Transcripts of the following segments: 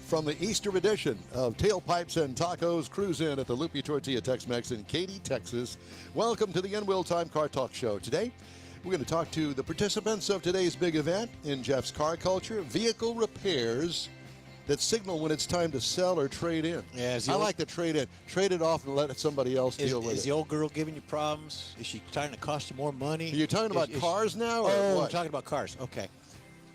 From the Easter edition of Tailpipes and Tacos, cruise in at the Lupe Tortilla Tex-Mex in Katy, Texas. Welcome to the In-Wheel Time Car Talk Show. Today, we're going to talk to the participants of today's big event in Jeff's car culture, vehicle repairs that signal when it's time to sell or trade in. Yeah, I like to trade in. Trade it off and let somebody else deal with it. Is the old girl giving you problems? Is she trying to cost you more money? Are you talking about cars now? Or oh, what? I'm talking about cars. Okay.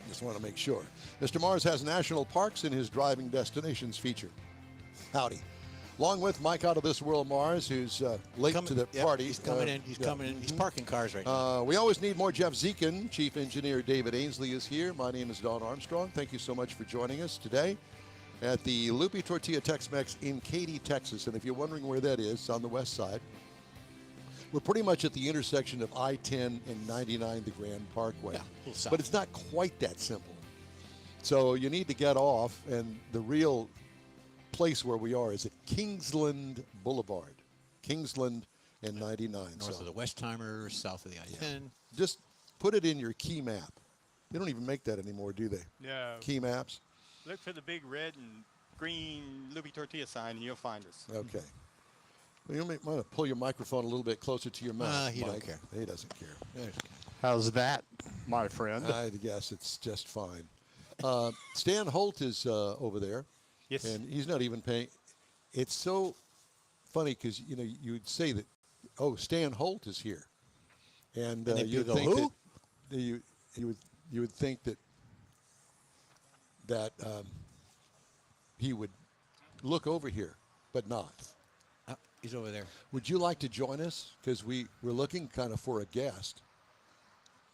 Just want to make sure. Mr. Mars has national parks in his driving destinations feature. Howdy. Along with Mike Out of This World Mars, who's late to the party. He's coming in. He's coming in. He's parking cars right now. We always need more Jeff Zekin. Chief Engineer David Ainsley is here. My name is Don Armstrong. Thank you so much for joining us today at the Lupe Tortilla Tex-Mex in Katy, Texas. And if you're wondering where that is, it's on the west side. We're pretty much at the intersection of I-10 and 99, the Grand Parkway. Yeah, but it's not quite that simple. So you need to get off, and the real place where we are is at Kingsland Boulevard. Kingsland and 99. North of the Westheimer, south of the I-10. Yeah. Just put it in your key map. They don't even make that anymore, do they? No. Key maps? Look for the big red and green Lupe Tortilla sign, and you'll find us. Okay. Well, you might want to pull your microphone a little bit closer to your mouth. He don't care. He doesn't care. How's that, my friend? I guess it's just fine. Stan Holt is over there. Yes. And he's not even paying. It's so funny because, you know, you would say that, oh, Stan Holt is here. And you'd go, think who? that you would think that he would look over here, but not. He's over there. Would you like to join us? Because we're looking kind of for a guest.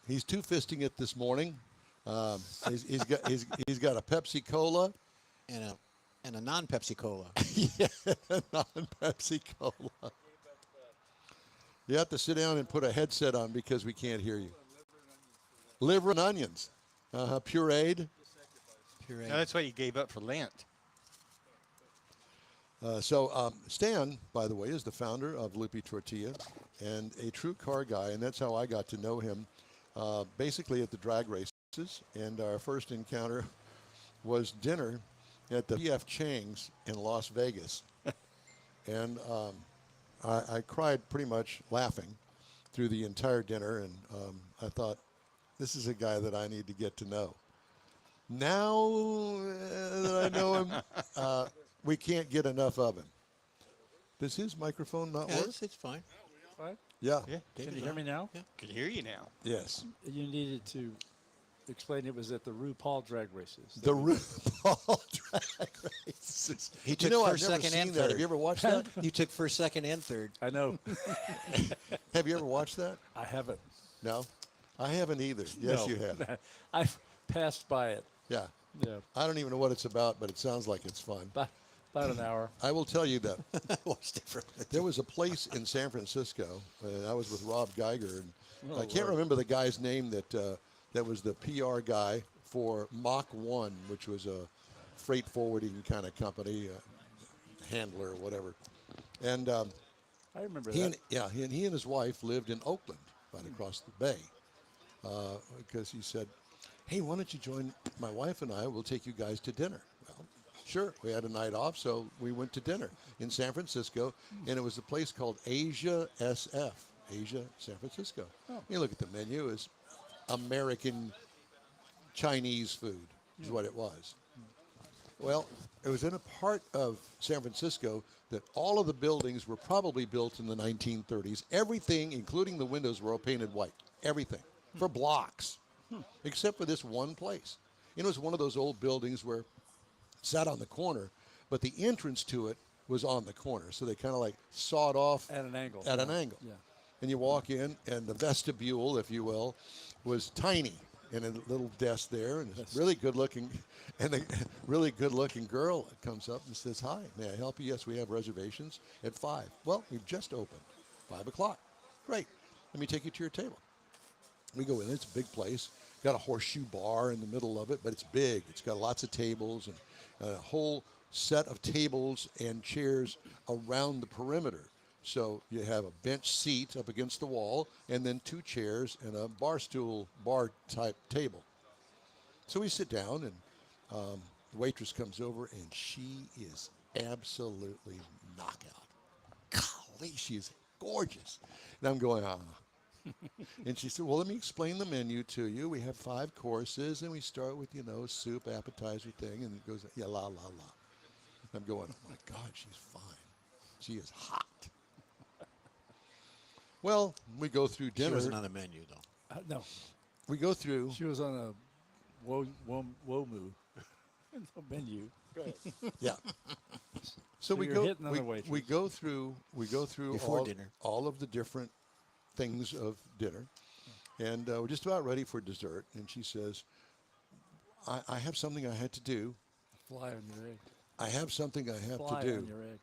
He's two-fisting it this morning. He's got a Pepsi Cola And a non-Pepsi Cola. yeah, non-Pepsi Cola. You have to sit down and put a headset on because we can't hear you. Liver and onions, pureed. Puree. No, that's what you gave up for Lent. So Stan, by the way, is the founder of Lupe Tortilla and a true car guy, and that's how I got to know him, basically at the drag races. And our first encounter was dinner at the P.F. Chang's in Las Vegas. And I cried pretty much laughing through the entire dinner, and I thought, this is a guy that I need to get to know. Now that I know him, we can't get enough of him. Does his microphone not work? It's fine. What? Yeah. Can you hear me now? Yeah. Can hear you now. Yes. You needed to explain it was at the RuPaul drag races. The RuPaul drag races. He took I've first, never second, seen and that. third. Have you ever watched that? You took first, second, and third. I know. Have you ever watched that? I haven't. No? I haven't either. Yes, No. you have. I've passed by it. Yeah. Yeah. I don't even know what it's about, but it sounds like it's fun. About an hour. I will tell you that Watched it for there was a place in San Francisco, and I was with Rob Geiger, and Oh, I can't Lord. remember the guy's name that was the PR guy for Mach 1, which was a freight forwarding kind of company, handler or whatever. And I remember he that. and his wife lived in Oakland, right across the bay, because he said, hey, why don't you join my wife and I? We'll take you guys to dinner. Well, sure. We had a night off, so we went to dinner in San Francisco, and it was a place called Asia SF, Asia San Francisco. Oh. You look at the menu, it's American Chinese food is what it was. Well, it was in a part of San Francisco that all of the buildings were probably built in the 1930s. Everything, including the windows, were all painted white. Everything. For blocks. Except for this one place. It was one of those old buildings where it sat on the corner, but the entrance to it was on the corner. So they kind of like sawed off At an angle. At an angle. Yeah. And you walk in, and the vestibule, if you will, was tiny. And a little desk there, and a really good-looking, and a really good-looking girl comes up and says, "Hi, may I help you?" "Yes, we have reservations at 5. "Well, we've just opened, 5 o'clock." "Great, let me take you to your table." We go in. It's a big place. Got a horseshoe bar in the middle of it, but it's big. It's got lots of tables and a whole set of tables and chairs around the perimeter. So you have a bench seat up against the wall, and then 2 chairs and a bar stool, bar type table. So we sit down, and The waitress comes over, and she is absolutely knockout. Golly, she is gorgeous. And I'm going, ah. And she said, well, let me explain the menu to you. We have 5 courses, and we start with, soup, appetizer thing, and it goes, yeah, la, la, la. I'm going, oh, my God, she's fine. She is hot. Well, we go through dinner. She wasn't on the menu, though. No, We go through. she was on a WOMU no menu. Go ahead. Yeah. So we you're go. hitting on the waitress. We go through Before dinner. all of the different things of dinner, and we're just about ready for dessert. And she says, "I have something I had to do. Fly on your egg. I have something I have Fly to do." on your egg.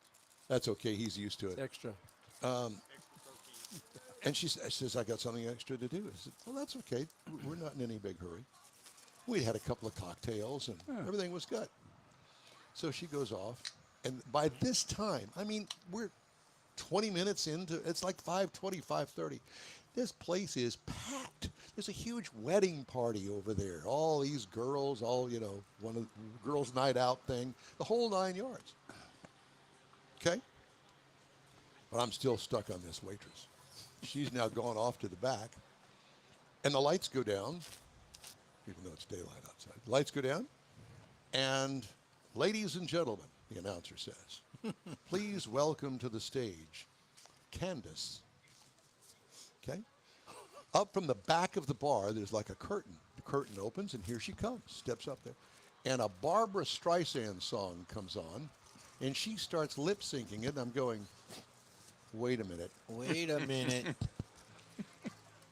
That's okay. He's used to it. Extra. And she says, "I got something extra to do." I said, "Well, that's okay. We're not in any big hurry." We had a couple of cocktails, and everything was good. So she goes off, and by this time, I mean, we're 20 minutes into, it's like 5:20, 5:30. This place is packed. There's a huge wedding party over there. All these girls, one of the girls' night out thing, the whole 9 yards. Okay? But I'm still stuck on this waitress. She's now gone off to the back, and the lights go down, even though it's daylight outside. The lights go down, and ladies and gentlemen, the announcer says, please welcome to the stage, Candace. Okay? Up from the back of the bar, there's like a curtain. The curtain opens, and here she comes, steps up there. And a Barbara Streisand song comes on, and she starts lip syncing it, and I'm going, wait a minute. Wait a minute.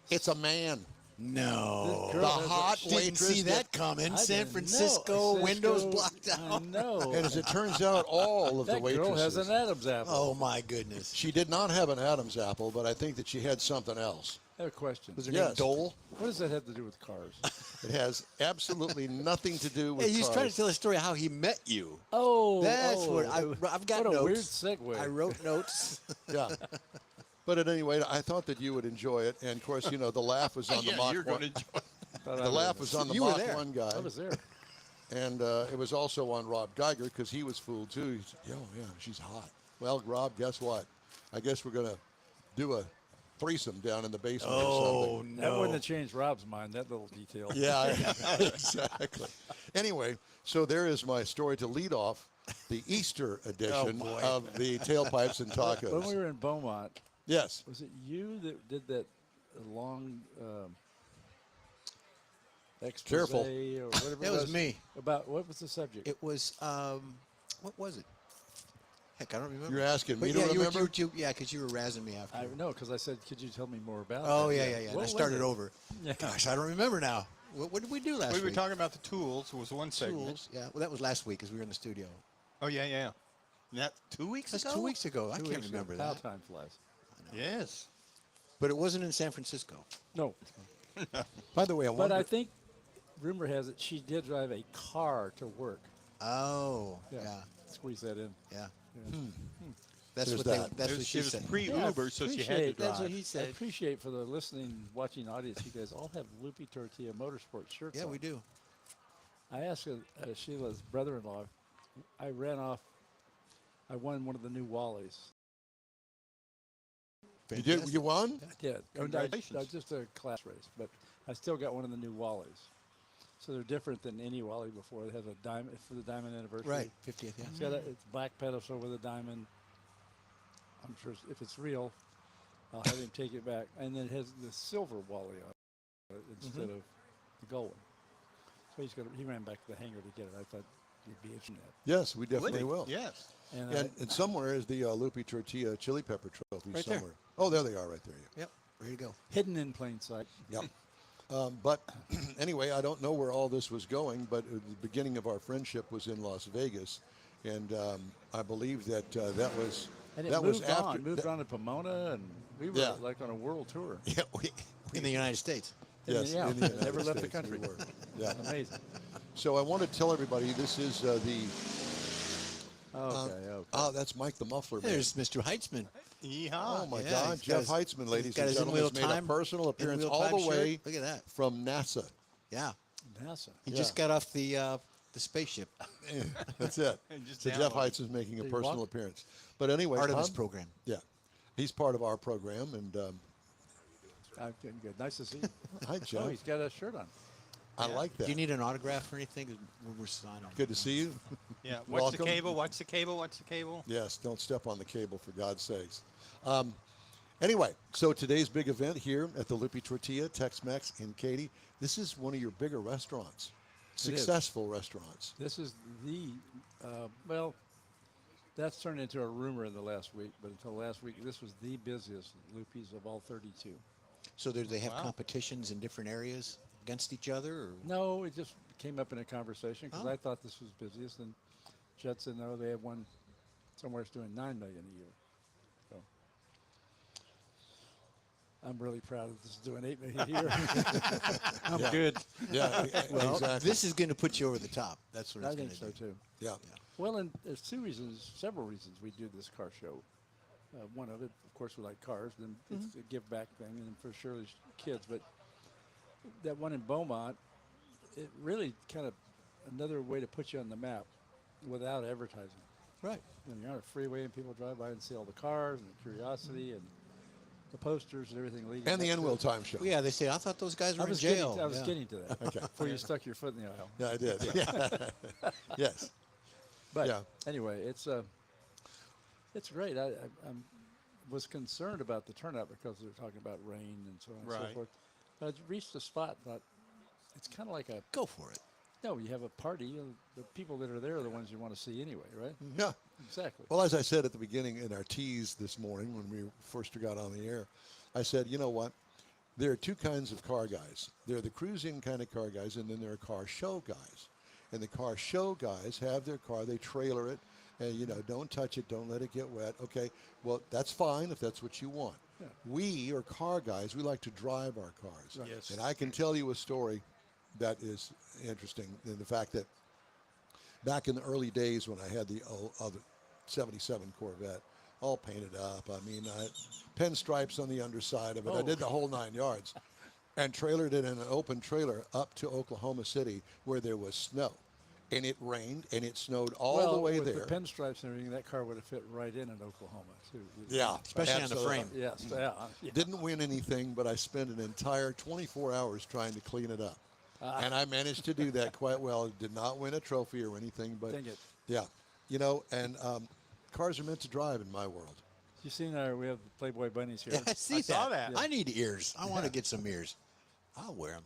It's a man. No. This girl The has a- hot Didn't waitress. see that coming. I San didn't know. Francisco, windows Cisco, blocked I out. know. And as it turns out, all of the that waitresses. girl has an Adam's apple. Oh, my goodness. She did not have an Adam's apple, but I think that she had something else. I have a question. Was her name Yes. Dole? What does that have to do with cars? It has absolutely nothing to do with Hey, he's cars. trying to tell a story of how he met you. Oh, That's what I've got what a weird notes. segue. I wrote notes. Yeah. But at any rate, I thought that you would enjoy it. And, of course, the laugh was on the Mach you're 1. going to enjoy. The laugh was on the You were Mach there. 1 guy. I was there. And it was also on Rob Geiger because he was fooled, too. He said, yeah, she's hot. Well, Rob, guess what? I guess we're going to do a threesome down in the basement or Oh, something. That wouldn't have changed Rob's mind, that little detail. Yeah, exactly. Anyway, so there is my story to lead off the Easter edition boy. of the Tailpipes and Tacos. When we were in Beaumont, Yes. was it you that did that long expose Careful. or whatever That was me. About what was the subject? It was, what was it? Heck, I don't remember. You're asking me But to yeah, remember? yeah, because you were razzing me after. I know, because I said, could you tell me more about Oh, that? yeah. And I What was started it? over. Yeah. Gosh, I don't remember now. What did we do last We week? were talking about the tools. Was one segment. Tools. Yeah, well, that was last week because we were in the studio. Oh yeah. That 2 weeks That's ago. 2 weeks ago. I Two can't weeks ago. remember How that. time flies. Yes. But it wasn't in San Francisco. No, By the way, I but wonder. I think rumor has it she did drive a car to work. Oh, yeah. Squeeze that in. Yeah. Yeah. That's There's what that. that's It what was, she it was said. pre-Uber, so she had to appreciate- drive. That's what he I said. appreciate for the listening, watching audience, you guys all have Lupe Tortilla Motorsports shirts Yeah, on. we do. I asked Sheila's brother-in-law, I won one of the new Wallies. You did? You won? I did. Congratulations. No, just a class race, but I still got one of the new Wallies. So they're different than any Wally before. It has a diamond for the diamond anniversary. Right, 50th, yeah. It's got it's black pedestal with a diamond. I'm sure if it's real, I'll have him take it back. And then it has the silver Wally on it instead of the gold one. So he ran back to the hangar to get it. I thought you'd be interested in that. Yes, we definitely Really? will. Yes. And somewhere is the Lupe Tortilla chili pepper trophy Right there. somewhere. Oh, there they are right there. Yep, ready to go. hidden in plain sight. Yep. But anyway, I don't know where all this was going, but the beginning of our friendship was in Las Vegas, and I believe that that was And it that moved was after. on. Moved on to Pomona, and we were Yeah. like on a world tour. Yeah, In the United States. yes, yeah, in the United never left the States country. we were. Yeah. Amazing. So I want to tell everybody this is the. Okay. Oh, that's Mike the Muffler Man. There's Mr. Heitzman. Yeehaw. Oh my Yeah, God, he's got Jeff his- Heitzman, ladies he's got and his gentlemen, has in-wheel made a time- personal appearance in-wheel all time the way shirt. Look at that. from NASA. Yeah. NASA. He Yeah. just got off the The spaceship. That's it. And just So Jeff download it. Heights is making a Did he personal walk? appearance. But anyway, Part of this Tom, program. yeah, he's part of our program. And I'm getting good. Nice to see you. hi, Jeff. Oh, he's got a shirt on. I like that. Do you need an autograph or anything? When we're signing. Good to see you. Yeah. Watch Welcome. the cable. Watch the cable. Watch the cable. Yes, don't step on the cable, for God's sakes. Anyway, so today's big event here at the Lupe Tortilla, Tex-Mex in Katy. This is one of your bigger restaurants, It is. successful restaurants. This is the, well, that's turned into a rumor in the last week, but until last week, this was the busiest Lupe's of all 32. So do they have Wow. competitions in different areas against each other? Or? No, it just came up in a conversation because Oh. I thought this was busiest, and Jet said no, they have one somewhere that's doing $9 million a year. So I'm really proud that this is doing $8 million a year. I'm Yeah. good. Yeah, Well, exactly. this is going to put you over the top. That's what I it's going think to so do. too. Yeah. Well, and there's several reasons we do this car show. One of it, of course, we like cars, and it's a give back thing, and for sure there's kids. But that one in Beaumont, it really kind of another way to put you on the map without advertising. Right. When you're on a freeway and people drive by and see all the cars and the curiosity and the posters and everything leading. And the up to N-Wheel it. Time Show. Well, yeah, they say, I thought those guys were I in was jail. getting, I was Yeah. getting to that Okay. before you stuck your foot in the aisle. Yeah, I did. Yeah. Yes. But Yeah. anyway, it's great. I was concerned about the turnout because they're talking about rain and so on and so Right. forth. But I reached a spot and thought it's kind of like a Go for it. no. You have a party. The people that are there are the ones you want to see anyway, right? Yeah. Exactly. Well, as I said at the beginning in our tease this morning when we first got on the air, I said, you know what? There are two kinds of car guys. There are the cruising kind of car guys, and then there are car show guys. And the car show guys have their car, they trailer it, and, you know, don't touch it, don't let it get wet. Okay, well, that's fine if that's what you want. Yeah. We are car guys. We like to drive our cars. Right. Yes. And I can tell you a story that is interesting in the fact that back in the early days when I had the other 77 Corvette, all painted up. I mean, pinstripes on the underside of it. I Oh. did the whole 9 yards and trailered it in an open trailer up to Oklahoma City where there was snow. And it rained and it snowed all the way with there. the pinstripes and everything, that car would have fit right in Oklahoma too. Yeah, Especially on the absolutely. frame. Yes. Yeah. Yeah. Didn't win anything, but I spent an entire 24 hours trying to clean it up. And I managed to do that quite well. Did not win a trophy or anything, but Dang it. yeah. You know, and cars are meant to drive in my world. You seen we have the Playboy bunnies here. Yeah, I see I saw that. I need ears. I want to get some ears. I'll wear them.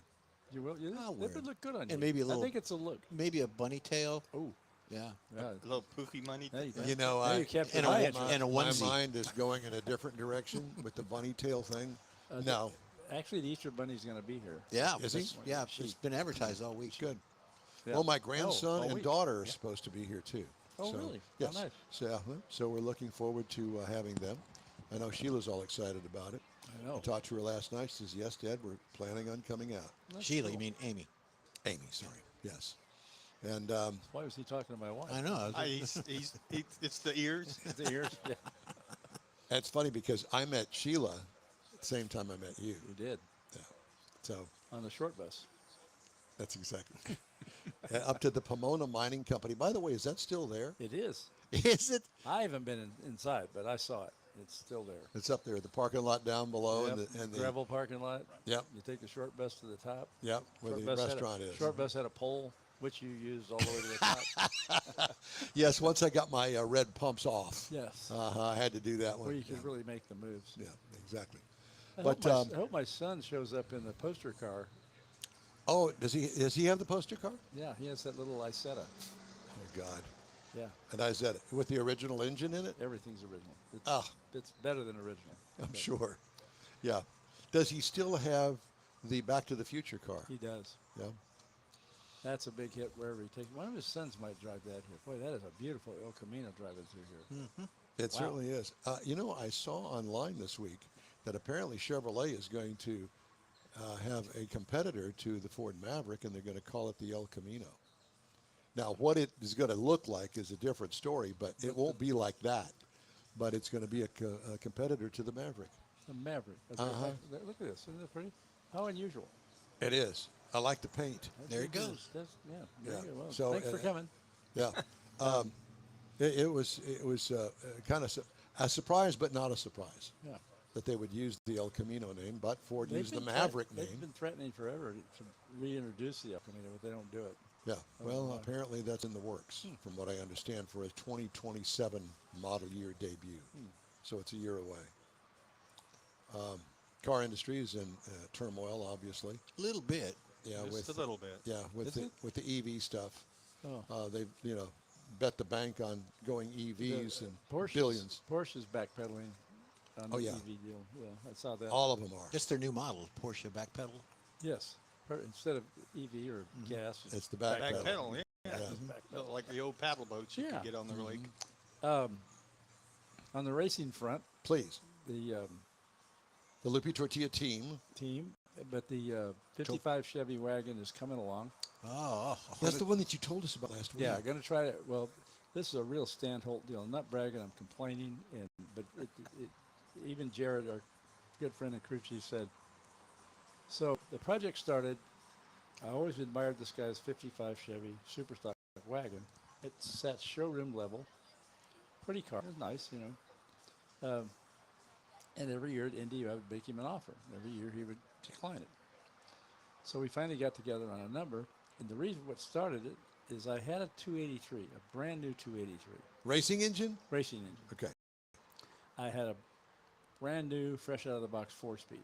You will. I'll They wear would 'em. look good on you. And maybe a little- I think it's a look. Maybe a bunny tail. Oh. Yeah. Yeah. A little poofy money. There you go. You know, Now I, you captured and a my wo- interest. and a my onesie. mind is going in a different direction with the bunny tail thing. No, Actually, the Easter Bunny's going to be here. Yeah. Is he? Yeah. She- It's been advertised all week. good. Yeah. Well, my grandson all and week. daughter are supposed to be here too. Oh, So, really? Yes. How nice. So we're looking forward to having them. I know Sheila's all excited about it. I know. I talked to her last night. She says, "Yes, Dad, we're planning on coming out." That's Sheila, cool. you mean Amy? Amy, sorry. Yes. And Why was he talking to my wife? I know. It's the ears. The ears. Yeah, it's funny because I met Sheila at the same time I met you. you did Yeah. So on the short bus. that's exactly. Up to the Pomona Mining Company. By the way, is that still there? It is. Is it? I haven't been inside, but I saw it. It's still there. It's up there, the parking lot down below, Yep, and the gravel parking lot. Yep. You take the short bus to the top. Yep, where Short the bus had a- restaurant is. Short bus had a pole, which you used all the way to the top. Yes, once I got my red pumps off, Yes. I had to do that one. Where you could yeah. really make the moves. Yeah, exactly. I But hope my son shows up in the poster car. oh, does he have the poster car? Yeah, he has that little Isetta. Oh God, Yeah, and I said with the original engine in it. everything's original. It's, Ah. it's better than original. I'm But sure. Yeah. Does he still have the Back to the Future car? He does. Yeah. That's a big hit wherever he takes. One of his sons might drive that here. Boy, that is a beautiful El Camino driving through here. It Wow. certainly is. You know, I saw online this week that apparently Chevrolet is going to have a competitor to the Ford Maverick, and they're going to call it the El Camino. Now, what it is going to look like is a different story, but it won't be like that. But it's going to be a competitor to the Maverick. The Maverick. Uh-huh. Look at this. Isn't it pretty? How unusual. It is. I like the paint. There it goes. Yeah. Yeah. There you go. Well, So, thanks for coming. Yeah. It was kind of a surprise, but not a surprise Yeah. that they would use the El Camino name, but Ford They've used the been Maverick They've name. been threatening forever to reintroduce the El Camino, but they don't do it. Yeah. Well, wow. apparently that's in the works, from what I understand, for a 2027 model year debut. So it's a year away. Car industry is in turmoil, obviously. A little bit. Yeah, Just a little bit. Yeah, with the EV stuff. Oh. They've bet the bank on going EVs and billions. Porsche's backpedaling on Oh, the yeah. EV deal. Yeah, I saw that. All of them are. That's their new model, Porsche backpedal. Yes. Instead of EV or gas, It's the back Back pedal. pedal, yeah. Yeah. Built like the old paddle boats you Yeah. could get on the lake. on the racing front, Please, the the Lupe Tortilla team. but the 55 Chevy wagon is coming along. Oh, That's the one that you told us about last week. Yeah, going to try it. Well, this is a real Stan Holt deal. I'm not bragging. I'm complaining. But even Jared, our good friend and crew chief, said. So the project started. I always admired this guy's 55 Chevy Superstock wagon. It's at showroom level. Pretty car. It's nice, and every year at Indy, I would make him an offer. Every year he would decline it. So we finally got together on a number. And the reason what started it is I had a 283, a brand new 283 Racing engine? racing engine. Okay. I had a brand new, fresh out of the box 4-speed.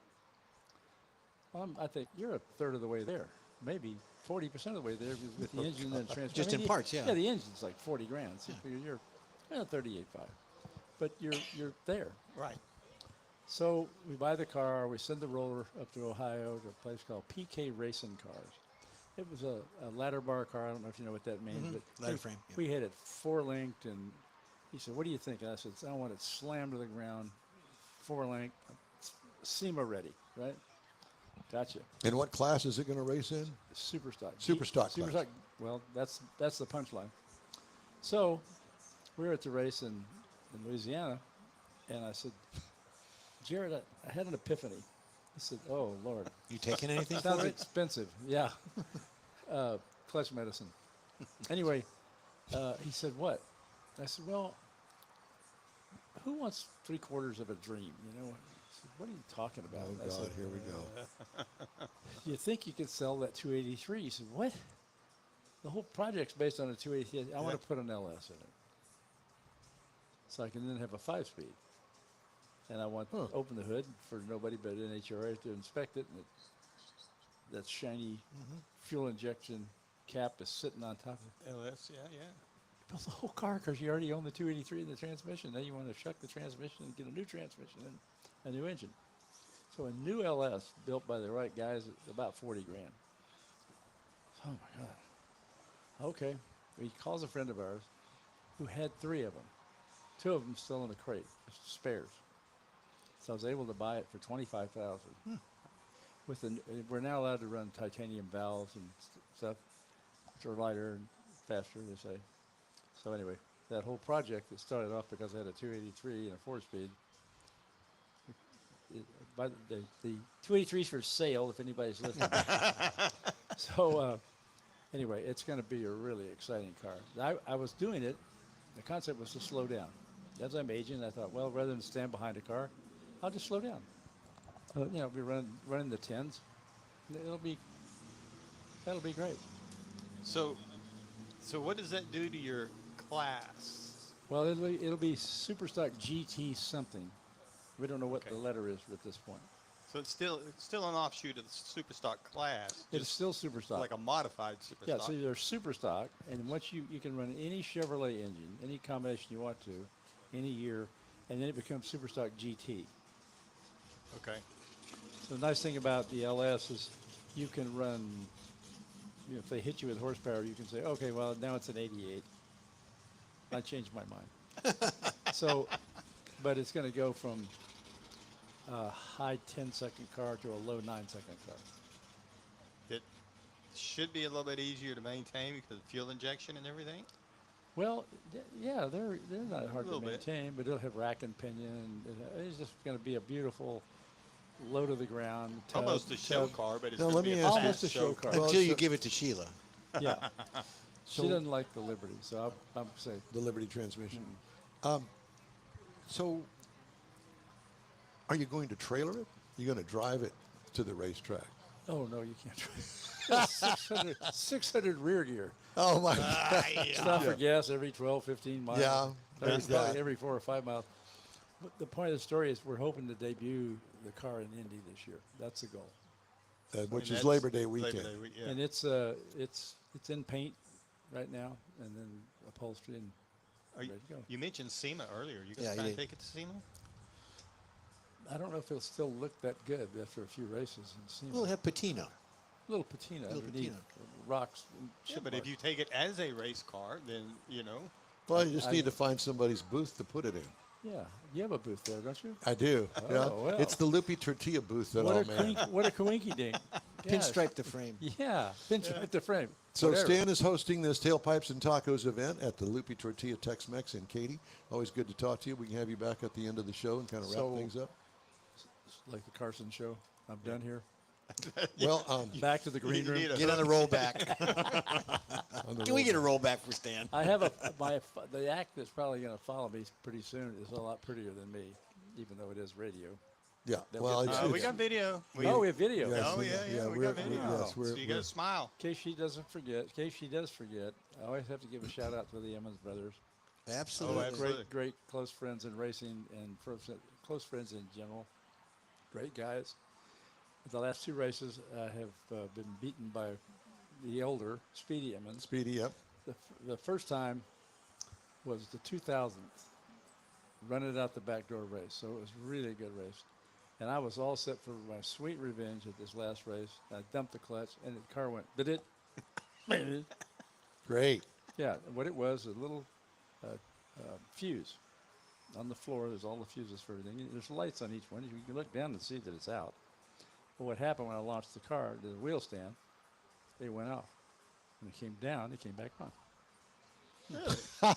I think you're a third of the way there, maybe 40% of the way there with the engine and transmission. Just in parts, yeah. Yeah, the engine's like 40 grand. So you're 38.5, but you're there. right. So we buy the car, we send the roller up to Ohio to a place called PK Racing Cars. It was a ladder bar car. I don't know if you know what that means, but Ladder frame, yeah. we had it 4-linked, and he said, "What do you think?" And I said, "I want it slammed to the ground, 4-link, SEMA ready, right?" Gotcha. And what class is it going to race in? Super stock. Super stock Super class. stock. Well, that's the punchline. So we were at the race in Louisiana, and I said, "Jared, I had an epiphany." He said, "Oh, Lord. You taking anything Sounds for it? expensive." Yeah. Clutch medicine. Anyway, he said, "What?" I said, "Well, who wants 3/4 of a dream, I said, "What are you talking about?" Oh, I God, said, here we go. "You think you could sell that 283? He said, "What?" The whole project's based on a 283. I want to put an LS in it. So I can then have a 5-speed. And I want to open the hood for nobody but NHRA to inspect it. And that shiny fuel injection cap is sitting on top of it. LS, yeah. Built the whole car because you already own the 283 and the transmission. Now you want to shuck the transmission and get a new transmission and a new engine. So a new LS built by the right guys is about 40 grand. Oh my God. Okay. He calls a friend of ours who had 3 of them. 2 of them still in a crate, spares. So I was able to buy it for $25,000. We're now allowed to run titanium valves and stuff, which are lighter and faster, they say. So anyway, that whole project that started off because I had a 283 and a 4-speed. The 283's for sale if anybody's listening. So anyway, it's going to be a really exciting car. I was doing it. The concept was to slow down. As I'm aging, I thought, well, rather than stand behind a car, I'll just slow down. Be running the 10s. That'll be great. So what does that do to your class? Well, it'll be super stock GT something. We don't know what the letter is at this point. So it's still an offshoot of the super stock class. It's just still super stock. like a modified super Yeah, stock. so they're super stock, and once you can run any Chevrolet engine, any combination you want to, any year, and then it becomes super stock GT. Okay. So the nice thing about the LS is you can run, if they hit you with horsepower, you can say, okay, well, now it's an 88. I changed my mind. So, but it's going to go from a high 10-second car to a low 9-second car. It should be a little bit easier to maintain because of fuel injection and everything. Well, yeah, they're not hard to little bit. maintain, but it'll have rack and pinion. It's just going to be a beautiful. low to the ground. Tub, Almost a show tub. car, but it's Now, gonna let be me a ask fast you- Almost a show car. Well, Until you so- give it to Sheila. Yeah. So- She doesn't like the Liberty, so I'm say The Liberty transmission. So, are you going to trailer it? You're going to drive it to the racetrack? oh no, you can't try. 600 rear gear. Oh my God! Stop for gas every 12, 15 miles. Yeah, there's Probably that. every 4 or 5 miles. But the point of the story is we're hoping to debut the car in Indy this year. That's the goal. Which And is that's Labor Day weekend. Labor Day week, yeah. And it's in paint right now, and then upholstery and Are you, ready to go. you mentioned SEMA earlier. You Yeah, gonna try you and did. take it to SEMA? I don't know if it'll still look that good after a few races and see We'll have patina. little patina Little underneath patina. rocks. And Yeah, chip but if marks. you take it as a race car, then Well, you just I- need to find somebody's booth to put it in. Yeah, you have a booth there, don't you? I do. Yeah, Oh, well. it's the Lupe Tortilla booth that What I'll a man. what a coinky dink. Pinstripe the frame. Yeah, pinstripe the frame. So Whatever. Stan is hosting this Tailpipes and Tacos event at the Lupe Tortilla Tex-Mex in Katy. Always good to talk to you. We can have you back at the end of the show and kind of wrap So- things up. Like the Carson show. I'm done here. Well, Back to the green you room. need a Get on the rollback. on the Can we road. get a rollback for Stan? I have the act that's probably going to follow me pretty soon is a lot prettier than me, even though it is radio. Yeah. That Well, we- it's, we it's- got video. We have video. Yes, Oh, yeah, we we're- got video. yes, So you got to smile. In case she doesn't forget, in case she does forget, I always have to give a shout out to the Emmons brothers. Absolutely. absolutely. Great close friends in racing and close friends in general. Great guys. The last two races have been beaten by the older Speedy Emmons. Speedy, yep. The first time was the 2000th, running it out the back door race. So it was really a good race. And I was all set for my sweet revenge at this last race. I dumped the clutch, and the car went, did it? Great. Yeah, what it was, a little fuse on the floor. There's all the fuses for everything. There's lights on each one. You can look down and see that it's out. But what happened when I launched the car, the wheel stand, they went off. When it came down, it came back on. Really?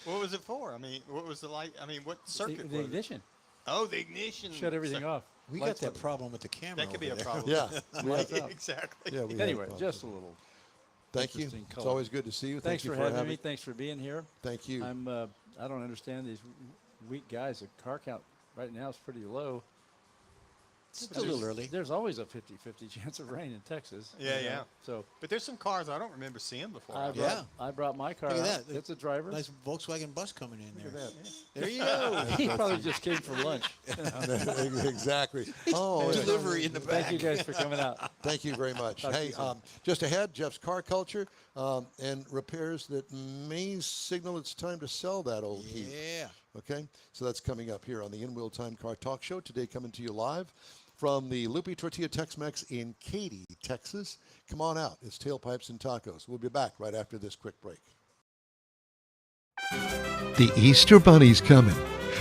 What was it for? I mean, what was the light? I mean, what circuit The was it? ignition Oh, the ignition. shut everything off. We got Lights that on. problem with the camera. That could be a over there. problem. Yeah. Lights out. Exactly. Yeah. We had Anyway, fun. just a little. Thank you. interesting It's color. always good to see you. Thanks Thank you for having having me. Thanks for being here. Thank you. I don't understand these weak guys. The car count right now is pretty low. It's a little early. There's always a 50-50 chance of rain in Texas. Yeah, you know. yeah. So But there's some cars I don't remember seeing before. Yeah. I brought my car Look at out. that. It's a driver. Nice Volkswagen bus coming in Look there. at that. There you go. He probably just came for lunch. exactly. Oh, yeah. Delivery in the back. Thank you guys for coming out. Thank you very much. Talk to Hey, you soon. just ahead, Jeff's Car Culture and repairs that may signal it's time to sell that old Heat. Yeah. Okay, so that's coming up here on the In Wheel Time Car Talk Show. Today coming to you live from the Lupe Tortilla Tex-Mex in Katy, Texas. Come on out. It's Tailpipes and Tacos. We'll be back right after this quick break. The Easter Bunny's coming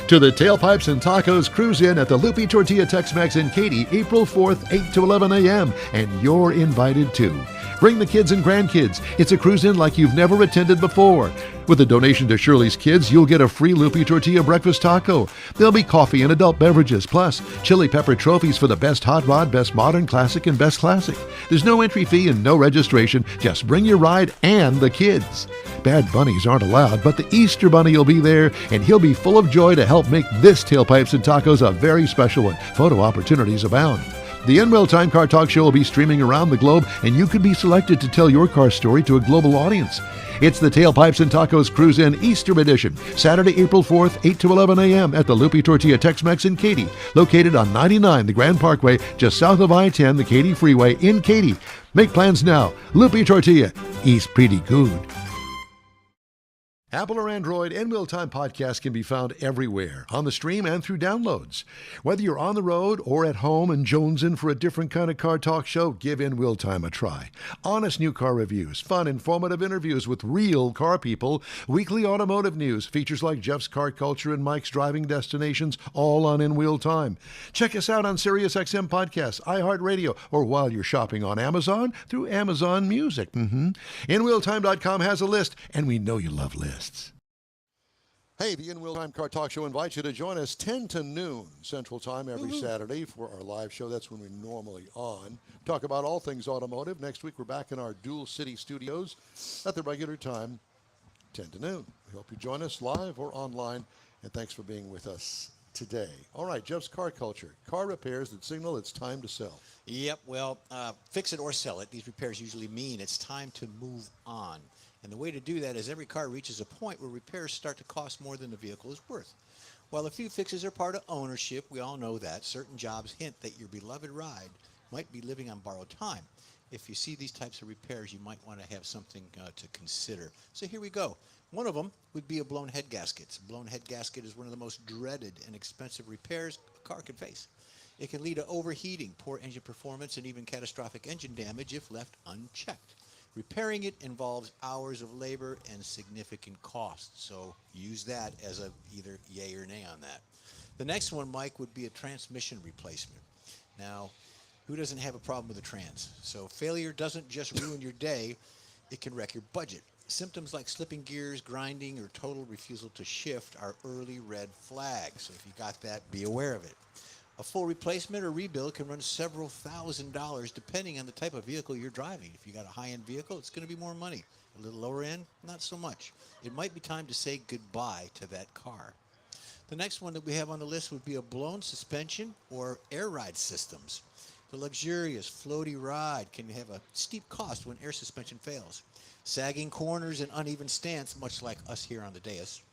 to the Tailpipes and Tacos Cruise In at the Lupe Tortilla Tex-Mex in Katy, April 4th, 8 to 11 a.m., and you're invited too. Bring the kids and grandkids. It's a cruise in like you've never attended before. With a donation to Shirley's Kids, you'll get a free Lupe Tortilla breakfast taco. There'll be coffee and adult beverages, plus chili pepper trophies for the best hot rod, best modern classic, and best classic. There's no entry fee and no registration. Just bring your ride and the kids. Bad bunnies aren't allowed, but the Easter Bunny will be there, and he'll be full of joy to help make this Tailpipes and Tacos a very special one. Photo opportunities abound. The In Wheel Time Car Talk Show will be streaming around the globe, and you could be selected to tell your car story to a global audience. It's the Tailpipes and Tacos Cruise In Easter Edition, Saturday, April 4th, 8 to 11 a.m. at the Lupe Tortilla Tex-Mex in Katy, located on 99 the Grand Parkway, just south of I-10, the Katy Freeway in Katy. Make plans now. Lupe Tortilla, eats pretty good. Apple or Android, In Wheel Time podcast can be found everywhere, on the stream and through downloads. Whether you're on the road or at home and jonesing for a different kind of car talk show, give In Wheel Time a try. Honest new car reviews, fun, informative interviews with real car people, weekly automotive news, features like Jeff's Car Culture and Mike's Driving Destinations, all on In Wheel Time. Check us out on SiriusXM Podcasts, iHeartRadio, or while you're shopping on Amazon, through Amazon Music. InWheelTime.com has a list, and we know you love lists. Hey, the In Wheel Time Car Talk Show invites you to join us 10 to noon Central Time every Saturday for our live show. That's when we're normally on. Talk about all things automotive. Next week, we're back in our Dual City studios at the regular time, 10 to noon. We hope you join us live or online, and thanks for being with us today. All right, Jeff's Car Culture. Car repairs that signal it's time to sell. Yep, well, fix it or sell it. These repairs usually mean it's time to move on. And the way to do that is every car reaches a point where repairs start to cost more than the vehicle is worth. While a few fixes are part of ownership, we all know that, certain jobs hint that your beloved ride might be living on borrowed time. If you see these types of repairs, you might want to have something to consider. So here we go. One of them would be a blown head gasket. A blown head gasket is one of the most dreaded and expensive repairs a car can face. It can lead to overheating, poor engine performance, and even catastrophic engine damage if left unchecked. Repairing it involves hours of labor and significant costs, so use that as a either yay or nay on that. The next one, Mike, would be a transmission replacement. Now, who doesn't have a problem with a trans? So failure doesn't just ruin your day, it can wreck your budget. Symptoms like slipping gears, grinding, or total refusal to shift are early red flags, so if you got that, be aware of it. A full replacement or rebuild can run several $1,000s depending on the type of vehicle you're driving. If you got a high-end vehicle, it's going to be more money. A little lower end, not so much. It might be time to say goodbye to that car. The next one that we have on the list would be a blown suspension or air ride systems. The luxurious floaty ride can have a steep cost when air suspension fails. Sagging corners and uneven stance, much like us here on the dais,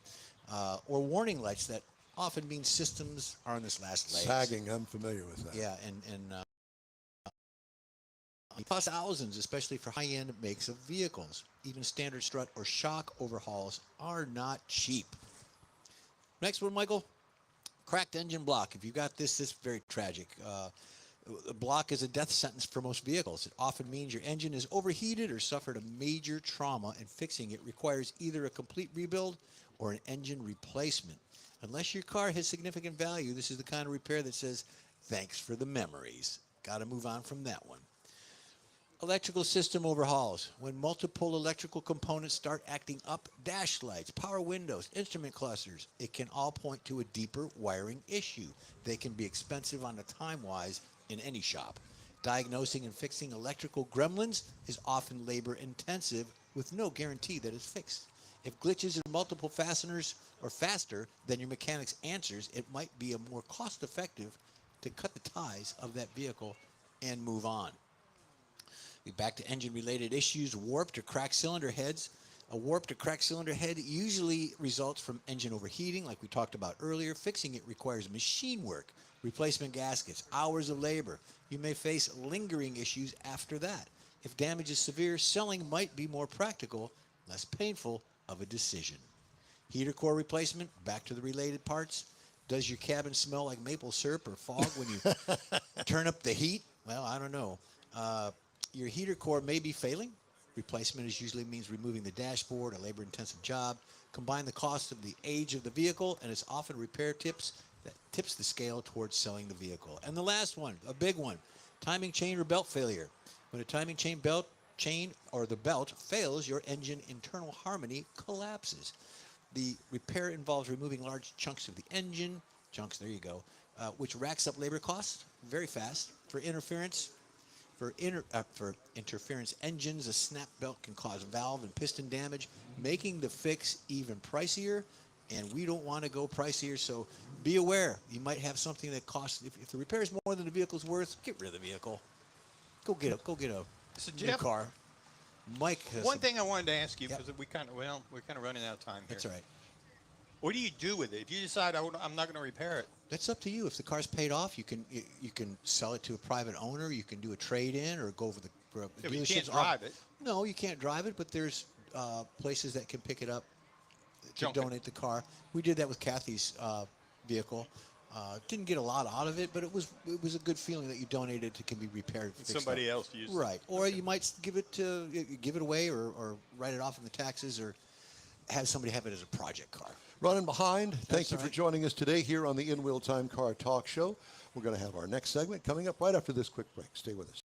or warning lights that often means systems are on this last leg. Sagging, I'm familiar with that. Yeah, and it costs thousands, especially for high-end makes of vehicles. Even standard strut or shock overhauls are not cheap. Next one, Michael, cracked engine block. If you got this is very tragic. A block is a death sentence for most vehicles. It often means your engine is overheated or suffered a major trauma, and fixing it requires either a complete rebuild or an engine replacement. Unless your car has significant value, this is the kind of repair that says, thanks for the memories. Got to move on from that one. Electrical system overhauls. When multiple electrical components start acting up, dash lights, power windows, instrument clusters, it can all point to a deeper wiring issue. They can be expensive on the time-wise in any shop. Diagnosing and fixing electrical gremlins is often labor-intensive with no guarantee that it's fixed. If glitches in multiple fasteners are faster than your mechanic's answers, it might be a more cost-effective to cut the ties of that vehicle and move on. Back to engine-related issues, warped or cracked cylinder heads. A warped or cracked cylinder head usually results from engine overheating, like we talked about earlier. Fixing it requires machine work, replacement gaskets, hours of labor. You may face lingering issues after that. If damage is severe, selling might be more practical, less painful of a decision. Heater core replacement, back to the related parts. Does your cabin smell like maple syrup or fog when you turn up the heat? Well, I don't know. Your heater core may be failing. Replacement usually means removing the dashboard, a labor-intensive job. Combine the cost of the age of the vehicle, and it's often repair tips that tips the scale towards selling the vehicle. And the last one, a big one, timing chain or belt failure. When a timing chain or the belt fails, your engine internal harmony collapses. The repair involves removing large chunks of the engine, which racks up labor costs very fast. For interference engines, a snap belt can cause valve and piston damage, making the fix even pricier, and we don't want to go pricier, so be aware. You might have something that costs, if the repair is more than the vehicle's worth, get rid of the vehicle. Go get a So new Jeff, car. Mike has one thing I wanted to ask you, Yep. because we're kind of running out of time here. That's all right. What do you do with it? If you decide I'm not going to repair it, That's up to you. If the car's paid off, you can sell it to a private owner. You can do a trade-in or go over the if you dealership's can't drive it, No, you can't drive it, but there's places that can pick it up to Junk it. donate the car. We did that with Kathy's vehicle. Didn't get a lot out of it, but it was a good feeling that you donated to can be repaired. Fixed somebody up. else used it. Right, or you might give it away or write it off in the taxes or have somebody have it as a project car. Running behind. Thank you all for right. joining us today here on the In Wheel Time Car Talk Show. We're going to have our next segment coming up right after this quick break. Stay with us.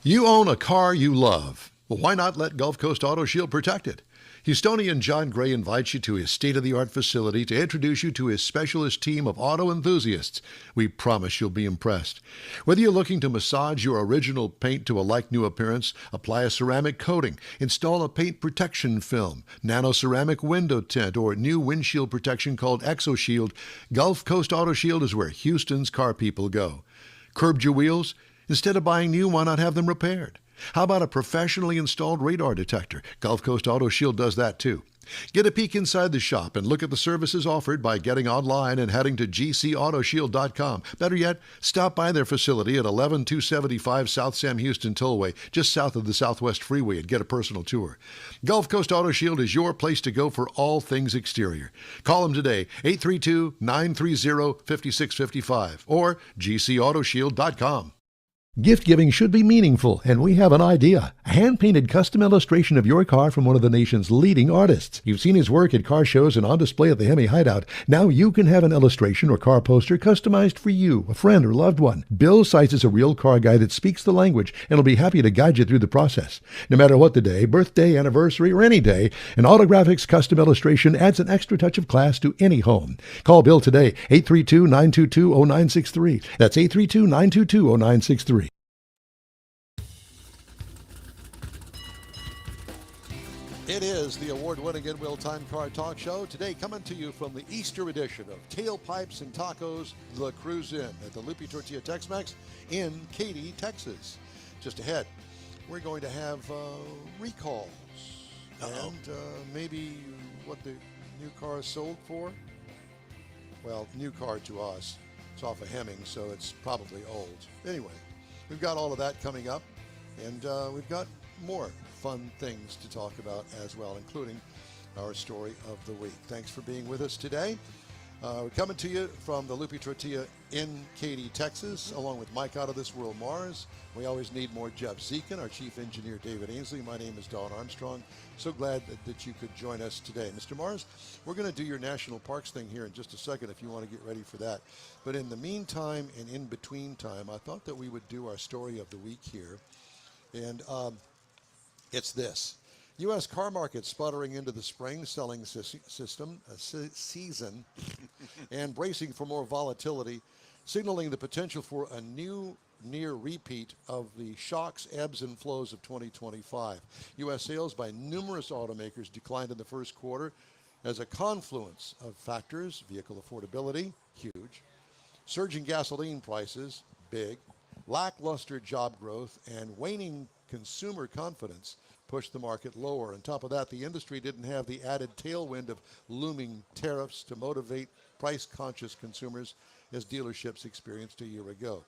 You own a car you love. Well, why not let Gulf Coast Auto Shield protect it? Houstonian John Gray invites you to his state-of-the-art facility to introduce you to his specialist team of auto enthusiasts. We promise you'll be impressed. Whether you're looking to massage your original paint to a like-new appearance, apply a ceramic coating, install a paint protection film, nano-ceramic window tint, or new windshield protection called ExoShield, Gulf Coast Auto Shield is where Houston's car people go. Curbed your wheels? Instead of buying new, why not have them repaired? How about a professionally installed radar detector? Gulf Coast Auto Shield does that too. Get a peek inside the shop and look at the services offered by getting online and heading to gcautoshield.com. Better yet, stop by their facility at 11275 South Sam Houston Tollway, just south of the Southwest Freeway, and get a personal tour. Gulf Coast Auto Shield is your place to go for all things exterior. Call them today, 832-930-5655 or gcautoshield.com. Gift giving should be meaningful, and we have an idea. A hand-painted custom illustration of your car from one of the nation's leading artists. You've seen his work at car shows and on display at the Hemi Hideout. Now you can have an illustration or car poster customized for you, a friend, or loved one. Bill Seitz is a real car guy that speaks the language and will be happy to guide you through the process. No matter what the day, birthday, anniversary, or any day, an Autographics custom illustration adds an extra touch of class to any home. Call Bill today, 832-922-0963. That's 832-922-0963. It is the award-winning In-Wheel Time Car Talk Show. Today coming to you from the Easter edition of Tailpipes and Tacos, the Cruise In at the Lupe Tortilla Tex-Mex in Katy, Texas. Just ahead, we're going to have recalls and maybe what the new car is sold for. Well, new car to us. It's off of Hemming, so it's probably old. Anyway, we've got all of that coming up, and we've got more fun things to talk about as well, including our story of the week. Thanks for being with us today. We're coming to you from the Lupe Tortilla in Katy, Texas, along with Mike Out of This World Mars. We always need more Jeff Zekin, our chief engineer David Ainsley. My name is Don Armstrong. So glad that you could join us today. Mr. Mars, we're going to do your national parks thing here in just a second if you want to get ready for that. But in the meantime and in between time, I thought that we would do our story of the week here. And it's this. U.S. car market sputtering into the spring selling season and bracing for more volatility, signaling the potential for a new near repeat of the shocks, ebbs, and flows of 2025. U.S. sales by numerous automakers declined in the first quarter as a confluence of factors: vehicle affordability, huge, surging gasoline prices, big, lackluster job growth, and waning consumer confidence pushed the market lower. On top of that, the industry didn't have the added tailwind of looming tariffs to motivate price-conscious consumers as dealerships experienced a year ago.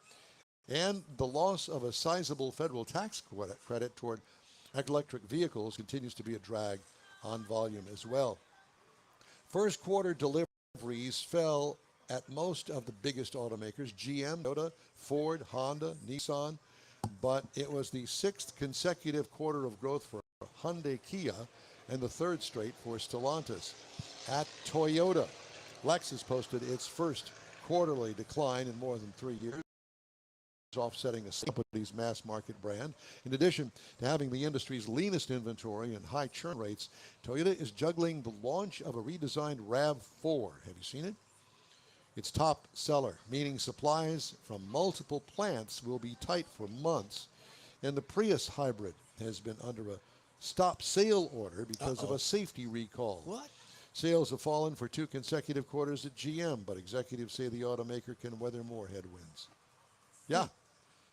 And the loss of a sizable federal tax credit toward electric vehicles continues to be a drag on volume as well. First quarter deliveries fell at most of the biggest automakers: GM, Toyota, Ford, Honda, Nissan. But it was the sixth consecutive quarter of growth for Hyundai Kia and the third straight for Stellantis. At Toyota, Lexus posted its first quarterly decline in more than 3 years, offsetting the company's mass market brand. In addition to having the industry's leanest inventory and high churn rates, Toyota is juggling the launch of a redesigned RAV4. Have you seen it? Its top seller, meaning supplies from multiple plants will be tight for months. And the Prius hybrid has been under a stop sale order because of a safety recall. What? Sales have fallen for 2 consecutive quarters at GM, but executives say the automaker can weather more headwinds. Yeah,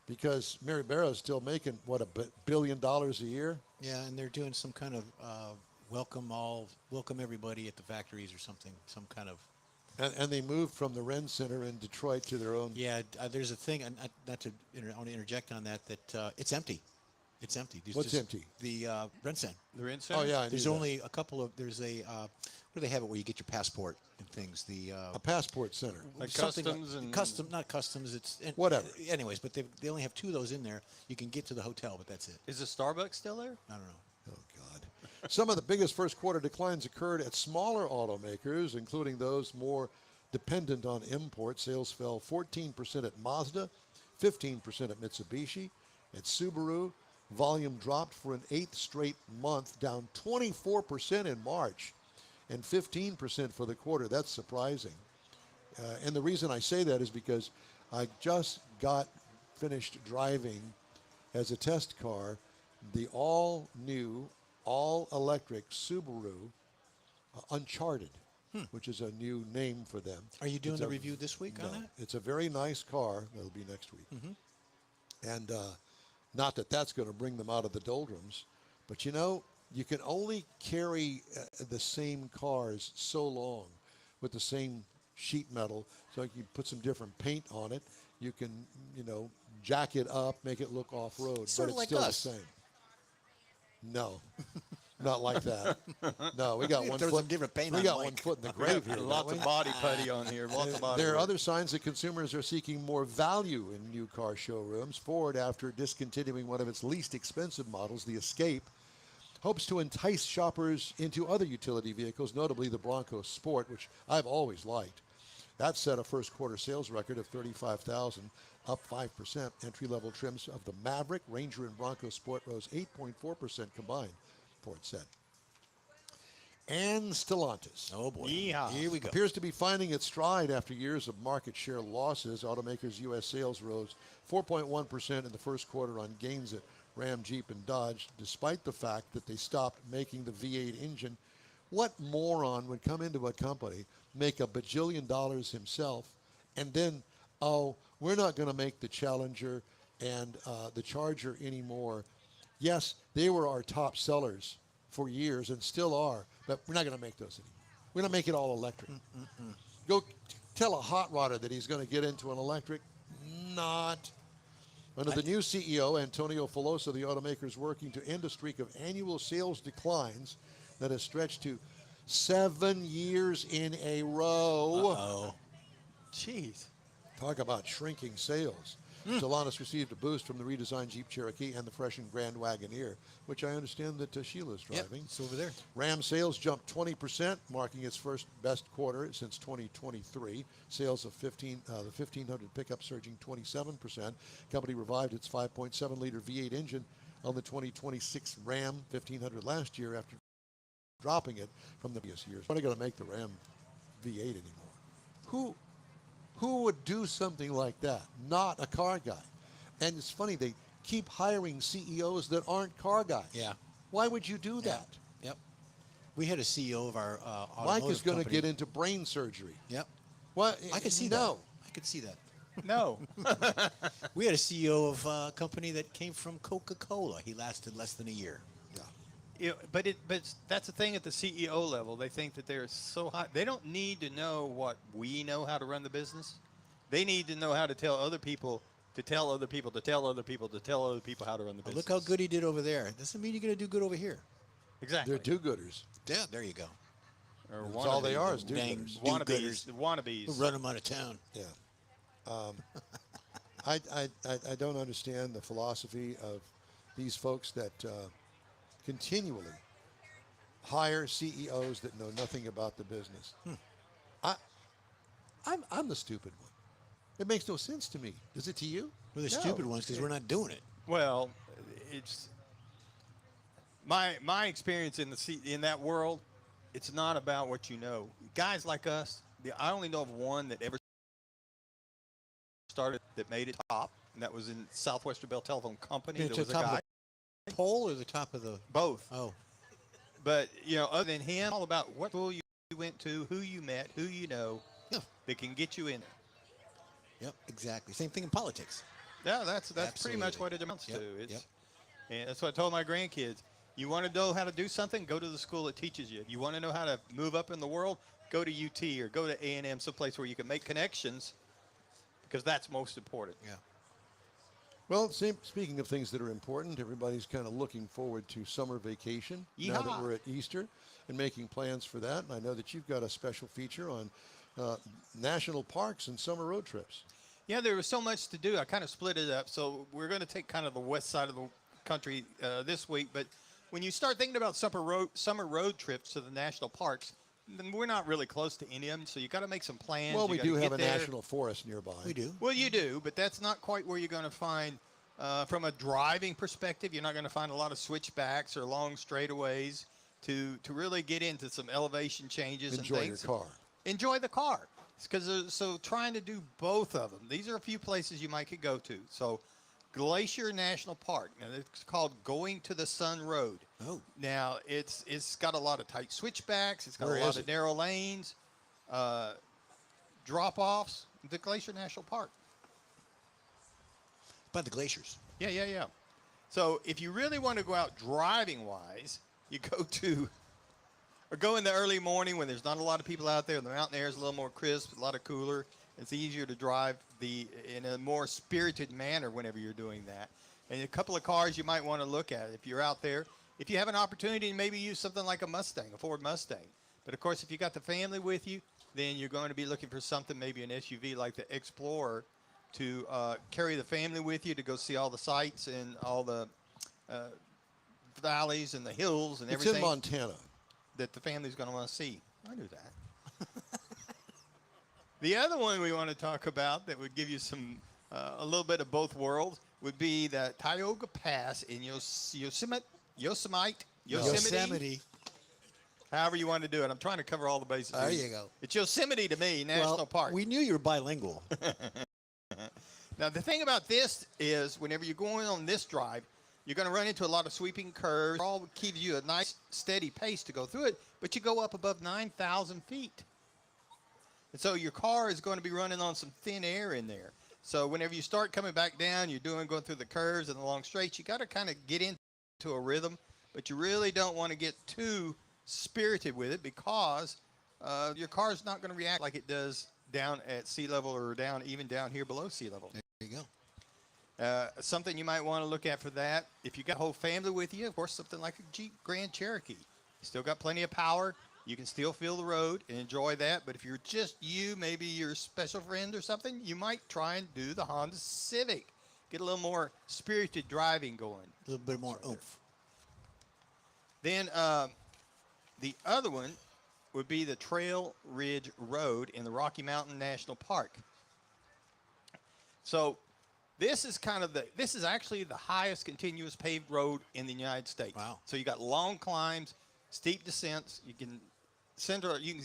because Mary Barra's still making, what, $1 billion a year? Yeah, and they're doing some kind of welcome everybody at the factories or something, some kind of. And they moved from the Ren Center in Detroit to their own. Yeah, there's a thing, I want to interject on that it's empty. It's empty. What's empty? The Ren Center. The Ren Center? Oh, yeah, I There's knew only a couple of, there's a, where do they have it where you get your passport and things? a passport center. Like something customs and not customs, it's. Whatever. Anyways, but they only have 2 of those in there. You can get to the hotel, but that's it. Is the Starbucks still there? I don't know. Oh, God. Some of the biggest first quarter declines occurred at smaller automakers, including those more dependent on import. Sales fell 14% at Mazda, 15% at Mitsubishi, at Subaru, Volume dropped for an 8th straight month, down 24% in March and 15% for the quarter. That's surprising. And the reason I say that is because I just got finished driving as a test car the all-new, all-electric Subaru Uncharted, which is a new name for them. Are you doing It's the a- review this week No, on that? it's a very nice car. That'll be next week. And not that that's going to bring them out of the doldrums, but you know, you can only carry the same cars so long with the same sheet metal. So you can put some different paint on it. You can, you know, jack it up, make it look off-road, Sort but of it's like still us. the same. No, not like that. No, we got one Throw foot. some different paint we on got Mike. one foot in the grave here. Lots don't of we? body putty on here. Lots of body. There are work. other signs that consumers are seeking more value in new car showrooms. Ford, after discontinuing one of its least expensive models, the Escape, hopes to entice shoppers into other utility vehicles, notably the Bronco Sport, which I've always liked. That set a first quarter sales record of $35,000, up 5%. Entry-level trims of the Maverick, Ranger, and Bronco Sport rose 8.4% combined, Ford said. And Stellantis. Oh boy. Yeehaw. Here we go. Appears to be finding its stride after years of market share losses. Automakers' U.S. sales rose 4.1% in the first quarter on gains at Ram, Jeep, and Dodge, despite the fact that they stopped making the V8 engine. What moron would come into a company, make $1 bajillion himself, and then, oh, we're not going to make the Challenger and the Charger anymore? Yes, they were our top sellers for years and still are, but we're not going to make those anymore. We're going to make it all electric. Go tell a hot rodder that he's going to get into an electric. Not. Under the new CEO, Antonio Filosa, the automaker is working to end a streak of annual sales declines that has stretched to 7 years in a row. Oh. Jeez. Talk about shrinking sales. Stellantis received a boost from the redesigned Jeep Cherokee and the freshened Grand Wagoneer, which I understand that Sheila's Yep, driving. it's over there. Ram sales jumped 20%, marking its first best quarter since 2023. Sales of the 1500 pickup surging 27%. Company revived its 5.7-liter V8 engine on the 2026 Ram 1500 last year after dropping it from the previous years. We're not going to make the Ram V8 anymore. Who would do something like that? Not a car guy. And it's funny, they keep hiring CEOs that aren't car guys. Yeah. Why would you do that? Yep. We had a CEO of our Mike is automotive going to company. get into brain surgery. Yep. What? I could see no. that. I could see that. No. We had a CEO of a company that came from Coca-Cola. He lasted less than a year. But that's the thing at the CEO level. They think that they're so high. They don't need to know what we know how to run the business. They need to know how to tell other people to tell other people to tell other people to tell other people how to run the business. Look how good he did over there. Doesn't mean you're going to do good over here. Exactly. They're do-gooders. Yeah, there you go. Or That's all they are is Dang do-gooders. Wannabes. do-gooders. The wannabes. We'll run him out of town. Yeah. I don't understand the philosophy of these folks that continually hire CEOs that know nothing about the business. I'm the stupid one. It makes no sense to me. Does it to you? We're the No. stupid ones because we're not doing it. Well, it's my experience in that world. It's not about what you know. Guys like us, I only know of one that ever started that made it top, and that was in Southwestern Bell Telephone Company. To There the was a top guy. of the pole or the top of the... Both. Oh. But, you know, other than him, all about what school you went to, who you met, who you know, Yeah. that can get you in. Yep, exactly. Same thing in politics. Yeah, that's pretty much Absolutely. what it amounts Yep, to. It's, yep. And that's what I told my grandkids. You want to know how to do something? Go to the school that teaches you. You want to know how to move up in the world? Go to UT or go to A&M, someplace where you can make connections, because that's most important. Yeah. Well, speaking of things that are important, everybody's kind of looking forward to summer vacation now that Yeehaw. we're at Easter and making plans for that. And I know that you've got a special feature on national parks and summer road trips. Yeah, there was so much to do. I kind of split it up. So we're going to take kind of the west side of the country this week. But when you start thinking about summer road trips to the national parks, then we're not really close to any of them. So you got to make some plans. Well, You we gotta do get have a there. national forest nearby. We do. Well, you do, but that's not quite where you're going to find From a driving perspective, you're not going to find a lot of switchbacks or long straightaways to really get into some elevation changes Enjoy and things. your car. Enjoy the car. Because so trying to do both of them. These are a few places you might could go to. So Glacier National Park. Now it's called Going to the Sun Road. Oh. Now it's got a lot of tight switchbacks. It's got Where a lot is of it? narrow lanes, drop-offs. The Glacier National Park. By the glaciers. Yeah. So if you really want to go out driving-wise, you go in the early morning when there's not a lot of people out there. The mountain air is a little more crisp, a lot of cooler. It's easier to drive in a more spirited manner whenever you're doing that. And a couple of cars you might want to look at if you're out there. If you have an opportunity to maybe use something like a Mustang, a Ford Mustang. But, of course, if you got the family with you, then you're going to be looking for something, maybe an SUV like the Explorer, to carry the family with you to go see all the sights and all the valleys and the hills and It's everything in Montana. that the family's going to want to see. I knew that. The other one we want to talk about that would give you some a little bit of both worlds would be the Tioga Pass in Yosemite. However you want to do it. I'm trying to cover all the bases. There you go. It's Yosemite to me, National Park. We knew you were bilingual. Now, the thing about this is whenever you're going on this drive, you're going to run into a lot of sweeping curves. It all gives you a nice, steady pace to go through it, but you go up above 9,000 feet. And so your car is going to be running on some thin air in there. So whenever you start coming back down, going through the curves and the long straights, you got to kind of get into a rhythm, but you really don't want to get too spirited with it because your car is not going to react like it does down at sea level or even down here below sea level. There you go. Something you might want to look at for that, if you got a whole family with you, of course, something like a Jeep Grand Cherokee. You still got plenty of power. You can still feel the road and enjoy that. But if you're just you, maybe your special friend or something, you might try and do the Honda Civic. Get a little more spirited driving going. A little bit more oomph. Then the other one would be the Trail Ridge Road in the Rocky Mountain National Park. So this is actually the highest continuous paved road in the United States. Wow. So you got long climbs, steep descents. You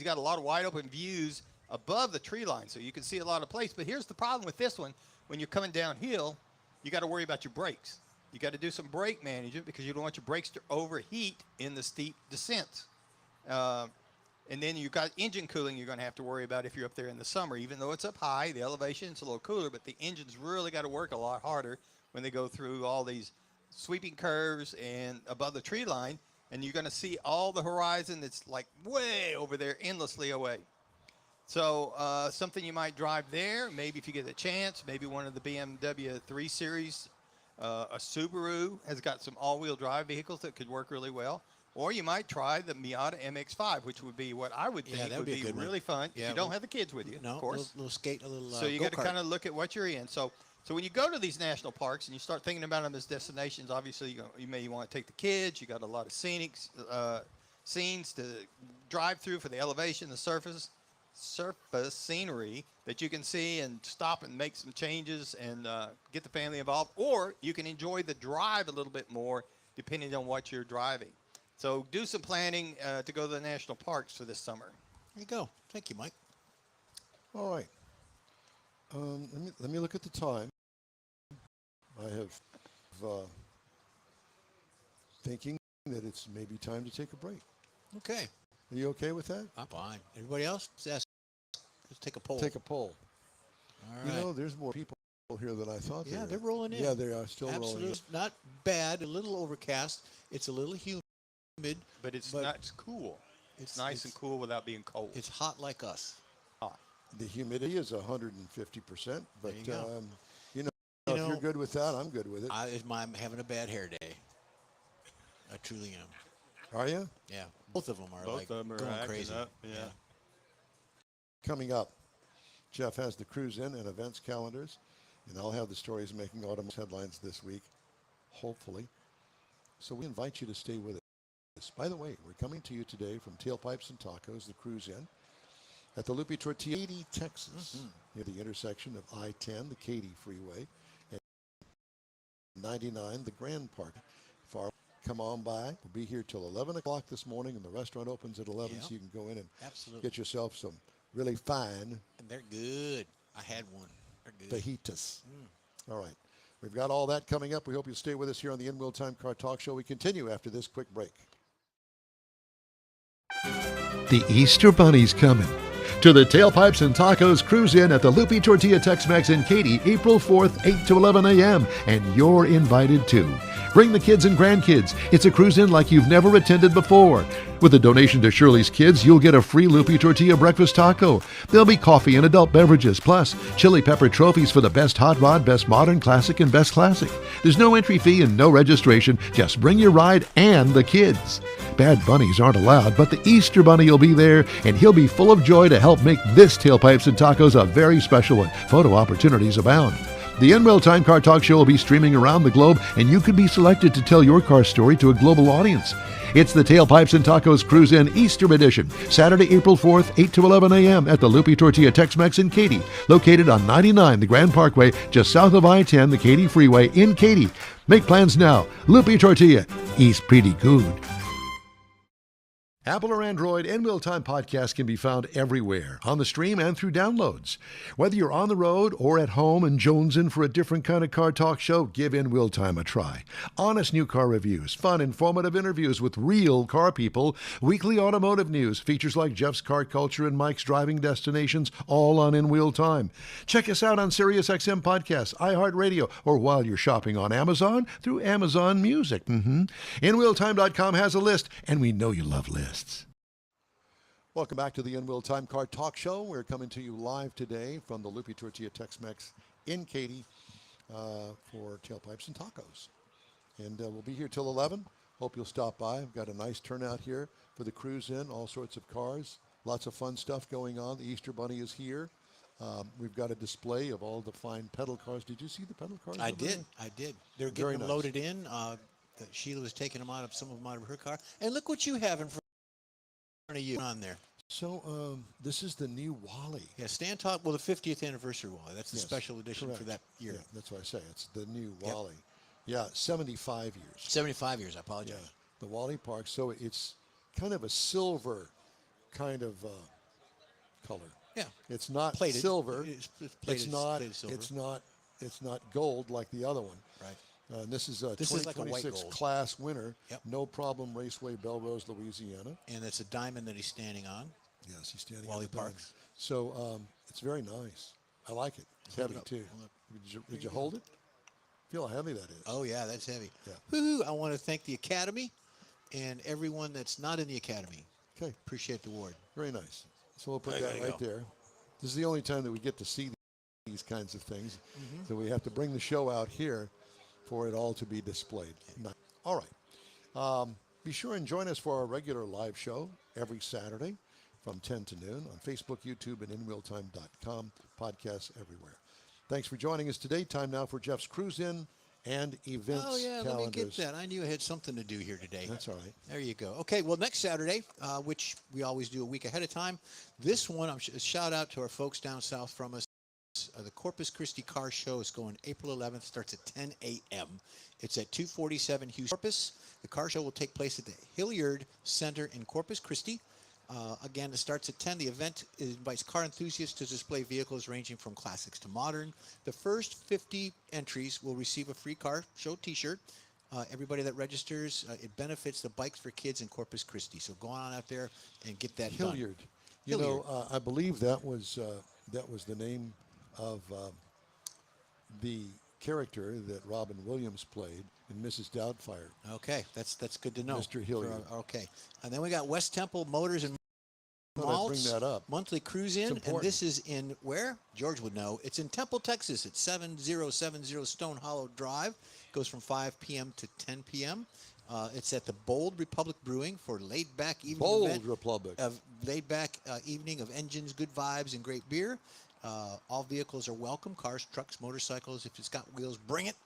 got a lot of wide open views above the tree line, so you can see a lot of place. But here's the problem with this one: when you're coming downhill, you got to worry about your brakes. You got to do some brake management because you don't want your brakes to overheat in the steep descents. And then you've got engine cooling you're going to have to worry about if you're up there in the summer. Even though it's up high, the elevation's a little cooler, but the engine's really got to work a lot harder when they go through all these sweeping curves and above the tree line. And you're going to see all the horizon that's like way over there, endlessly away. So something you might drive there, maybe if you get a chance, maybe one of the BMW 3 Series, a Subaru has got some all-wheel drive vehicles that could work really well. Or you might try the Miata MX-5, which would be what I would think would be really fun if you don't have the kids with you, of course. Little skate, a little so you got to kind of look at what you're in. So when you go to these national parks and you start thinking about them as destinations, obviously you may want to take the kids. You got a lot of scenic scenes to drive through for the elevation, the surface scenery that you can see and stop and make some changes and get the family involved. Or you can enjoy the drive a little bit more depending on what you're driving. So do some planning to go to the national parks for this summer. There you go. Thank you, Mike. All right. Let me look at the time. I have thinking that it's maybe time to take a break. Okay. Are you okay with that? I'm fine. Everybody else? Let's take a poll. Take a poll. All right. You know, there's more people here than I thought. Yeah, they're rolling in. Yeah, they are still Absolutely. rolling in. Not bad. A little overcast. It's a little humid. But it's cool. It's nice and cool without being cold. It's hot like us. Hot. The humidity is 150%, but you if you're good with that, I'm good with it. I'm having a bad hair day. I truly am. Are you? Yeah. Both of them are going crazy. Up, yeah. Coming up, Jeff has the cruise in and events calendars, and I'll have the stories making autumn headlines this week, hopefully. So we invite you to stay with us. By the way, we're coming to you today from Tailpipes and Tacos, the cruise in, at the Lupe Tortilla, Katy, Texas, near the intersection of I-10, the Katy Freeway, 99, the Grand Park. Far, come on by. We'll be here till 11 o'clock this morning, and the restaurant opens at 11, Yep. so you can go in and Absolutely. get yourself some really fine And they're good. I had one. They're good. fajitas. All right. We've got all that coming up. We hope you'll stay with us here on the In Wheel Time Car Talk Show. We continue after this quick break. The Easter Bunny's coming to the Tailpipes and Tacos Cruise In at the Lupe Tortilla Tex-Mex in Katy, April 4th, 8 to 11 a.m., and you're invited too. Bring the kids and grandkids. It's a cruise in like you've never attended before. With a donation to Shirley's Kids, you'll get a free Lupe Tortilla breakfast taco. There'll be coffee and adult beverages, plus chili pepper trophies for the best hot rod, best modern classic, and best classic. There's no entry fee and no registration. Just bring your ride and the kids. Bad bunnies aren't allowed, but the Easter Bunny will be there, and he'll be full of joy to help make this Tailpipes and Tacos a very special one. Photo opportunities abound. The In Real Time Car Talk Show will be streaming around the globe, and you could be selected to tell your car story to a global audience. It's the Tailpipes and Tacos Cruise In Easter Edition, Saturday, April 4th, 8 to 11 a.m. at the Lupe Tortilla Tex-Mex in Katy, located on 99 the Grand Parkway, just south of I-10, the Katy Freeway in Katy. Make plans now. Lupe Tortilla, eats pretty good. Apple or Android, In Wheel Time podcast can be found everywhere, on the stream and through downloads. Whether you're on the road or at home and jonesing for a different kind of car talk show, give In Wheel Time a try. Honest new car reviews, fun, informative interviews with real car people, weekly automotive news, features like Jeff's Car Culture and Mike's Driving Destinations, all on In Wheel Time. Check us out on SiriusXM Podcasts, iHeartRadio, or while you're shopping on Amazon through Amazon Music. InWheelTime.com has a list, and we know you love lists. Welcome back to the In Wheel Time Car Talk Show. We're coming to you live today from the Lupe Tortilla Tex-Mex in Katy for Tailpipes and Tacos. And we'll be here till 11. Hope you'll stop by. We've got a nice turnout here for the cruise in, all sorts of cars. Lots of fun stuff going on. The Easter Bunny is here. We've got a display of all the fine pedal cars. Did you see the pedal cars? I over there? did. I did. They're Very getting them nice. loaded in. Sheila was taking them out of some of them out of her car. And look what you have in front of you on there. So this is the new Wally. Yeah, Stan talked, well, the 50th anniversary Wally. That's the Yes, special edition correct. for that year. Yeah, that's what I say. It's the new Wally. Yeah, 75 years. 75 years, I Yeah, apologize. the Wally Park. So it's kind of a silver kind of color. Yeah. It's not Plated. silver. It's plated, plated silver. It's not gold like the other one. Right. And this is a This is like a white 2026 gold. class winner. Yep. No Problem Raceway, Belrose, Louisiana. And it's a diamond that he's standing on. Yes, he's standing Wally on the diamond. Parks. So it's very nice. I like it. It's Hold it heavy up. too. Hold up. Did you hold it? Feel how heavy that is. Oh, yeah, that's heavy. Yeah. Woo-hoo. I want to thank the Academy and everyone that's not in the Academy. Okay, Appreciate the award. very nice. So we'll put There that you right go. there. This is the only time that we get to see these kinds of things. So we have to bring the show out here for it all to be displayed. All right. Be sure and join us for our regular live show every Saturday from 10 to noon on Facebook, YouTube, and InWheelTime.com. Podcasts everywhere. Thanks for joining us today. Time now for Jeff's Cruise In and Events Oh, yeah, calendars. let me get that. I knew I had something to do here today. That's all right. There you go. Okay, well, next Saturday, which we always do a week ahead of time, this one, shout out to our folks down south from us. The Corpus Christi Car Show is going April 11th, starts at 10 a.m. It's at 247 Houston Corpus. The car show will take place at the Hilliard Center in Corpus Christi. Again, it starts at 10. The event invites car enthusiasts to display vehicles ranging from classics to modern. The first 50 entries will receive a free car show t-shirt. Everybody that registers, it benefits the Bikes for Kids in Corpus Christi. So go on out there and get that done. Hilliard. You Hilliard. know, I believe that was the name of the character that Robin Williams played in Mrs. Doubtfire. Okay, that's good to know. Mr. Hilliard. Okay, and then we got West Temple Motors and Thought I'd Malts bring that up. monthly cruise in, and important. this is in where? George would know. It's in Temple, Texas. It's 7070 Stone Hollow Drive. Goes from 5 p.m. to 10 p.m. It's at the Bold Republic Brewing for laid-back evening Bold event. Republic. Of laid-back evening of engines, good vibes, and great beer. All vehicles are welcome. Cars, trucks, motorcycles. If it's got wheels, bring it.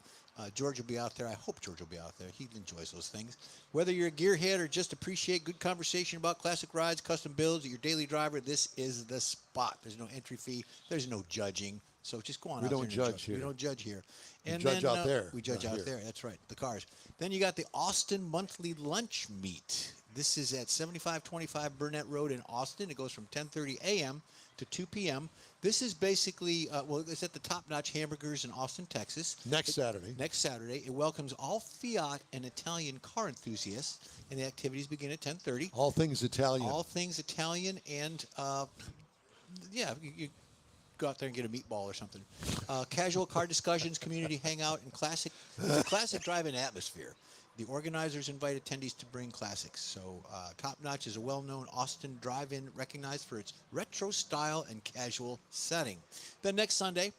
George will be out there. I hope George will be out there. He enjoys those things. Whether you're a gearhead or just appreciate good conversation about classic rides, custom builds, or your daily driver, this is the spot. There's no entry fee. There's no judging. So just go on We out don't there and judge enjoy. here. We don't judge here. We And judge then, out there, We judge not out here. there. That's right. The cars. Then you got the Austin Monthly Lunch Meet. This is at 7525 Burnett Road in Austin. It goes from 10:30 a.m. to 2 p.m. This is basically, it's at the Top Notch Hamburgers in Austin, Texas. Next Saturday. Next Saturday. It welcomes all Fiat and Italian car enthusiasts, and the activities begin at 10:30. All things Italian. All things Italian, and you go out there and get a meatball or something. Casual car discussions, community hangout, and it's a classic drive-in atmosphere. The organizers invite attendees to bring classics. So Top Notch is a well-known Austin drive-in recognized for its retro style and casual setting. Then next Sunday,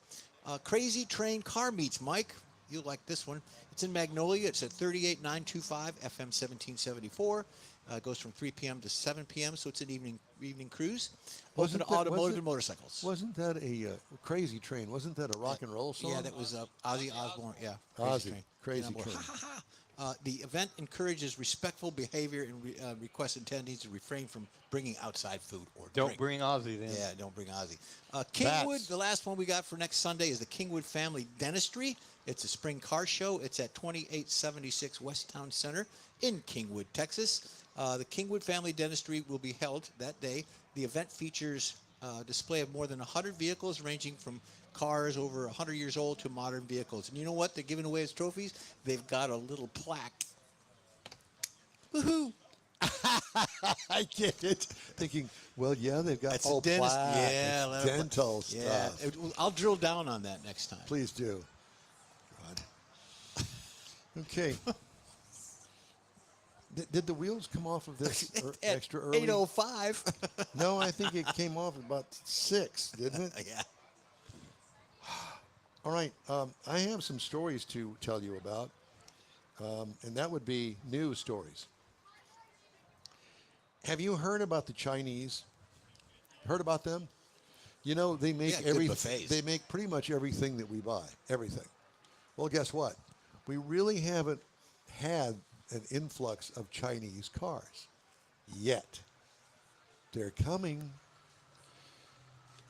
Crazy Train Car Meets. Mike, you'll like this one. It's in Magnolia. It's at 38925 FM 1774. It goes from 3 p.m. to 7 p.m., so it's an evening cruise. Open to automotive and motorcycles. Wasn't that a Crazy Train? Wasn't that a rock and roll song? Yeah, that was Ozzy Osbourne. Yeah, Ozzy, Crazy Crazy Train. Train. The event encourages respectful behavior and requests attendees to refrain from bringing outside food or Don't drink. bring Ozzy then. Yeah, don't bring Ozzy. Kingwood, Bats. the last one we got for next Sunday is the Kingwood Family Dentistry. It's a spring car show. It's at 2876 West Town Center in Kingwood, Texas. The Kingwood Family Dentistry will be held that day. The event features a display of more than 100 vehicles ranging from cars over 100 years old to modern vehicles. And you know what they're giving away as trophies? They've got a little plaque. Woohoo! I get it. Thinking, well, yeah, they've got That's all a dentist. plaque, Yeah, it's dental yeah. stuff. I'll drill down on that next time. Please do. Okay. Did the wheels come off of this At extra early? 8:05. No, I think it came off at about 6, didn't it? Yeah. All right. I have some stories to tell you about, and that would be news stories. Have you heard about the Chinese? Heard about them? You know, they make Yeah, good buffets. They make pretty much everything that we buy. Everything. Well, guess what? We really haven't had an influx of Chinese cars yet. They're coming.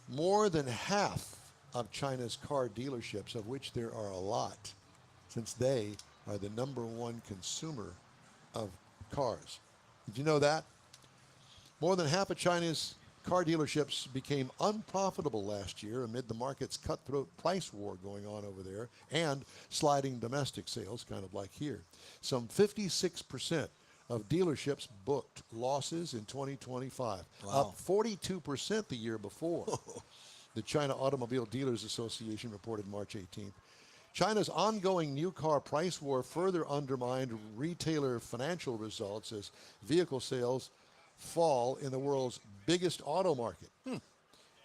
More than half of China's car dealerships, of which there are a lot, since they are the #1 consumer of cars. Did you know that? More than half of China's car dealerships became unprofitable last year amid the market's cutthroat price war going on over there and sliding domestic sales, kind of like here. Some 56% of dealerships booked losses in 2025, up 42% the year before. The China Automobile Dealers Association reported March 18th. China's ongoing new car price war further undermined retailer financial results as vehicle sales fall in the world's biggest auto market,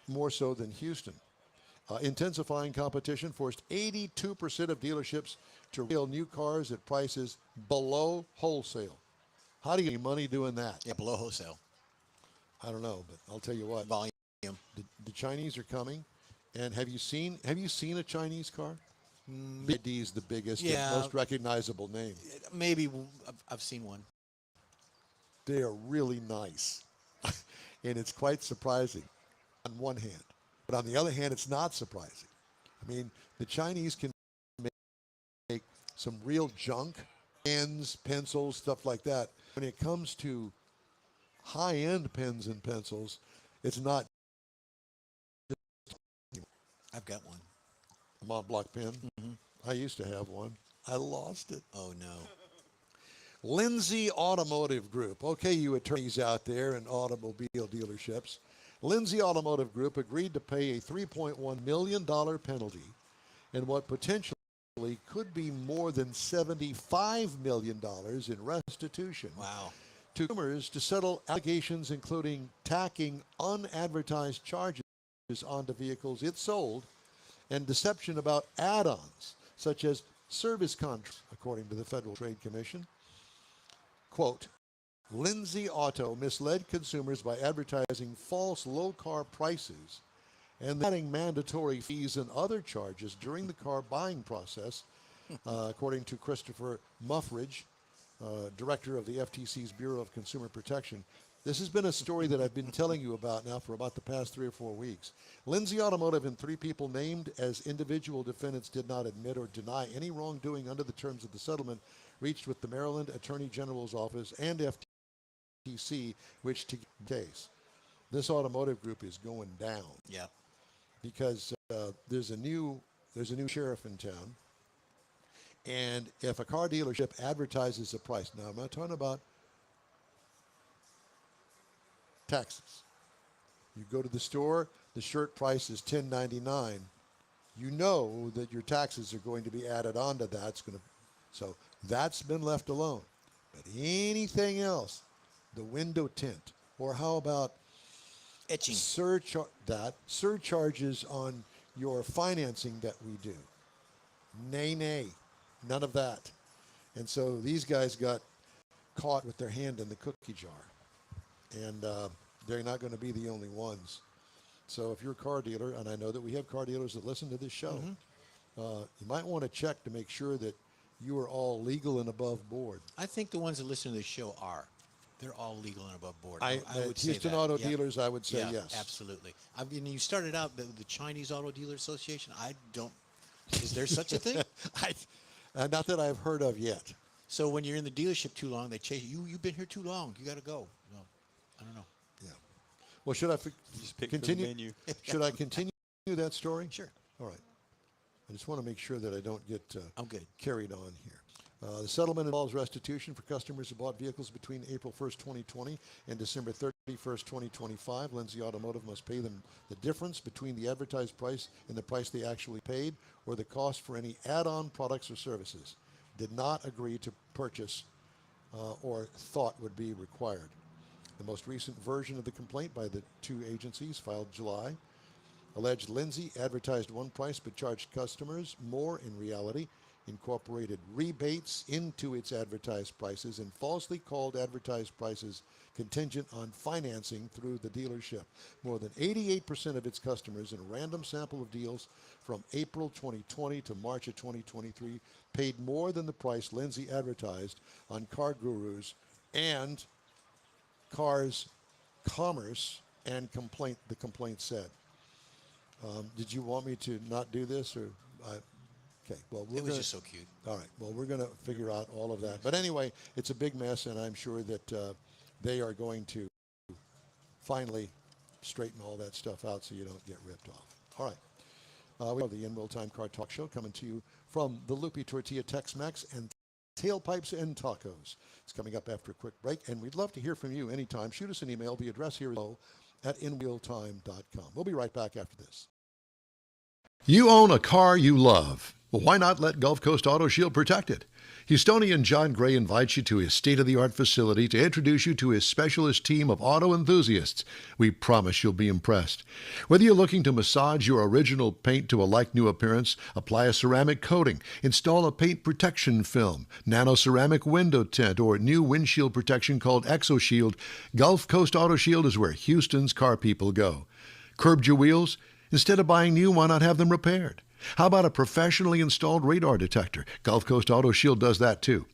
more so than Houston. Intensifying competition forced 82% of dealerships to retail new cars at prices below wholesale. How do you get money doing that? Yeah, below wholesale. I don't know, but I'll tell you what. Volume. The Chinese are coming, and have you seen a Chinese car? BYD is the biggest, and Yeah. most recognizable name. Maybe I've seen one. They are really nice, and it's quite surprising on one hand. But on the other hand, it's not surprising. I mean, the Chinese can make some real junk, pens, pencils, stuff like that. When it comes to high-end pens and pencils, it's not. I've got one. A Montblanc pen. I used to have one. I lost it. Oh, no. Lindsay Automotive Group. Okay, you attorneys out there in automobile dealerships. Lindsay Automotive Group agreed to pay a $3.1 million penalty and what potentially could be more than $75 million in restitution. Wow. To consumers to settle allegations including tacking unadvertised charges onto vehicles it sold and deception about add-ons such as service contracts, according to the Federal Trade Commission. Quote, Lindsay Auto misled consumers by advertising false low car prices and adding mandatory fees and other charges during the car buying process, according to Christopher Muffridge, director of the FTC's Bureau of Consumer Protection. This has been a story that I've been telling you about now for about the past 3 or 4 weeks. Lindsay Automotive and 3 people named as individual defendants did not admit or deny any wrongdoing under the terms of the settlement reached with the Maryland Attorney General's Office and FTC, which took the case. This automotive group is going down. Yeah. Because there's a new sheriff in town, and if a car dealership advertises a price, now I'm not talking about taxes. You go to the store, the shirt price is $10.99. You know that your taxes are going to be added onto that. So that's been left alone. But anything else, the window tint, or how about Etching. surcharges on your financing that we do? Nay, none of that. And so these guys got caught with their hand in the cookie jar. And they're not going to be the only ones. So if you're a car dealer, and I know that we have car dealers that listen to this show, you might want to check to make sure that you are all legal and above board. I think the ones that listen to this show are. They're all legal and above board. I would say Houston that. Auto Yeah. Dealers, I would say Yeah, yes. absolutely. I mean, you started out the Chinese Auto Dealer Association. Is there such a thing? Not that I've heard of yet. So when you're in the dealership too long, they chase you. You've been here too long. You got to go. No, I don't know. Yeah. Well, should I Just pick from the continue? menu. Should I continue that story? Sure. All right. I just want to make sure that I don't get I'm good. carried on here. The settlement involves restitution for customers who bought vehicles between April 1st, 2020 and December 31st, 2025. Lindsay Automotive must pay them the difference between the advertised price and the price they actually paid, or the cost for any add-on products or services did not agree to purchase or thought would be required. The most recent version of the complaint by the 2 agencies, filed July, alleged Lindsay advertised one price but charged customers more in reality, incorporated rebates into its advertised prices, and falsely called advertised prices contingent on financing through the dealership. More than 88% of its customers in a random sample of deals from April 2020 to March of 2023 paid more than the price Lindsay advertised on Car Gurus and Cars Commerce and the complaint said. Did you want me to not do this, or? Okay, well, It was just so cute. All right, well, we're going to figure out all of that. But anyway, it's a big mess, and I'm sure that they are going to finally straighten all that stuff out so you don't get ripped off. All right, we have the In Real Time Car Talk Show coming to you from the Lupe Tortilla Tex-Mex and Tailpipes and Tacos. It's coming up after a quick break, and we'd love to hear from you anytime. Shoot us an email. The address here is at inrealtime.com. We'll be right back after this. You own a car you love. Well, why not let Gulf Coast Auto Shield protect it? Houstonian John Gray invites you to his state-of-the-art facility to introduce you to his specialist team of auto enthusiasts. We promise you'll be impressed. Whether you're looking to massage your original paint to a like-new appearance, apply a ceramic coating, install a paint protection film, nano-ceramic window tint, or new windshield protection called ExoShield, Gulf Coast Auto Shield is where Houston's car people go. Curbed your wheels? Instead of buying new, why not have them repaired? How about a professionally installed radar detector? Gulf Coast Auto Shield does that too.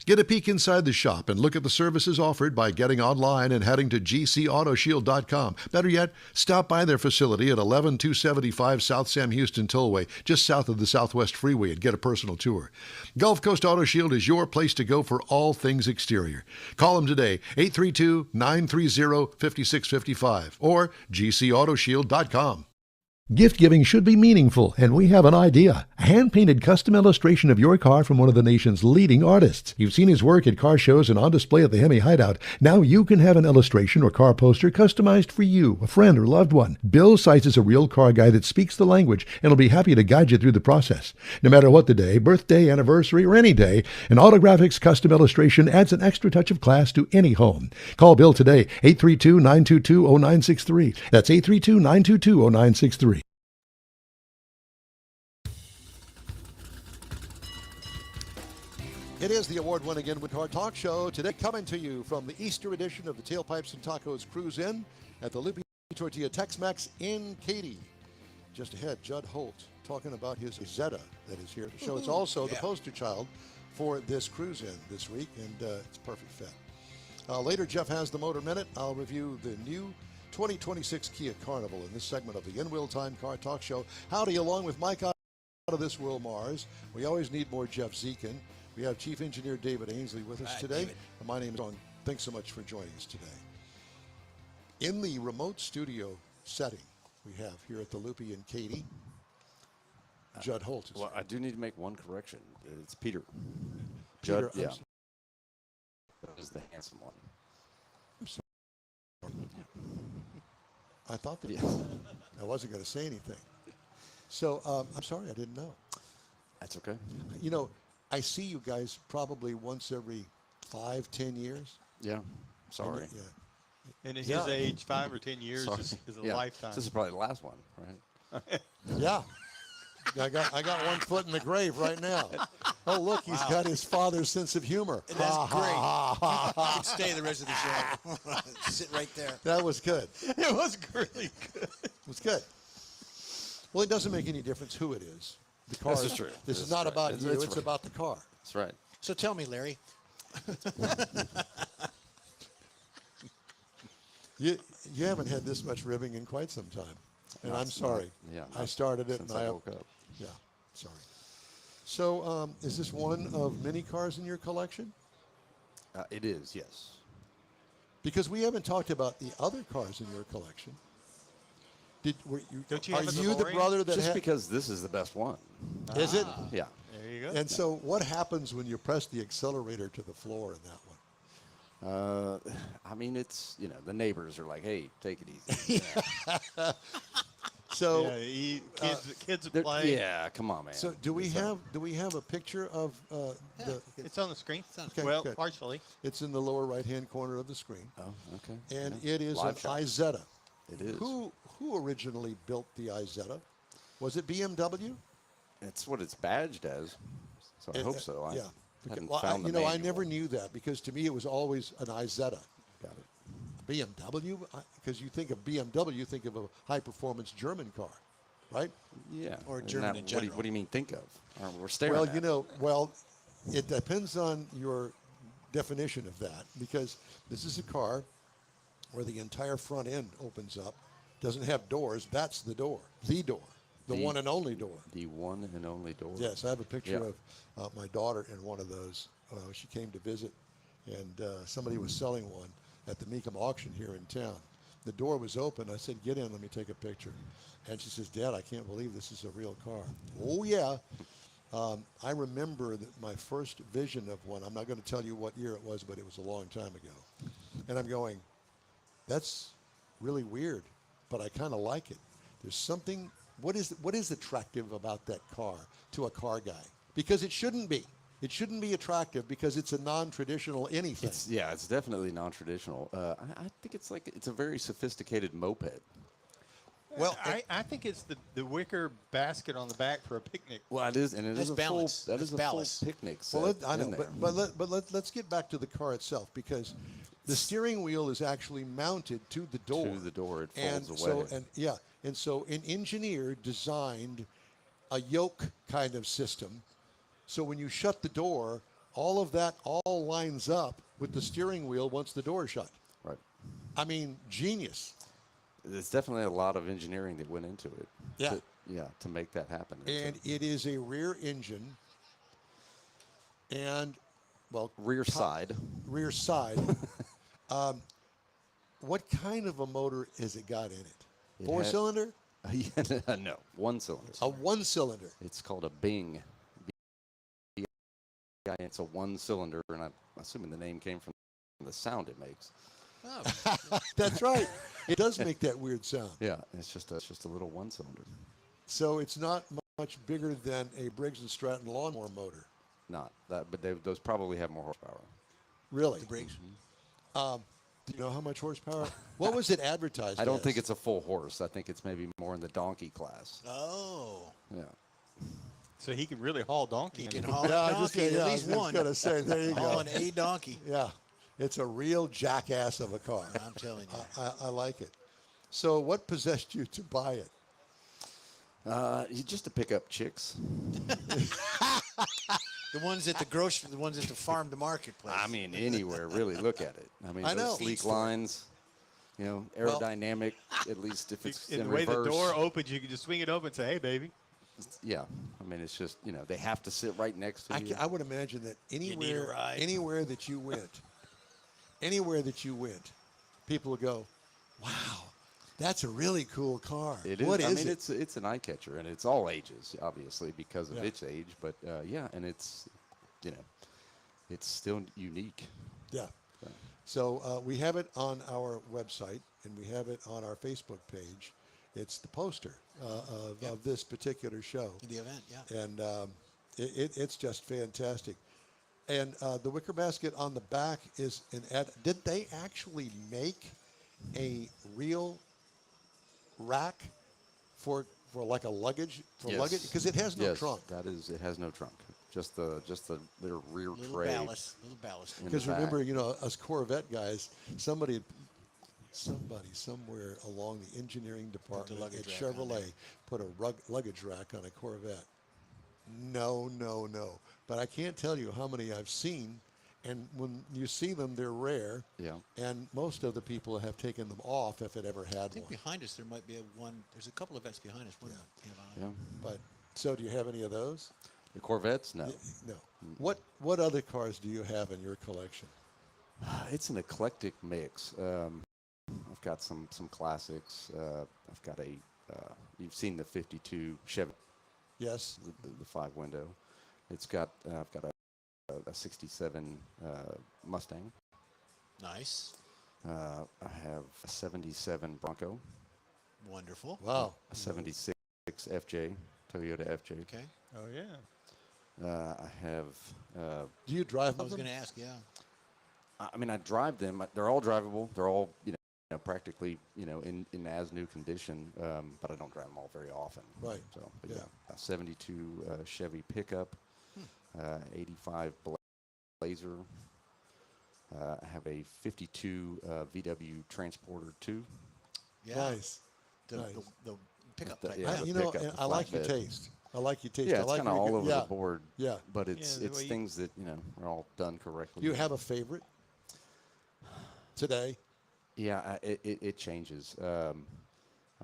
Get a peek inside the shop and look at the services offered by getting online and heading to gcautoshield.com. Better yet, stop by their facility at 11275 South Sam Houston Tollway, just south of the Southwest Freeway, and get a personal tour. Gulf Coast Auto Shield is your place to go for all things exterior. Call them today, 832-930-5655 or gcautoshield.com. Gift giving should be meaningful, and we have an idea. A hand-painted custom illustration of your car from one of the nation's leading artists. You've seen his work at car shows and on display at the Hemi Hideout. Now you can have an illustration or car poster customized for you, a friend, or loved one. Bill Seitz is a real car guy that speaks the language and will be happy to guide you through the process. No matter what the day, birthday, anniversary, or any day, an Autographics custom illustration adds an extra touch of class to any home. Call Bill today, 832-922-0963. That's 832-922-0963. It is the award-winning Inwood Car Talk Show. Today coming to you from the Easter edition of the Tailpipes and Tacos Cruise In at the Lupe Tortilla Tex-Mex in Katy. Just ahead, Judd Holt talking about his Zeta that is here to show. It's also the poster child for this cruise in this week, and it's a perfect fit. Later, Jeff has the Motor Minute. I'll review the new 2026 Kia Carnival in this segment of the In Wheel Time Car Talk Show. Howdy, along with Mike out of this world, Mars. We always need more Jeff Zekin. We have Chief Engineer David Ainsley with us today. David. My name is Ron. Thanks so much for joining us today. In the remote studio setting we have here at the Lupe and Katy, Judd Holt is Well, I do need to make one correction. It's Peter. Peter, Judd, I'm yeah. s- That is the handsome one. I thought that Yeah. I wasn't going to say anything. So I'm sorry, I didn't know. That's okay. You know, I see you guys probably once every 5-10 years. Yeah. Sorry. Yeah. And at Yeah. his age, 5 or 10 years Sorry. is a Yeah. lifetime. This is probably the last one, right? Yeah. I got one foot in the grave right now. Oh, look, he's got his father's sense of humor. And that's Ha, ha, great. ha, ha, You ha. can stay the rest of the show. Sit right there. That was good. It was really good. It was good. Well, it doesn't make any difference who it is. The car This is true. This This is is not right. about It's- you. it's It's right. about the car. That's right. So tell me, Larry. You haven't had this much ribbing in quite some time, and I'm sorry. Yeah. I started it, Since and I woke up. Yeah, sorry. So, is this one of many cars in your collection? It is, yes. Because we haven't talked about the other cars in your collection. Don't you are have a you the DeLorean? brother that Just because this is the best one. is it? Yeah. There you go. And so, what happens when you press the accelerator to the floor in that one? I mean, it's, the neighbors are like, hey, take it easy. So, Yeah, kids They're- play. yeah, come on, man. so do we have a picture of the? It's on the screen. Okay, well, good. partially. It's in the lower right-hand corner of the screen, Oh, okay. and Yeah. it is Live an shot. Izetta. It is. Who originally built the Izetta? Was it BMW? It's what it's badged as. So I hope so. I Yeah. haven't Well, found the I manual. never knew that because to me it was always an Izetta. Got it. BMW, because you think of BMW, you think of a high-performance German car, right? Yeah. Or and German in what do general. you mean think of? We're staring Well, at it. it depends on your definition of that because this is a car where the entire front end opens up, doesn't have doors. That's the door, the The- one and only door. The one and only door. Yes, I have a picture Yeah. of my daughter in one of those. She came to visit, and somebody was selling one at the Mecum auction here in town. The door was open. I said, "Get in, let me take a picture." And she says, "Dad, I can't believe this is a real car." Oh, yeah. I remember that my first vision of one. I'm not going to tell you what year it was, but it was a long time ago. And I'm going, that's really weird, but I kind of like it. There's something. What is attractive about that car to a car guy? Because it shouldn't be. It shouldn't be attractive because it's a non-traditional anything. It's definitely non-traditional. I think it's a very sophisticated moped. Well, I think it's the wicker basket on the back for a picnic. Well, it is, and it That's is a balance. full. That That's is a ballast. full picnic set. well, I know, in there. but let's get back to the car itself because the steering wheel is actually mounted to the door. To the door, it and folds so away. and so an engineer designed a yoke kind of system. So when you shut the door, all of that all lines up with the steering wheel once the door is shut. Right. I mean, genius. There's definitely a lot of engineering that went into it. Yeah. To make that happen. And it is a rear engine. And, well, rear side. rear side. What kind of a motor has it got in it? It Four-cylinder? No, one cylinder. A one-cylinder. It's called a Bing. It's a one cylinder, and I'm assuming the name came from the sound it makes. Oh, That's right. It does make that weird sound. Yeah, it's just a little one cylinder. So it's not much bigger than a Briggs & Stratton lawnmower motor. Not that, but those probably have more horsepower. Really? the Briggs. Do you know how much horsepower? What was it advertised I don't as? think it's a full horse. I think it's maybe more in the donkey class. Oh. Yeah. So he can really haul donkey. You in can it. haul a Yeah, I donkey, just, yeah, at I least was one. going to say, there you go. Hauling a donkey. Yeah, it's a real jackass of a car. I'm telling you. I like it. So what possessed you to buy it? Just to pick up chicks. The ones at the grocery, the ones at the farm to market place. I mean, anywhere really. Look at it. I mean, I know. those sleek lines. You know, Well- aerodynamic. At least if it's In in the way reverse. the door opens, you can just swing it open and say, "Hey, baby." Yeah, I mean, it's just they have to sit right next to you. I would imagine that need a anywhere, ride? anywhere that you went, people would go, "Wow, that's a really cool car." It is. What I is mean, it? it's an eye catcher, and it's all ages, obviously, because of Yeah. its age. But yeah, and it's it's still unique. Yeah. So we have it on our website and we have it on our Facebook page. It's the poster of this particular show. The event, yeah. And it's just fantastic. And the wicker basket on the back is an ad. Did they actually make a real rack for like a luggage luggage? Because it has no Yes, trunk. That is, it has no trunk. Just the their rear Little tray. ballast. Little ballast. in the Because back. remember, us Corvette guys, somebody somewhere along the engineering department luggage at rack on Chevrolet put a luggage rack on a Corvette. No. But I can't tell you how many I've seen. And when you see them, they're rare. Yeah. And most of the people have taken them off if it ever had I think one. behind us there might be one. There's a couple of events behind us. One Yeah. But so do you have any of those? The Corvettes, no. No. What other cars do you have in your collection? It's an eclectic mix. I've got some classics. I've got you've seen the '52 Chevy, Yes. the 5-window. I've got a '67 Mustang. Nice. I have a '77 Bronco, Wonderful. Wow. a '76 FJ, Toyota FJ. Okay. Oh yeah. I have. Do you drive I was them? going to ask, yeah. I mean, I drive them. They're all drivable. They're all practically in as new condition. But I don't drive them all very often. Right. So, but Yeah. yeah, a '72 Chevy pickup, 85 Blazer. I have a '52 VW Transporter 2. Yeah. Nice. The, nice. the pickup The- type. yeah, I, the you know, pickup, and the I like your flatbed. taste. I like your taste. Yeah, I it's like kind of where you all go- over the board. Yeah. But it's the way you- things that are all done correctly. Do you have a favorite today? Yeah, it changes. I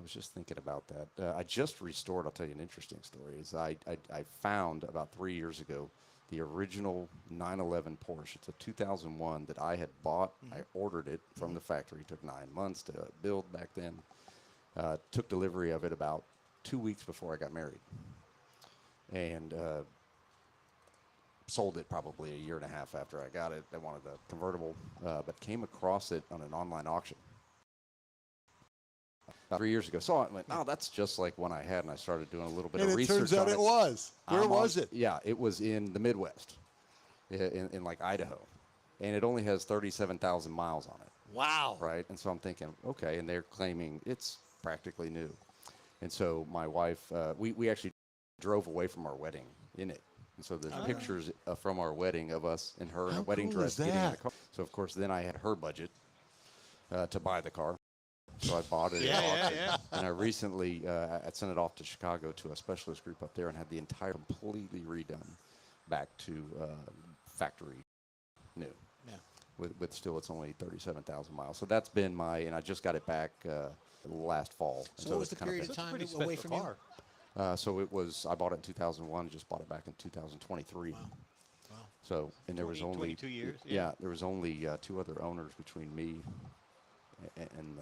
was just thinking about that. I just restored. I'll tell you an interesting story. Is I found about 3 years ago the original 911 Porsche. It's a 2001 that I had bought. I ordered it from the factory. It took 9 months to build back then. Took delivery of it about 2 weeks before I got married, and sold it probably a year and a half after I got it. I wanted a convertible, but came across it on an online auction about 3 years ago. Saw it and went, oh, that's just like one I had, and I started doing a little bit And of it research turns out on it was. Where I'm was on- it? Yeah, it was in the Midwest, in like Idaho, and it only has 37,000 miles on it. Wow. Right? And so I'm thinking, okay, and they're claiming it's practically new. And so my wife, we actually drove away from our wedding in it. And so there's pictures from our wedding of us and her in How a wedding cool dress is getting in the that? car. So, of course, then I had her budget to buy the car. So I bought it Yeah, at yeah, auction. yeah. And I recently, I sent it off to Chicago to a specialist group up there and had the entire completely redone back to factory new. Yeah. With still, it's only 37,000 miles. So that's been and I just got it back last fall. So what was it's the kinda period been- of time Pretty away special from car. so it was, I bought it in 2001, just bought it back in 2023. Wow. Wow. So, and there was 20, only 22 years, Yeah, yeah. there was only 2 other owners between me and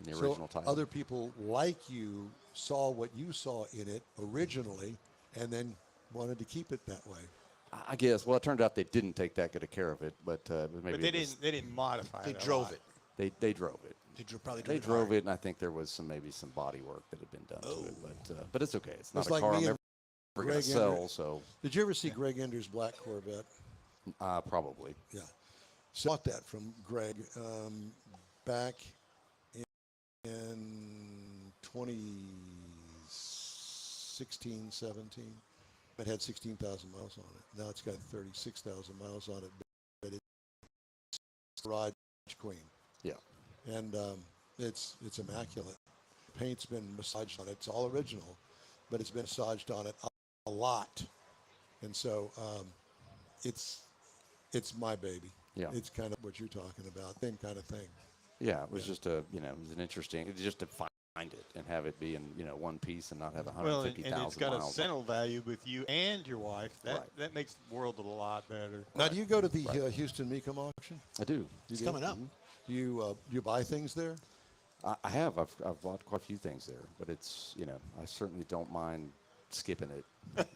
the So original title. other people like you saw what you saw in it originally and then wanted to keep it that way. I guess. Well, it turned out they didn't take that good a care of it, but maybe But they it was- didn't. They didn't modify They it. a drove lot. it. They drove it. Probably They drove drove hard. it, and I think there was maybe some body work that had been done to it, but it's okay. It's not It's a like car me I'm and ever going Greg to sell, Ender. so Did you ever see Greg Ender's black Corvette? probably. Yeah. So I bought that from Greg back in 2016, 17. It had 16,000 miles on it. Now it's got 36,000 miles on it, but it's garage queen. Yeah. And it's immaculate. Paint's been massaged on it. It's all original, but it's been massaged on it a lot. And so it's my baby. Yeah. It's kind of what you're talking about, same kind of thing. Yeah, it was just it was an interesting, just to find it and have it be in, one piece and not have Well, and 150,000 it's got a miles. sentimental value with you and your wife. That Right. that makes the world a lot better. Now, do you go to the Houston Mecum auction? I do. It's coming up. Do you buy things there? I have. I've bought quite a few things there, but it's, I certainly don't mind skipping it.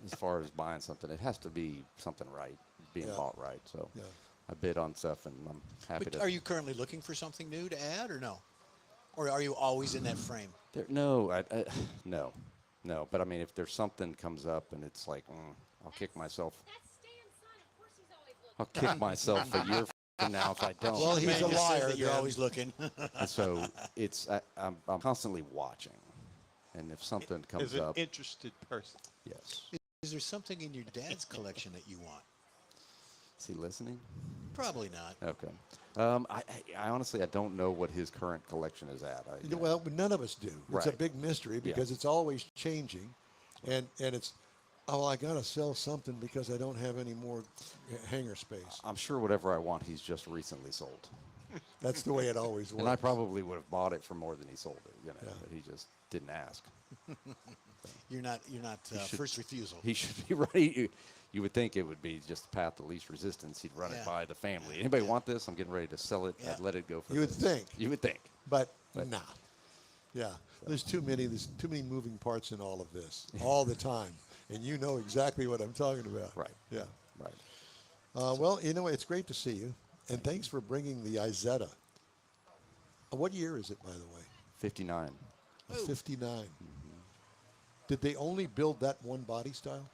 As far as buying something, it has to be something right, being Yeah. bought right. So Yeah. I bid on stuff, and I'm happy But to. are you currently looking for something new to add, or no? Or are you always in that frame? No, no. But I mean, if there's something comes up and it's like, I'll kick myself. That's Stan's son. Of course he's always looking. I'll kick myself a year from now if I don't. Well, he's Man a just said liar. that you're then. always looking. And so I'm constantly watching, and if something As comes an up, interested person. yes. Is there something in your dad's collection that you want? Is he listening? Probably not. Okay. I honestly, I don't know what his current collection is at. Well, none of us do. It's a Right. big mystery because it's always changing, and it's, I got to sell something because I don't have any more hangar space. I'm sure whatever I want, he's just recently sold. That's the way it always works. And I probably would have bought it for more than he sold it, Yeah. but he just didn't ask. You're not should- first refusal. He should be ready. You would think it would be just the path of least resistance. He'd run Yeah. it by the family. Anybody want this? I'm getting ready to sell it. Yeah. I'd let it go for You would this. think. You would think. But nah. Yeah. There's too many moving parts in all of this all the time. And you know exactly what I'm talking about. Right. Yeah. Right. Well, it's great to see you. And thanks for bringing the Izetta. What year is it, by the way? 59. A 59. Did they only build that one body style?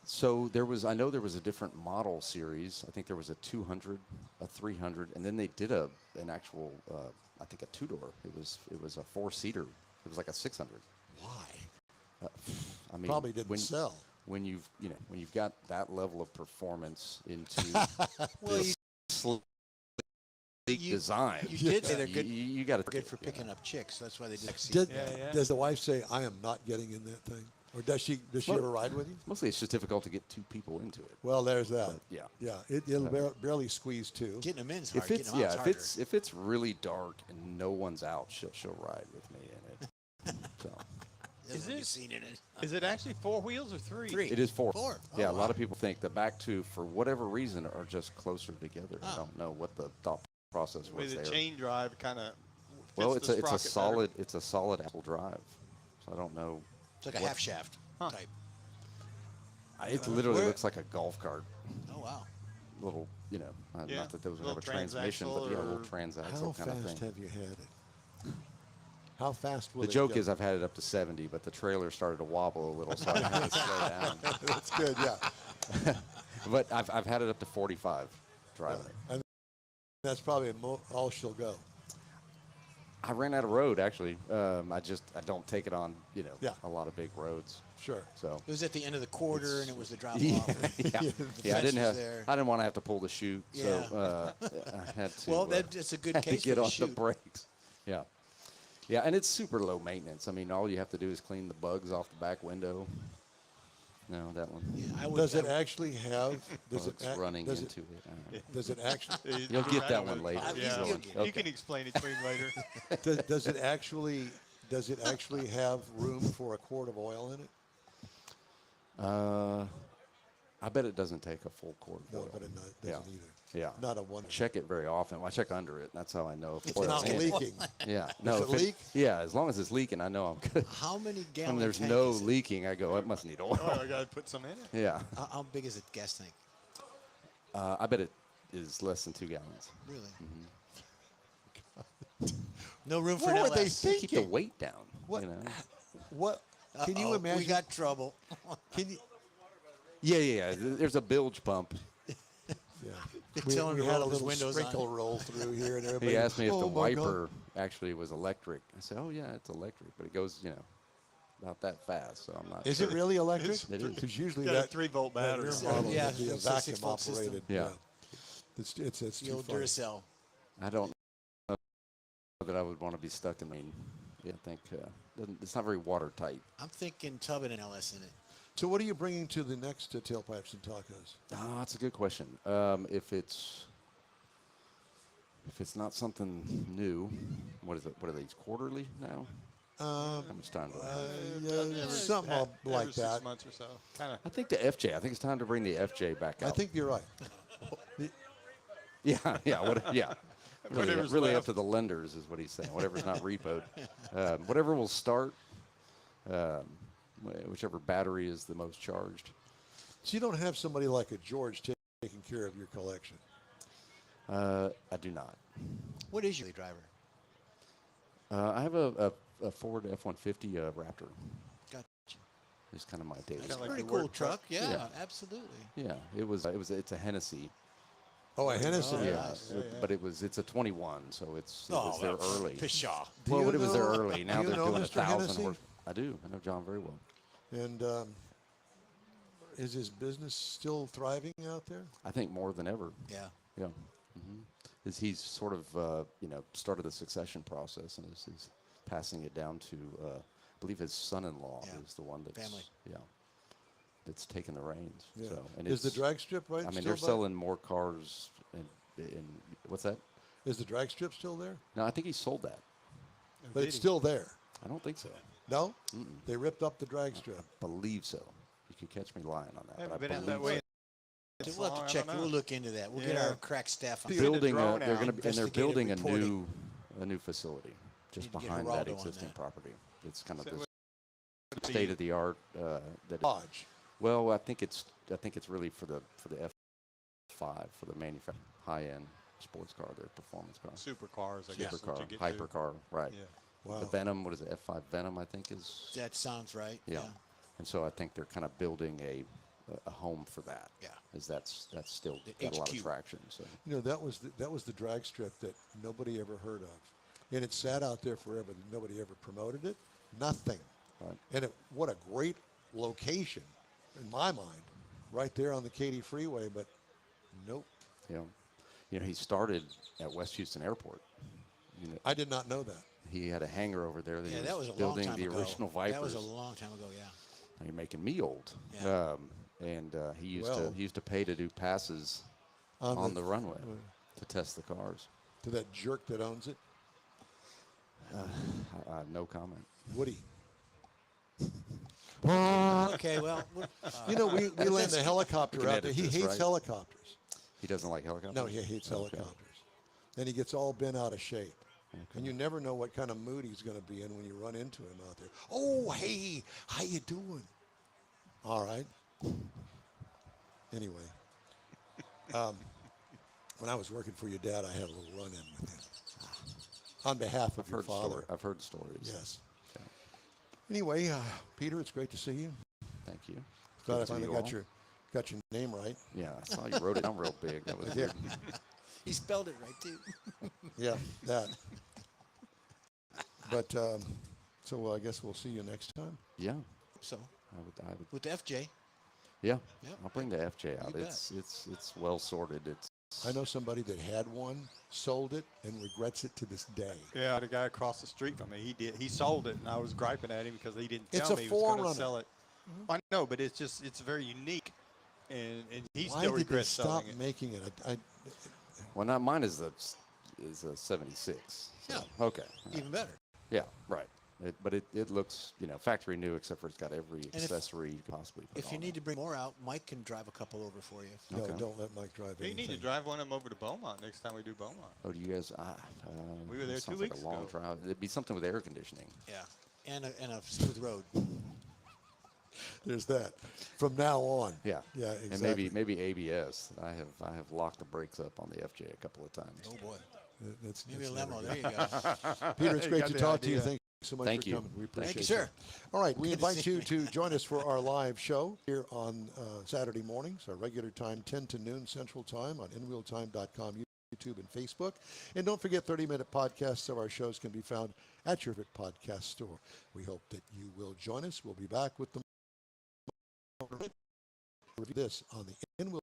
So I know there was a different model series. I think there was a 200, a 300, and then they did an actual, I think a two-door. It was a four-seater. It was like a 600. Why? I mean, Probably didn't sell. When you've got that level of performance into Well, this sleek design, You did say they're good. You got to Good for picking up chicks. That's why they did. Does the wife say, I am not getting in that thing? Or does she ever ride with you? Mostly, it's just difficult to get two people into it. Well, there's that. Yeah. Yeah. It'll barely squeeze two. Getting them in's hard. If it's Getting them out's harder. if it's really dark and no one's out, she'll ride with me in it. So Doesn't Is look it- a scene in it. Is it actually four wheels or three? Three. it is four. Four. Yeah, Oh, a lot of people think the back two, for whatever reason, are just closer together. I Oh. don't know what the thought process was With there. the chain drive kind of. Well, it's a solid Apple drive, so I don't know. It's like a what- half shaft type. It literally Where- looks like a golf cart. Oh wow. Little, Yeah, not that those would have little a transmission, but transaxle a little or- transaxle How kind of fast thing. have you had it? How fast will The it joke go? is I've had it up to 70, but the trailer started to wobble a little, so I had to slow down. That's good, yeah. But I've had it up to 45 driving it. And that's probably all she'll go. I ran out of road, actually. I don't take it on, Yeah. a lot of big roads. Sure. So It was at the end of the quarter, and it was the drop yeah, off. yeah, fence I didn't was have. there. I didn't want to have to pull the chute, Yeah. so I had to. Well, that's a good had to case get for the on the chute. brakes. Yeah, yeah, and it's super low maintenance. I mean, all you have to do is clean the bugs off the back window. No, that one. I would, Does it actually have? Does Bugs it running does into it? it. Does it actually? You'll get that one later. Yeah, You'll get you can explain it to him later. Does it actually? Does it actually have room for a quart of oil in it? I bet it doesn't take a full quart of No, oil. but it doesn't Yeah. either. Yeah. Not a one. Check it very often. Well, I check under it. That's how I know if It's oil's not in it. leaking. Yeah. No. it if leak? Yeah. As long as it's leaking, I know I'm good. How many When gallon there's tank no is it? leaking, I go, it must need oil. Oh, I got to put some in it. Yeah. How big is a gas tank? I bet it is less than 2 gallons. Really? Mm-hmm. No room for What an were they LS. thinking? Keep the weight down. What? You know? What? Can you Uh-oh, imagine? We got trouble. Can you? Yeah. There's a bilge pump. Yeah. Tell him we to had a roll his little windows on. sprinkle roll through here, and everybody. He asked me if the "Oh, my God." wiper actually was electric. I said, oh, yeah, it's electric, but it goes, about that fast, so I'm not Is sure. it really electric? It is. Because usually Got a that 3-volt that battery. rear model Yeah, would be a it's a vacuum 6-volt system. operated. Yeah. It's The too old funny. Duracell. I don't know that I would want to be stuck in. I think it's not very watertight. I'm thinking tubbing an LS in it. So what are you bringing to the next Tailpipes and Tacos? That's a good question. If it's not something new, what is it? What are these, quarterly now? How much time do I have? Yeah, something like every 6 that. months or so. Kind of. I think the FJ. I think it's time to bring the FJ back out. I think you're right. Yeah, yeah. Really, Whatever's really up left. to the lenders is what he's saying. Whatever's not repoed. Whatever will start, whichever battery is the most charged. So you don't have somebody like a George taking care of your collection. I do not. What is your driver? I have a Ford F-150 Raptor. Gotcha. It's kind of my daily. Kinda like Pretty the cool work truck. Yeah, Yeah. absolutely. Yeah, it's a Hennessy. Oh, a Hennessy. Oh, Yeah, nice. but it's a 21, so it Oh, was there early. Pshaw. Do Well, you but it was there know- early. Now do you they're know doing Mr. 1,000 Hennessy? horse. I do. I know John very well. And is his business still thriving out there? I think more than ever. Yeah. Yeah. He's sort of started the succession process and is passing it down to I believe his son-in-law Yeah. is the one that's Family. that's taking the reins. Yeah. So and Is the it's- drag strip right? I mean, still they're back? selling more cars. In what's that? Is the drag strip still there? No, I think he sold that. But it's still there. I don't think so. No? They ripped up the drag strip. Believe so. You could catch me lying on that. I haven't but been I out believe that way. so. We'll have to check. We'll look into that. We'll get Yeah. our crack staff on Get it. the Building drone they're out. going to they're Investigative building reporting. a new facility just Need to get behind Geraldo that on existing that. property. It's kind of So the state of the art. Lodge. Well, I think it's really for the F5 for the manufacturer high end sports car, their performance car, Supercars, I guess. is what supercar, you get to. hypercar, right? Yeah. Wow. The Venom, what is it? F5 Venom, I think is. That sounds right. Yeah. And so I think they're kind of building a home for that. Yeah. Is that's still The got a lot of HQ. traction. So You know, that was the drag strip that nobody ever heard of. And it sat out there forever. Nobody ever promoted it. Nothing. Right. And what a great location, in my mind, right there on the Katy Freeway, but nope. he started at West Houston Airport. I did not know that. He had a hangar over there that Yeah, he that was was a long building time the ago. original Vipers. That was a long time ago. Yeah. You're making me old. Yeah. He used Well. to pay to do passes on the runway to test the cars. To that jerk that owns it, No comment. Woody. Okay. Well. You know, we land the We helicopter can out there. edit He this, hates right? helicopters. He doesn't like helicopters? No, he hates Okay. helicopters. And he gets all bent out of shape. And you never know what kind of mood he's going to be in when you run into him out there. Oh, hey, how you doing? All right. Anyway, when I was working for your dad, I had a little run-in with him. On behalf of I've your heard father. I've heard stories. Yes. Okay. Anyway, Peter, it's great to see you. Thank you. Glad I Good to see finally you got all. your name right. Yeah, I saw you wrote it down real big. That was Yeah. good. He spelled it right too. Yeah, that. But so I guess we'll see you next time. Yeah. So I would. with the FJ. Yeah. Yep. I'll bring the FJ out. bet. It's well sorted. It's. I know somebody that had one, sold it, and regrets it to this day. Yeah, the guy across the street from me, he did. He sold it, and I was griping at him because he didn't It's tell a me he was going to Forerunner. sell it. I know, but it's very unique, and he Why still did they regrets stop selling it. making it? Well, not mine is a 76. So, Yeah. okay. Even better. Yeah. Right. But it looks factory new except for it's got every if- accessory you could possibly put If you on need it. to bring more out, Mike can drive a couple over for you. No, Okay. don't let Mike drive You need anything. to drive one of them over to Beaumont next time we do Beaumont. Oh, do you guys? We were there it 2 sounds weeks like a long ago. drive. It'd be something with air conditioning. Yeah. And a smooth road. There's that. From now on. Yeah. Yeah, And exactly. maybe ABS. I have locked the brakes up on the FJ a couple of times. Oh boy. That's Maybe a never lemo. good. There you go. Peter, it's great got to the talk to you. idea. Thank you so much Thank for you. coming. We appreciate Thank you, sir. that. All right, we Good to invite see you you. to join us for our live show here on Saturday mornings, our regular time, 10 to noon Central Time on InWheelTime.com, YouTube, and Facebook. And don't forget, 30-minute podcasts of our shows can be found at your favorite podcast store. We hope that you will join us. We'll be back with the this on the InWheel.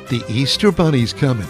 The Easter Bunny's coming.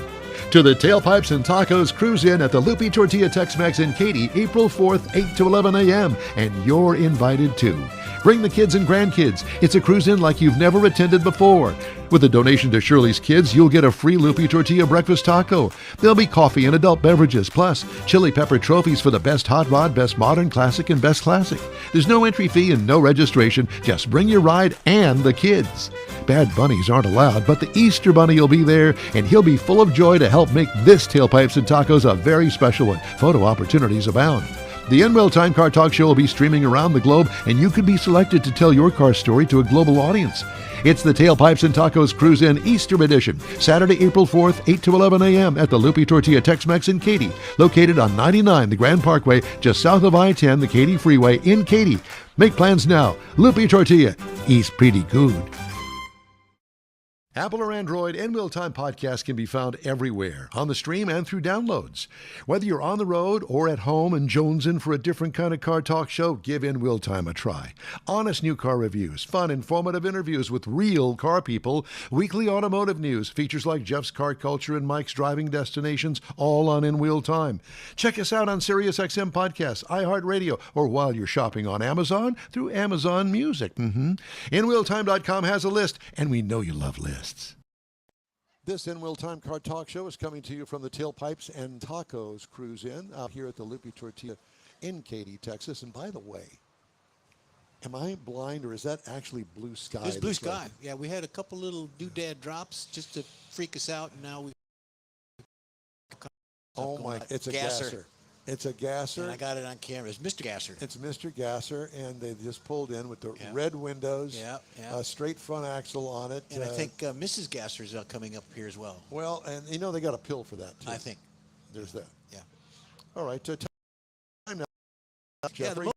to the Tailpipes and Tacos Cruise In at the Lupe Tortilla Tex-Mex in Katy, April 4th, 8 to 11 a.m., and you're invited too. Bring the kids and grandkids. It's a cruise in like you've never attended before. With a donation to Shirley's Kids, you'll get a free Lupe Tortilla breakfast taco. There'll be coffee and adult beverages, plus chili pepper trophies for the best hot rod, best modern classic, and best classic. There's no entry fee and no registration. Just bring your ride and the kids. Bad bunnies aren't allowed, but the Easter Bunny will be there, and he'll be full of joy to help make this Tailpipes and Tacos a very special one. Photo opportunities abound. The Enwell Time Car Talk Show will be streaming around the globe, and you could be selected to tell your car story to a global audience. It's the Tailpipes and Tacos Cruise In Easter Edition, Saturday, April 4th, 8 to 11 a.m. at the Lupe Tortilla Tex-Mex in Katy, located on 99 the Grand Parkway, just south of I-10, the Katy Freeway in Katy. Make plans now. Lupe Tortilla, eats pretty good. Apple or Android, In Wheel Time podcast can be found everywhere, on the stream and through downloads. Whether you're on the road or at home and jonesing for a different kind of car talk show, give In Wheel Time a try. Honest new car reviews, fun, informative interviews with real car people, weekly automotive news, features like Jeff's Car Culture and Mike's Driving Destinations, all on In Wheel Time. Check us out on SiriusXM Podcasts, iHeartRadio, or while you're shopping on Amazon, through Amazon Music. InWheelTime.com has a list, and we know you love lists. This In Wheel Time Car Talk Show is coming to you from the Tailpipes and Tacos Cruise In out here at the Lupe Tortilla in Katy, Texas. And by the way, am I blind or is that actually blue sky? It's blue that's sky. right? Yeah, we had a couple little doodad drops just to freak us out, and now we. Oh my! It's a gasser. It's a gasser. And I got it on camera. It's Mr. Gasser. It's Mr. Gasser, and they just pulled in with the Yeah. red windows, Yeah, yeah. straight front axle on it. And I think Mrs. Gasser is coming up here as well. Well, and you know they got a pill for that too. I think. There's that. Yeah. All right. Time now, Yeah, Jeffrey.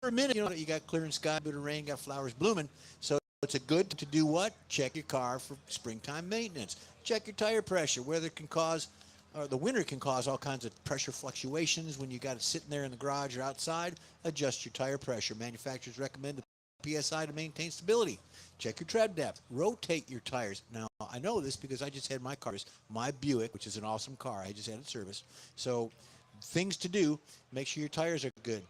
for a minute, you got clearing sky, bit of rain, got flowers blooming. So it's a good to do what? Check your car for springtime maintenance. Check your tire pressure. Weather can cause, or the winter can cause all kinds of pressure fluctuations when you got it sitting there in the garage or outside. Adjust your tire pressure. Manufacturers recommend the PSI to maintain stability. Check your tread depth. Rotate your tires. Now, I know this because I just had my Buick, which is an awesome car. I just had it serviced. So things to do, make sure your tires are good.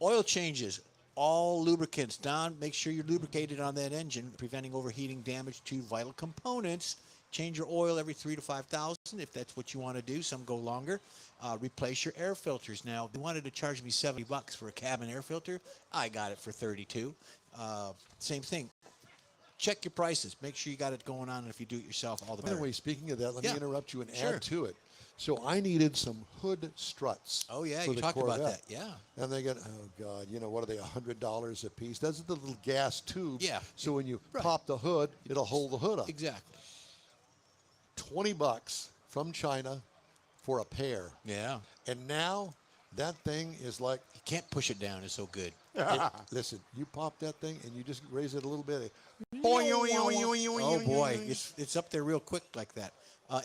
Oil changes, all lubricants down. Make sure you're lubricated on that engine, preventing overheating, damage to vital components. Change your oil every 3,000 to 5,000 if that's what you want to do. Some go longer. Replace your air filters. Now, they wanted to charge me $70 for a cabin air filter. I got it for $32. Same thing. Check your prices. Make sure you got it going on, and if you do it yourself, all the By better. the way, speaking of that, let me interrupt you and Sure. add to it. So I needed some hood struts. Oh, yeah, for you the talked about Corvette. that. Yeah. And they get, oh God, what are they, $100 a piece? Those are the little gas tubes. Yeah. So when you Right. pop the hood, it'll hold the hood up. Exactly. $20 from China for a pair. Yeah. And now that thing is like, You can't push it down. It's so good. listen, you pop that thing and you just raise it a little bit. Oh boy, it's up there real quick like that.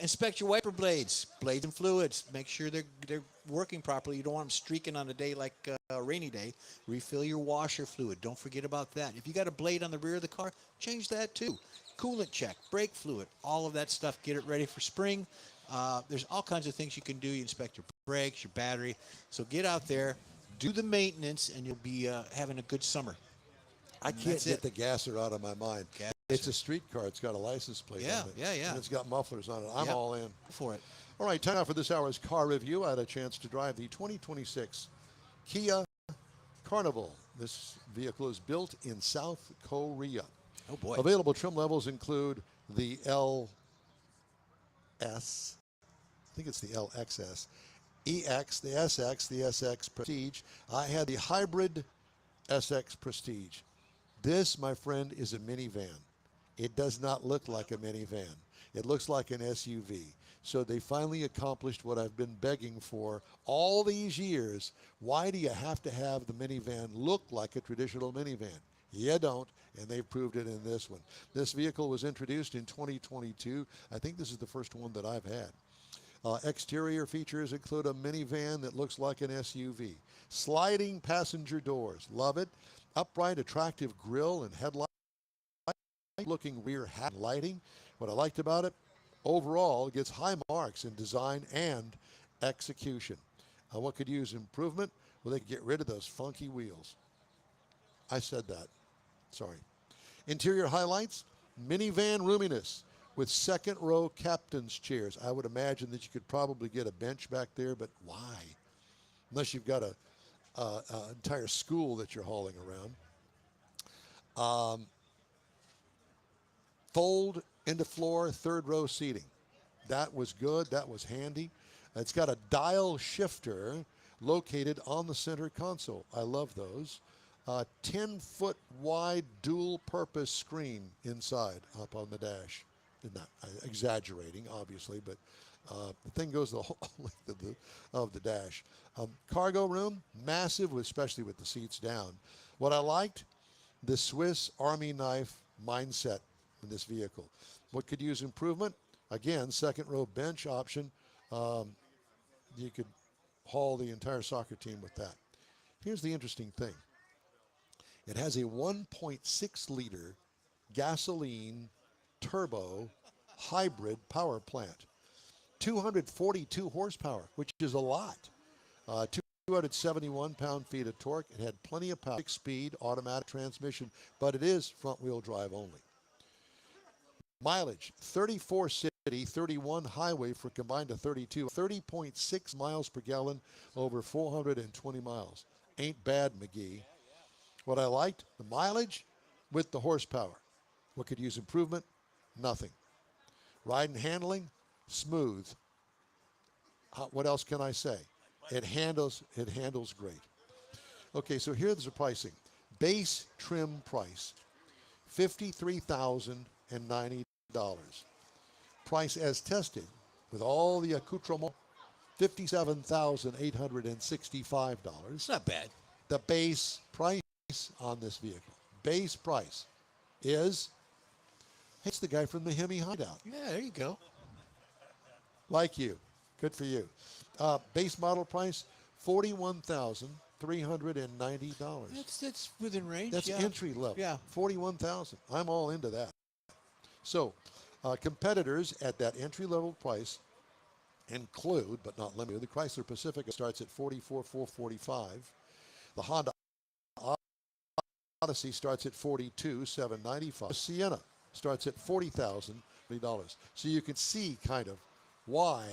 Inspect your wiper blades and fluids. Make sure they're working properly. You don't want them streaking on a day like a rainy day. Refill your washer fluid. Don't forget about that. If you got a blade on the rear of the car, change that too. Coolant check, brake fluid, all of that stuff. Get it ready for spring. There's all kinds of things you can do. You inspect your brakes, your battery. So get out there, do the maintenance, and you'll be having a good summer. I can't That's get it. the gasser out of my mind. Gasser. It's a street car. It's got a license plate Yeah, on it. yeah, yeah. And it's got mufflers on it. I'm Yep. all in. Go for it. All right, time now for this hour's car review. I had a chance to drive the 2026 Kia Carnival. This vehicle is built in South Korea. Oh boy. Available trim levels include the LS, I think it's the LXS, EX, the SX, the SX Prestige. I had the hybrid SX Prestige. This, my friend, is a minivan. It does not look like a minivan. It looks like an SUV. So they finally accomplished what I've been begging for all these years. Why do you have to have the minivan look like a traditional minivan? You don't, and they've proved it in this one. This vehicle was introduced in 2022. I think this is the first one that I've had. Exterior features include a minivan that looks like an SUV. Sliding passenger doors. Love it. Upright, attractive grille and headlight. Looking rear hat lighting. What I liked about it, Overall, it gets high marks in design and execution. What could use improvement? Well, they could get rid of those funky wheels. I said that. Sorry. Interior highlights, minivan roominess with second row captain's chairs. I would imagine that you could probably get a bench back there, but why? Unless you've got a entire school that you're hauling around. Fold into floor, third row seating. That was good. That was handy. It's got a dial shifter located on the center console. I love those. 10-foot wide dual-purpose screen inside up on the dash. Not exaggerating, obviously, but the thing goes the whole length of the dash. Cargo room, massive, especially with the seats down. What I liked, the Swiss Army knife mindset in this vehicle. What could use improvement? Again, second row bench option. You could haul the entire soccer team with that. Here's the interesting thing. It has a 1.6 liter gasoline turbo hybrid power plant. 242 horsepower, which is a lot. 271 pound-feet of torque. It had plenty of power. 6-speed automatic transmission, but it is front-wheel drive only. Mileage, 34 city, 31 highway for combined to 32. 30.6 miles per gallon over 420 miles. Ain't bad, McGee. What I liked, the mileage with the horsepower. What could use improvement? Nothing. Ride and handling, smooth. What else can I say? It handles great. Okay, so here's the pricing. Base trim price, $53,090. Price as tested with all the accoutrements, $57,865. It's not bad. The base price on this vehicle, base price, is, it's the guy from the Hemi Hideout. Yeah, there you go. Like you. Good for you. Base model price, $41,390. That's within range. That's yeah. entry level. Yeah. $41,000. I'm all into that. So, competitors at that entry level price include, but not limited, the Chrysler Pacifica starts at $44,445. The Honda Odyssey starts at $42,795. The Sienna starts at $40,000. So you can see kind of why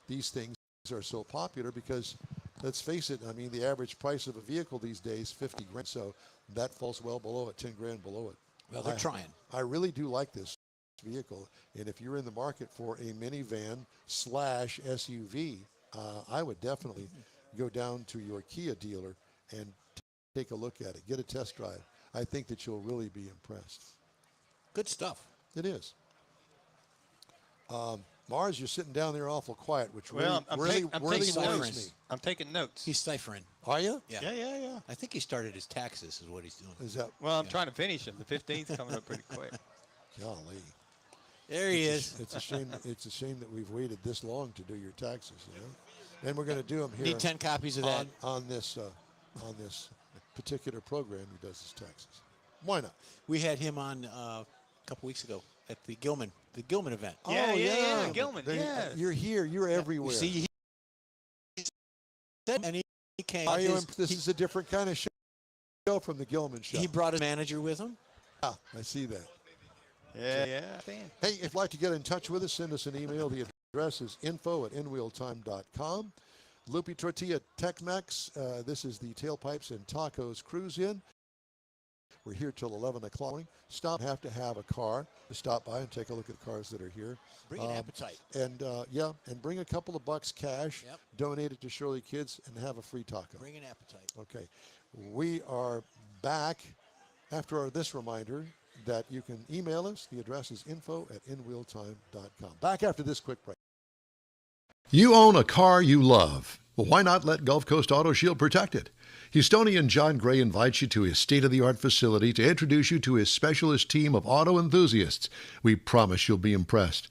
these things are so popular, because let's face it, I mean, the average price of a vehicle these days, 50 grand. So that falls well below it, 10 grand below it. Well, they're trying. I really do like this vehicle. And if you're in the market for a minivan / SUV, I would definitely go down to your Kia dealer and take a look at it. Get a test drive. I think that you'll really be impressed. Good stuff. It is. Mars, you're sitting down there awful quiet, which Well, really I'm worries taking notes. me. I'm taking notes. He's ciphering. Are you? Yeah. Yeah. I think he started his taxes, is what he's doing. Is that? Well, I'm trying to finish them. The 15th coming up pretty quick. Golly. There he is. It's a shame. It's a shame that we've waited this long to do your taxes. You know, and we're going to do them here. Need 10 copies of that. on this particular program. He does his taxes. Why not? We had him on a couple weeks ago at the Gilman event. Yeah, Gilman. Yeah. You're here. You're everywhere. See, he said, and he came. Are you this is a different kind of show from the Gilman show. He brought his manager with him. Yeah, I see that. Yeah. Hey, if you'd like to get in touch with us, send us an email. The address is info@inwheeltime.com. Lupe Tortilla Tex-Mex. This is the Tailpipes and Tacos Cruise In. We're here till 11 o'clock. Have to have a car to stop by and take a look at the cars that are here. Bring an appetite. And and bring a couple of bucks cash. Yep. Donate it to Shirley Kids and have a free taco. Bring an appetite. Okay. We are back after this reminder that you can email us. The address is info@inwheeltime.com. Back after this quick break. You own a car you love. Well, why not let Gulf Coast Auto Shield protect it? Houstonian John Gray invites you to his state-of-the-art facility to introduce you to his specialist team of auto enthusiasts. We promise you'll be impressed.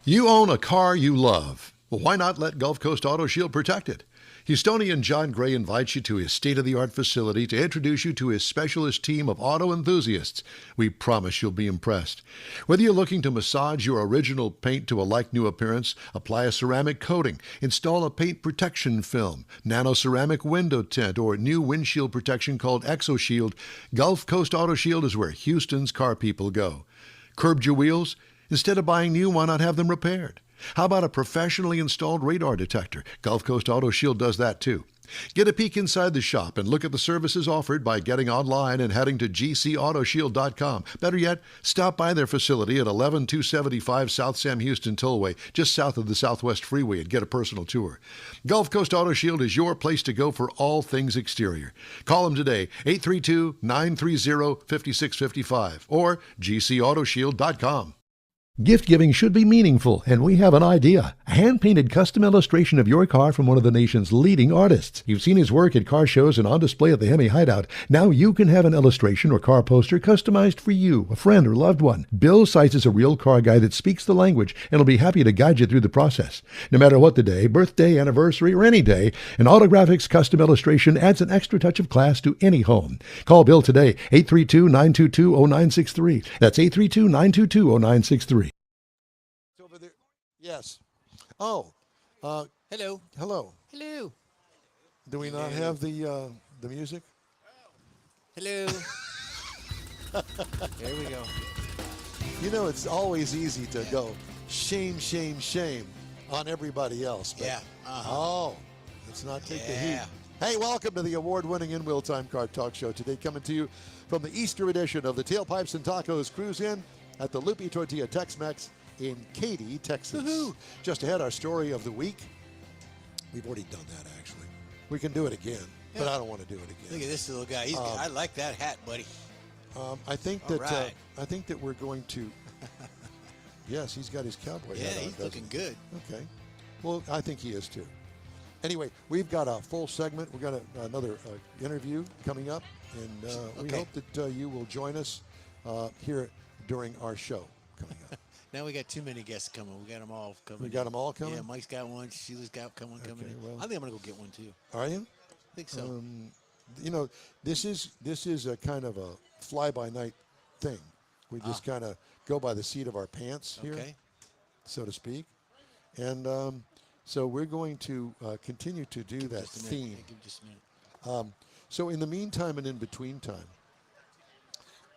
You own a car you love. Well, why not let Gulf Coast Auto Shield protect it? Houstonian John Gray invites you to his state-of-the-art facility to introduce you to his specialist team of auto enthusiasts. We promise you'll be impressed. Whether you're looking to massage your original paint to a like-new appearance, apply a ceramic coating, install a paint protection film, nano-ceramic window tint, or new windshield protection called ExoShield, Gulf Coast Auto Shield is where Houston's car people go. Curbed your wheels? Instead of buying new, why not have them repaired? How about a professionally installed radar detector? Gulf Coast Auto Shield does that too. Get a peek inside the shop and look at the services offered by getting online and heading to gcautoshield.com. Better yet, stop by their facility at 11275 South Sam Houston Tollway, just south of the Southwest Freeway, and get a personal tour. Gulf Coast Auto Shield is your place to go for all things exterior. Call them today, 832-930-5655 or gcautoshield.com. Gift giving should be meaningful, and we have an idea. A hand-painted custom illustration of your car from one of the nation's leading artists. You've seen his work at car shows and on display at the Hemi Hideout. Now you can have an illustration or car poster customized for you, a friend, or loved one. Bill Seitz is a real car guy that speaks the language and will be happy to guide you through the process. No matter what the day, birthday, anniversary, or any day, an Autographics custom illustration adds an extra touch of class to any home. Call Bill today, 832-922-0963. That's 832-922-0963. Over there. Yes. Oh. Hello. Hello. Hello. Do we not have the music? Hello. There we go. You know, it's always easy to go shame, shame, shame on everybody else. But, Yeah. Oh, let's not take the Yeah. heat. Hey, welcome to the award-winning In-Wheel Time Car Talk Show. Today coming to you from the Easter edition of the Tailpipes and Tacos Cruise In at the Lupe Tortilla Tex-Mex in Katy, Texas. Woohoo. Just ahead, our story of the week. We've already done that, actually. We can do it again, but Yeah. I don't want to do it again. Look at this little guy. I like that hat, buddy. I think All that right. I think that we're going to. Yes, he's got his cowboy Yeah, hat on. he's doesn't looking he? good. Okay. Well, I think he is too. Anyway, we've got a full segment. We've got another interview coming up, and we Okay. hope that you will join us here during our show coming up. Now we got too many guests coming. We got them all coming. We got them all coming? Yeah, Mike's got one. Sheila's got one coming. Okay, well. I think I'm gonna go get one too. Are you? I think so. You know, this is a kind of a fly-by-night thing. We just kind of go by the seat of our pants here, Okay. so to speak. And so we're going to continue to do that Just a minute. theme. Hey, give me just a minute. So in the meantime and in between time,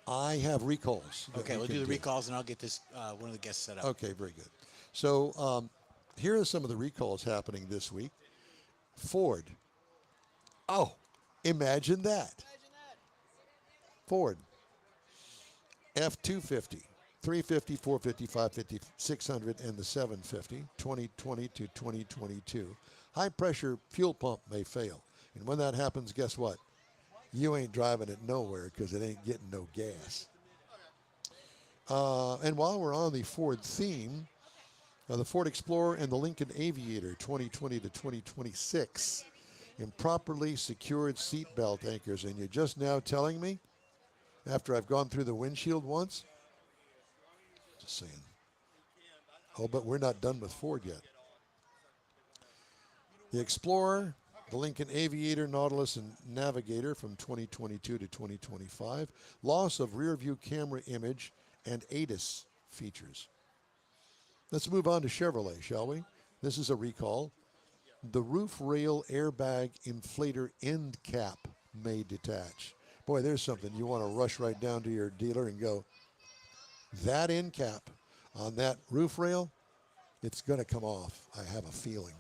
I have recalls. that Okay, we we'll can do the recalls and I'll get this one of the guests set up. Okay, very good. So here are some of the recalls happening this week. Ford. Oh, imagine that. Ford. F-250, 350, 450, 550, 600, and the 750, 2020 to 2022. High-pressure fuel pump may fail. And when that happens, guess what? You ain't driving it nowhere because it ain't getting no gas. And while we're on the Ford theme, the Ford Explorer and the Lincoln Aviator 2020 to 2026, improperly secured seatbelt anchors. And you're just now telling me, after I've gone through the windshield once? Just saying. Oh, but we're not done with Ford yet. The Explorer, the Lincoln Aviator, Nautilus, and Navigator from 2022 to 2025. Loss of rear view camera image and ADAS features. Let's move on to Chevrolet, shall we? This is a recall. The roof rail airbag inflator end cap may detach. Boy, there's something you want to rush right down to your dealer and go, that end cap on that roof rail, it's going to come off. I have a feeling.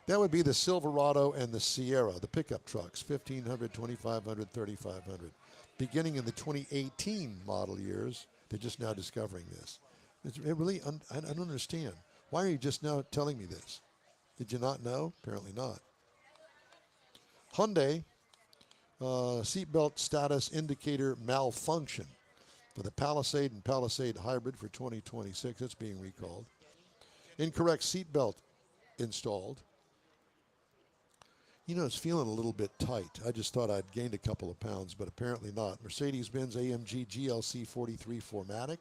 That would be the Silverado and the Sierra, the pickup trucks, 1500, 2500, 3500. Beginning in the 2018 model years, they're just now discovering this. It really, I don't understand. Why are you just now telling me this? Did you not know? Apparently not. Hyundai, seatbelt status indicator malfunction for the Palisade and Palisade Hybrid for 2026. It's being recalled. Incorrect seatbelt installed. You know, it's feeling a little bit tight. I just thought I'd gained a couple of pounds, but apparently not. Mercedes-Benz AMG GLC 43 4MATIC,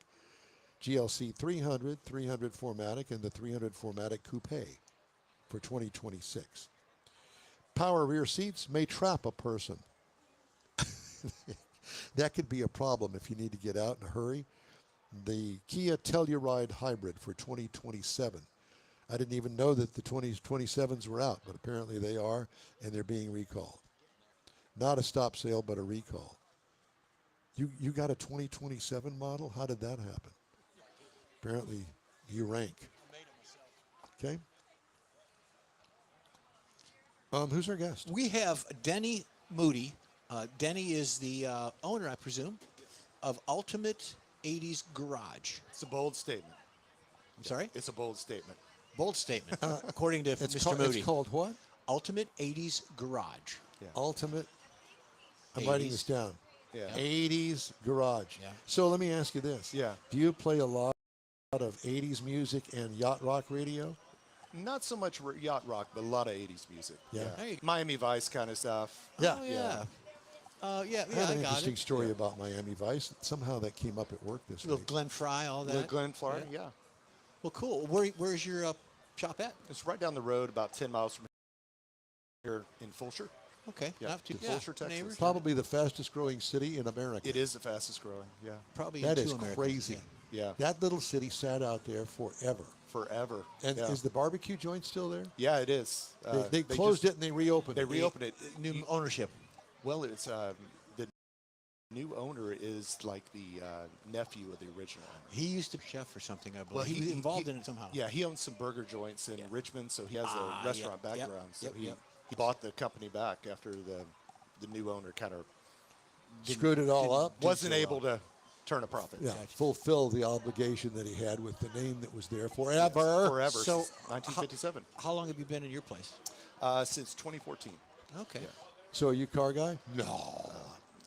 GLC 300, 300 4MATIC, and the 300 4MATIC Coupe. for 2026. Power rear seats may trap a person. That could be a problem if you need to get out in a hurry. The Kia Telluride Hybrid for 2027. I didn't even know that the 2027s were out, but apparently they are, and they're being recalled. Not a stop sale, but a recall. You got a 2027 model? How did that happen? Apparently you rank. Okay. Who's our guest? We have Denny Moody. Denny is the owner, I presume, of Ultimate 80s Garage. It's a bold statement. I'm sorry? It's a bold statement. Bold statement, according to Mr. Called, Moody. it's called what? Ultimate 80s Garage. Yeah. Ultimate. I'm writing 80s. this down. Yeah. 80s Garage. Yeah. So let me ask you this. Yeah. Do you play a lot of 80s music and yacht rock radio? Not so much yacht rock, but a lot of 80s music. Yeah. Hey. Miami Vice kind of stuff. Yeah. Oh, yeah. Yeah, I have I an got interesting it. story about Miami Vice. Somehow that came up at work this Little week. Glenn Fry, all Little that. Glen, Florida, yeah. Well, cool. Where's your shop at? It's right down the road, about 10 miles from here in Fulshire. Okay. Yeah, Not too to yeah, Fulshire, Texas. neighbors. Probably the fastest growing city in America. It is the fastest growing, yeah. Probably That in is two Americas, crazy. yeah. Yeah, That little city sat out there forever. forever. And yeah. is the barbecue joint still there? Yeah, it is. They closed it and they reopened They it. reopened it. New ownership. Well, it's the new owner is like the nephew of the original owner. He used to be chef or something, I believe. Well, he was involved in it somehow. Yeah, he owns some burger joints in Richmond, so he has Ah, a restaurant yep, yep, background. So yep, he yep. bought the company back after the new owner kind of Screwed it all up. wasn't able to turn a profit. Yeah, fulfill the obligation that he had with the name that was there forever. Forever, So, since 1957. How long have you been in your place? Since 2014. Okay. Yeah. So are you a car guy? No.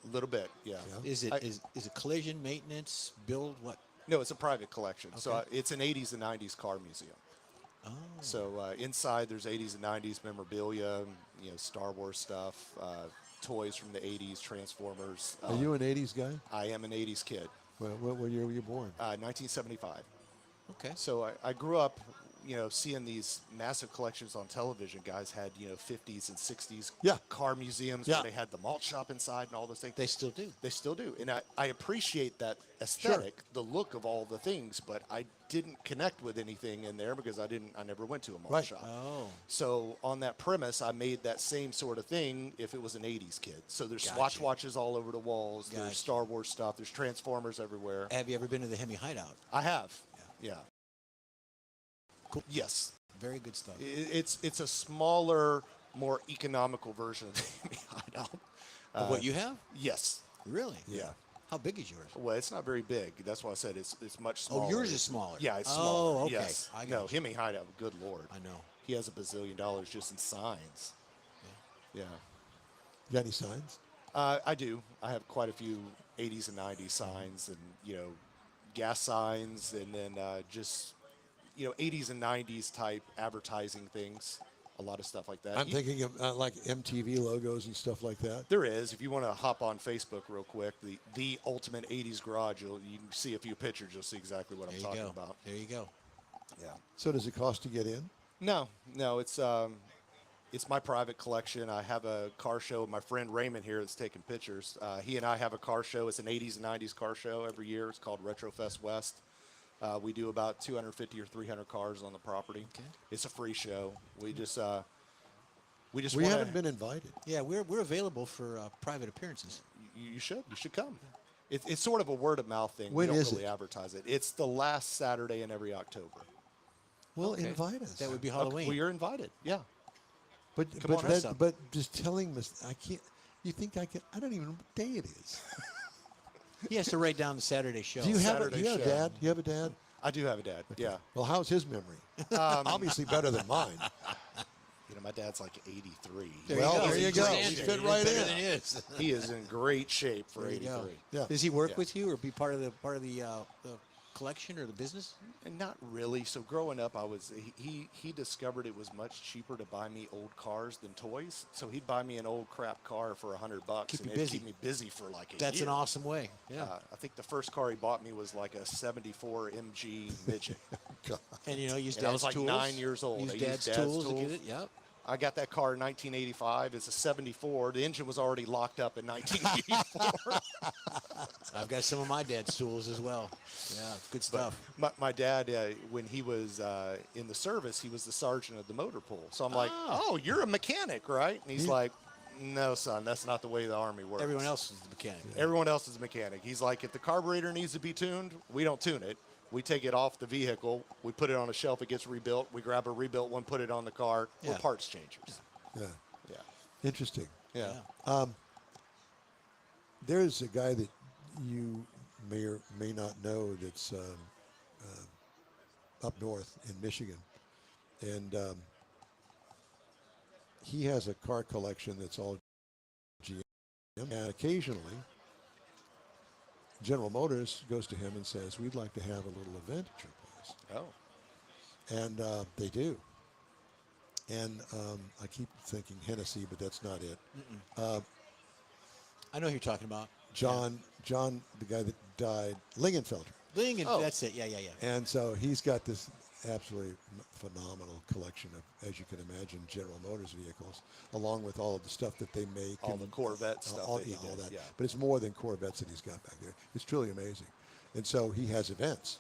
A little bit, yeah. Is it I- is it collision, maintenance, build, what? No, it's a private collection. So Okay. it's an 80s and 90s car museum. Oh. So inside there's 80s and 90s memorabilia, Star Wars stuff, toys from the 80s, Transformers. Are you an 80s guy? I am an 80s kid. What year were you born? 1975. Okay. So I grew up, seeing these massive collections on television. Guys had, 50s and 60s Yeah. car museums Yeah. where they had the malt shop inside and all those things. They still do. They still do. And I appreciate that aesthetic, the look of all the things, but I didn't connect with anything in there because I never went to a malt Right. shop. Oh. So on that premise, I made that same sort of thing if it was an 80s kid. So there's Gotcha. Swatch watches all over the walls. Gotcha. There's Star Wars stuff. There's Transformers everywhere. Have you ever been to the Hemi Hideout? I have. Yeah. Cool. Yes. Very good stuff. It's a smaller, more economical version of the hideout. Of what you have? Yes. Really? Yeah. How big is yours? Well, it's not very big. That's why I said it's much smaller. Oh, yours is smaller. Yeah, it's Oh, smaller. okay. Yes. I No, got you. Hemi Hideout, good Lord. I know. He has $1 bazillion just in signs. Yeah. You got any signs? I do. I have quite a few 80s and 90s signs and, gas signs and then just, 80s and 90s type advertising things. A lot of stuff like that. I'm thinking of like MTV logos and stuff like that. There is. If you want to hop on Facebook real quick, the Ultimate 80s Garage, you can see a few pictures. You'll see exactly what I'm There you talking go. about. There you go. Yeah. So does it cost to get in? No, it's my private collection. I have a car show. My friend Raymond here that's taking pictures. He and I have a car show. It's an 80s and 90s car show every year. It's called Retrofest West. We do about 250 or 300 cars on the property. Okay. It's a free show. We just We wanna- haven't been invited. Yeah, we're available for private appearances. You should come. It's sort of a word of mouth thing. When we don't is really it? advertise it. It's the last Saturday in every October. Well, Okay. invite us. That would be Okay, Halloween. well, you're invited. Yeah. But Come on, have some. but just telling us, I can't. You think I can? I don't even know what day it is. He has to write down the Saturday show. Do you have a Saturday show. dad? You have a dad? I do have a dad. Yeah. Well, how's his memory? Obviously better than mine. My dad's like 83. Well, there you go. Standard. We fit He's right better in. than he is. He is in great shape for There you 83. go. Yeah. Does he work Yeah. with you or be part of the collection or the business? And not really. So growing up, he discovered it was much cheaper to buy me old cars than toys. So he'd buy me an old crap car for $100, Keep you and it'd busy. keep me busy for like a That's year. an awesome way. Yeah. I think the first car he bought me was like a '74 MG midget. And use And dad's I was like tools. 9 years old. Use I dad's used tools to get it. Yep. I got that car in 1985. It's a '74. The engine was already locked up in 1984. I've got some of my dad's tools as well. Yeah, good stuff. My dad, when he was in the service, he was the sergeant of the motor pool. So I'm like, oh, you're a mechanic, right? And he's like, no, son, that's not the way the Army works. Everyone else is the mechanic. Everyone else is a mechanic. He's like, if the carburetor needs to be tuned, we don't tune it. We take it off the vehicle. We put it on a shelf. It gets rebuilt. We grab a rebuilt one, put it on the car. Yeah. We're parts changers. Yeah. Yeah. Interesting. Yeah. There's a guy that you may or may not know that's up north in Michigan, and he has a car collection that's all GM. And occasionally, General Motors goes to him and says, "We'd like to have a little event at your place," Oh. and they do. And I keep thinking Hennessy, but that's not it. I know who you're talking about. John, the guy that died, Lingenfelter. Ling and Oh. that's it. Yeah. And so he's got this absolutely phenomenal collection of, as you can imagine, General Motors vehicles, along with all of the stuff that they make. All and the Corvette stuff all that he all did, that. yeah. But it's more than Corvettes that he's got back there. It's truly amazing. And so he has events.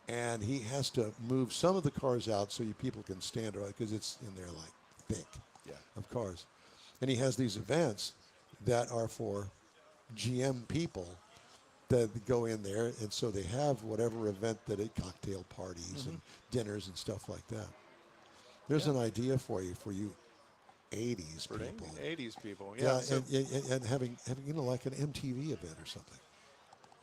And he has to move some of the cars out so people can stand around, because it's in there like thick Yeah. of cars. And he has these events that are for GM people that go in there, and so they have whatever event that it, cocktail parties and dinners and stuff like that. There's an idea for you 80s For people. 80s people. Yeah, Yeah. So, and having like an MTV event or something.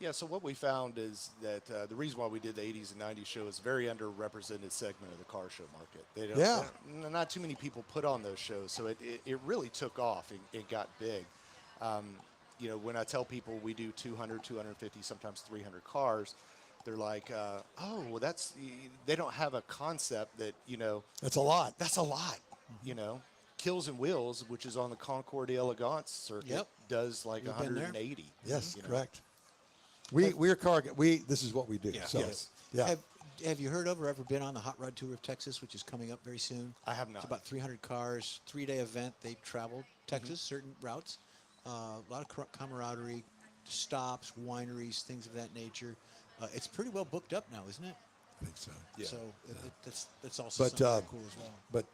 yeah. So what we found is that the reason why we did the 80s and 90s show is a very underrepresented segment of the car show market. They don't, Yeah. Not too many people put on those shows, so it really took off and it got big. When I tell people we do 200, 250, sometimes 300 cars, they're like, oh, well, they don't have a concept that, That's a lot. that's a lot, Kills and Wheels, which is on the Concord Elegance circuit, Yep. does like You've been there? 180. Yes, you know. correct. We're this is what we do. Yeah. So, Yes. yeah. Have you heard of or ever been on the Hot Rod Tour of Texas, which is coming up very soon? I have not. It's about 300 cars, 3-day event. They travel Texas, certain routes. A lot of camaraderie, stops, wineries, things of that nature. It's pretty well booked up now, isn't it? I think so. Yeah. So that's also But something very cool as well. but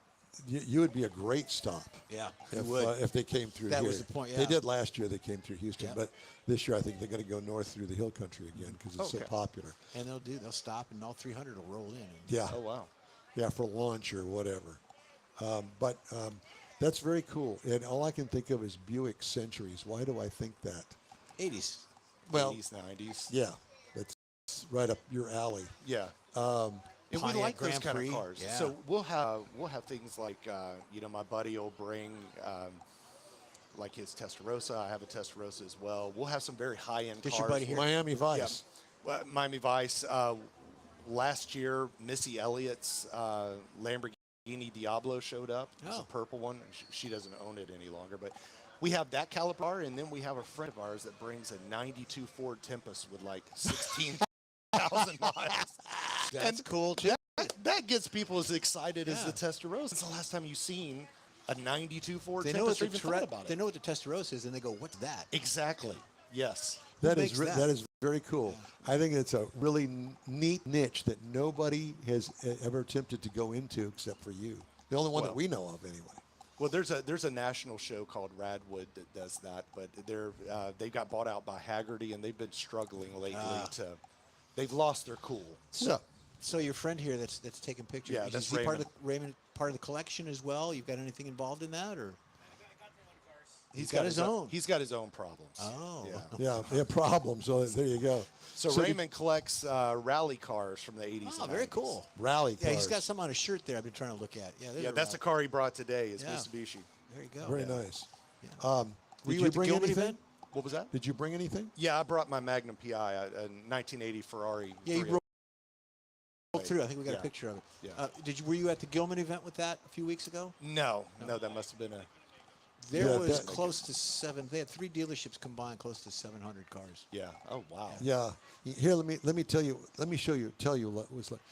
you would be a great stop. Yeah, you would. If they came through That here. was the point, They yeah. did last year. They came through Houston, Yeah. but this year I think they're going to go north through the hill country again because it's so Okay. popular. And they'll stop, and all 300 will roll in. And Yeah. Oh, wow. Yeah, for lunch or whatever. But that's very cool. And all I can think of is Buick Centuries. Why do I think that? 80s. Well, 80s, 90s. yeah, that's right up your alley. Yeah. And we Pontiac like those Grand kind Prix, of cars. yeah. So we'll have things like my buddy will bring like his Testarossa. I have a Testarossa as well. We'll have some very high end Does cars. your buddy here? Miami Vice. Well, Miami Vice. Last year, Missy Elliott's Lamborghini Diablo showed up. It's Oh. a purple one. She doesn't own it any longer, but we have that caliber car, and then we have a friend of ours that brings a '92 Ford Tempest with like 16,000 miles. That's And cool, too. That gets people as excited as Yeah. the Testarossa. When's the last time you've seen a '92 Ford They know what Tempest or even thought about they it? know what the Testarossa is, and they go, "What's that?" Exactly. Yes. That makes is that? that is very cool. I think it's a really neat niche that nobody has ever attempted to go into except for you. The only one that Well- we know of, anyway. Well, there's a national show called Radwood that does that, but they got bought out by Haggerty, and they've been struggling lately they've lost their cool. So your friend here that's taking pictures. Yeah, is that's he part of Raymond. part of the collection as well? You've got anything involved in that, or? He's got his own. He's got his own problems. Oh. Yeah. Yeah, problems. So there you go. So So Raymond collects rally cars from the 80s. Oh, and very 90s. cool. Rally Yeah, he's cars. got some on his shirt there. I've been trying to look at. Yeah, there's Yeah, that's the rally. car he brought today. Is Yeah. Mitsubishi. There you go. Very Yeah. nice. Were Did you you at the bring Gilman anything? event? What was that? Did you bring anything? Yeah, I brought my Magnum PI, a 1980 Ferrari. Yeah, you 308. rolled through. I think we got a Yeah. picture of it. Yeah. Were you at the Gilman event with that a few weeks ago? No, that must have been a. There Yeah, was that- close to 7. They had 3 dealerships combined, close to 700 cars. Yeah. Oh wow. Yeah. Here, let me tell you. Let me show you. Tell you what it was like.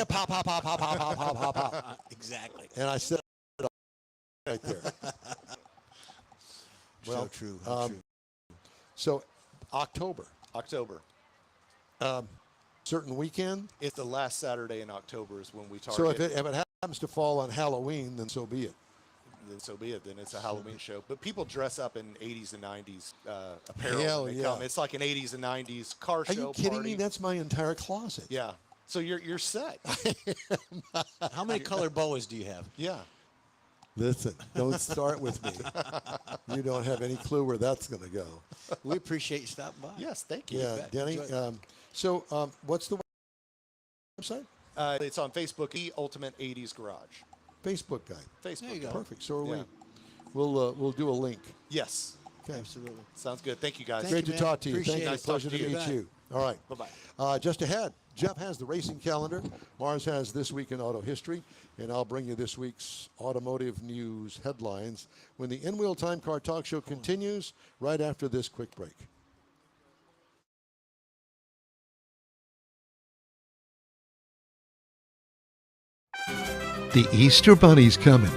Pop, pop, pop, pop, pop, pop, pop, pop, pop. Exactly. And I said it right there. So true. How true. So, October, October. certain weekend. It's the last Saturday in October is when we target. So if it happens to fall on Halloween, then so be it. Then so be it. Then it's a Halloween show. But people dress up in 80s and 90s apparel. Hell when they yeah. come. It's like an 80s and 90s car Are show. you kidding party. me? That's my entire closet. Yeah. So you're set. How many color boas do you have? Yeah. Listen, don't start with me. You don't have any clue where that's going to go. We appreciate you stopping by. Yes. Thank you. Yeah, bet. Denny. Enjoy. What's the website? It's on Facebook. The Ultimate 80s Garage. Facebook guy. Facebook. There you go. Perfect. So are we. Yeah. We'll do a link. Yes. Okay. Absolutely. Sounds good. Thank you guys. Thank Great you, to man. talk to you. Appreciate Thank you. it. Pleasure to Nice to meet you. you. All right. Bye-bye. Just ahead, Jeff has the racing calendar. Mars has This Week in Auto History. And I'll bring you this week's automotive news headlines when the In-Wheel Time Car Talk Show continues right after this quick break. The Easter Bunny's coming.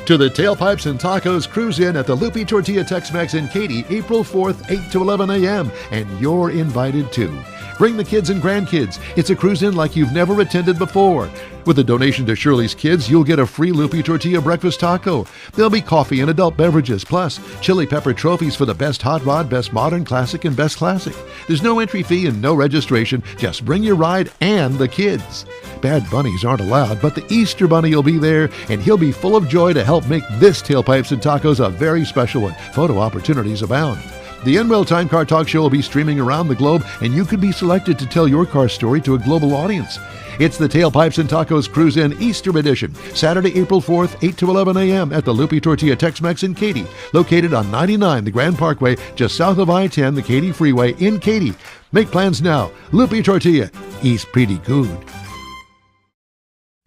To the Tailpipes and Tacos Cruise In at the Lupe Tortilla Tex-Mex in Katy, April 4th, 8 to 11 a.m. And you're invited too. Bring the kids and grandkids. It's a cruise in like you've never attended before. With a donation to Shirley's Kids, you'll get a free Lupe Tortilla breakfast taco. There'll be coffee and adult beverages, plus chili pepper trophies for the best hot rod, best modern classic, and best classic. There's no entry fee and no registration. Just bring your ride and the kids. Bad bunnies aren't allowed, but the Easter Bunny will be there, and he'll be full of joy to help make this Tailpipes and Tacos a very special one. Photo opportunities abound. The In-Wheel Time Car Talk Show will be streaming around the globe, and you could be selected to tell your car story to a global audience. It's the Tailpipes and Tacos Cruise In Easter Edition, Saturday, April 4th, 8 to 11 a.m. at the Lupe Tortilla Tex-Mex in Katy, located on 99 the Grand Parkway, just south of I-10, the Katy Freeway in Katy. Make plans now. Lupe Tortilla, East pretty good.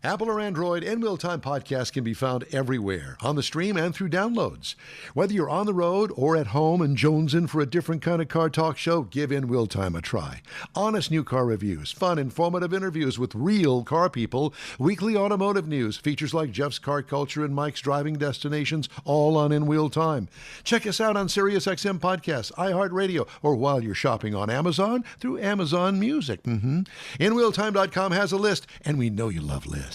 Apple or Android, In-Wheel Time podcast can be found everywhere, on the stream and through downloads. Whether you're on the road or at home and jonesing for a different kind of car talk show, give In-Wheel Time a try. Honest new car reviews, fun, informative interviews with real car people, weekly automotive news, features like Jeff's Car Culture and Mike's Driving Destinations, all on In-Wheel Time. Check us out on SiriusXM Podcasts, iHeartRadio, or while you're shopping on Amazon, through Amazon Music. InWheelTime.com has a list, and we know you love lists.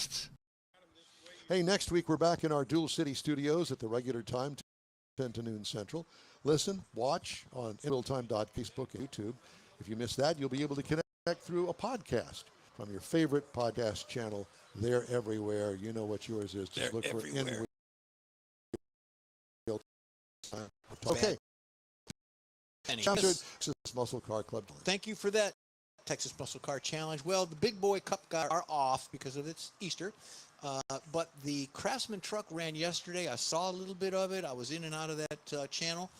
Hey, next week we're back in our Dual City studios at the regular time, 10 to noon Central. Listen, watch on InWheelTime.Facebook and YouTube. If you miss that, you'll be able to connect through a podcast from your favorite podcast channel. They're everywhere. You know what yours is. Just look for In-Wheel Time. Okay. Sponsored Texas Muscle Car Club. Thank you for that, Texas Muscle Car Challenge. Well, the Big Boy Cup guys are off because of it's Easter. But the Craftsman truck ran yesterday. I saw a little bit of it. I was in and out of that channel.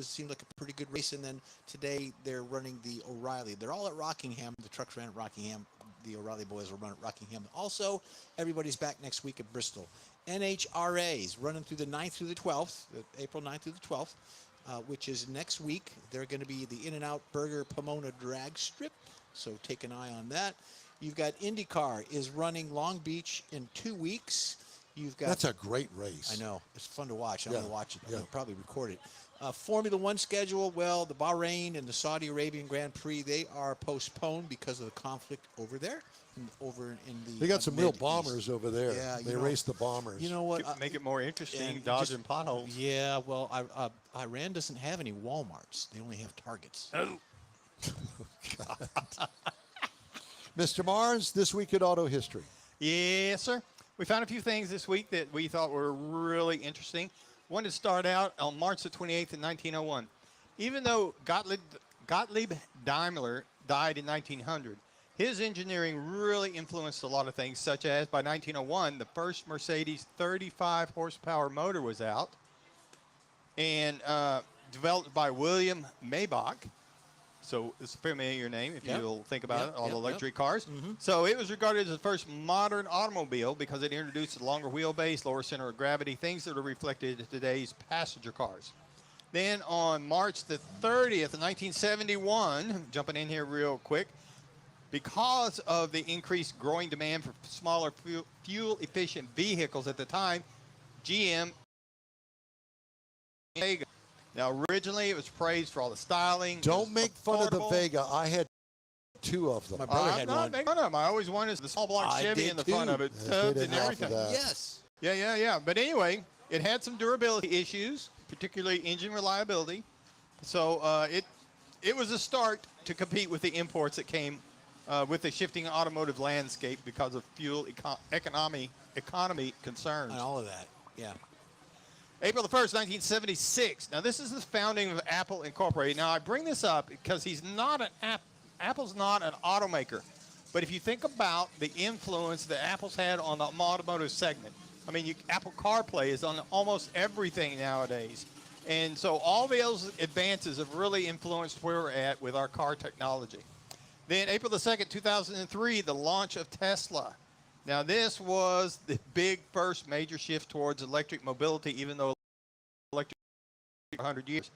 Seemed like a pretty good race. And then today they're running the O'Reilly. They're all at Rockingham. The trucks ran at Rockingham. The O'Reilly boys will run at Rockingham. Also, everybody's back next week at Bristol. NHRA's running through the 9th through the 12th, April 9th through the 12th, which is next week. They're going to be the In-N-Out Burger Pomona drag strip. So take an eye on that. You've got IndyCar is running Long Beach in 2 weeks. You've got That's a great race. I know. It's fun to watch. I'm Yeah, going to watch it. yeah. I'll probably record it. Formula One schedule, well, the Bahrain and the Saudi Arabian Grand Prix, they are postponed because of the conflict over there. Over in the They got some real Mid-East. bombers over there. Yeah, They race the bombers. You know what? Make it more interesting, and dodging just- potholes. Yeah, well, Iran doesn't have any Walmarts. They only have Targets. Mr. Mars, This Week in Auto History. Yes, sir. We found a few things this week that we thought were really interesting. One to start out on March the 28th in 1901. Even though Gottlieb Daimler died in 1900, his engineering really influenced a lot of things, such as by 1901, the first Mercedes 35 horsepower motor was out. And developed by William Maybach. So it's a familiar name if you'll think about it, all the luxury cars. So it was regarded as the first modern automobile because it introduced a longer wheelbase, lower center of gravity, things that are reflected in today's passenger cars. Then on March the 30th, 1971, jumping in here real quick, because of the increased growing demand for smaller fuel-efficient vehicles at the time, GM Vega. Now, originally, it was praised for all the styling. Don't make fun of the affordable. Vega. I had 2 of them. My brother I'm had not one. making fun of them. I always wanted the small block I Chevy did in the too. front of it, Yes, they tubbed did and half of everything. that. Yes. Yeah. But anyway, it had some durability issues, particularly engine reliability. So it was a start to compete with the imports that came with the shifting automotive landscape because of fuel economy concerns. And all of that. Yeah. April the 1st, 1976. Now, this is the founding of Apple Incorporated. Now, I bring this up because Apple's not an automaker. But if you think about the influence that Apple's had on the automotive segment, I mean, Apple CarPlay is on almost everything nowadays. And so all those advances have really influenced where we're at with our car technology. Then April the 2nd, 2003, the launch of Tesla. Now, this was the big first major shift towards electric mobility, even though electric for 100 years.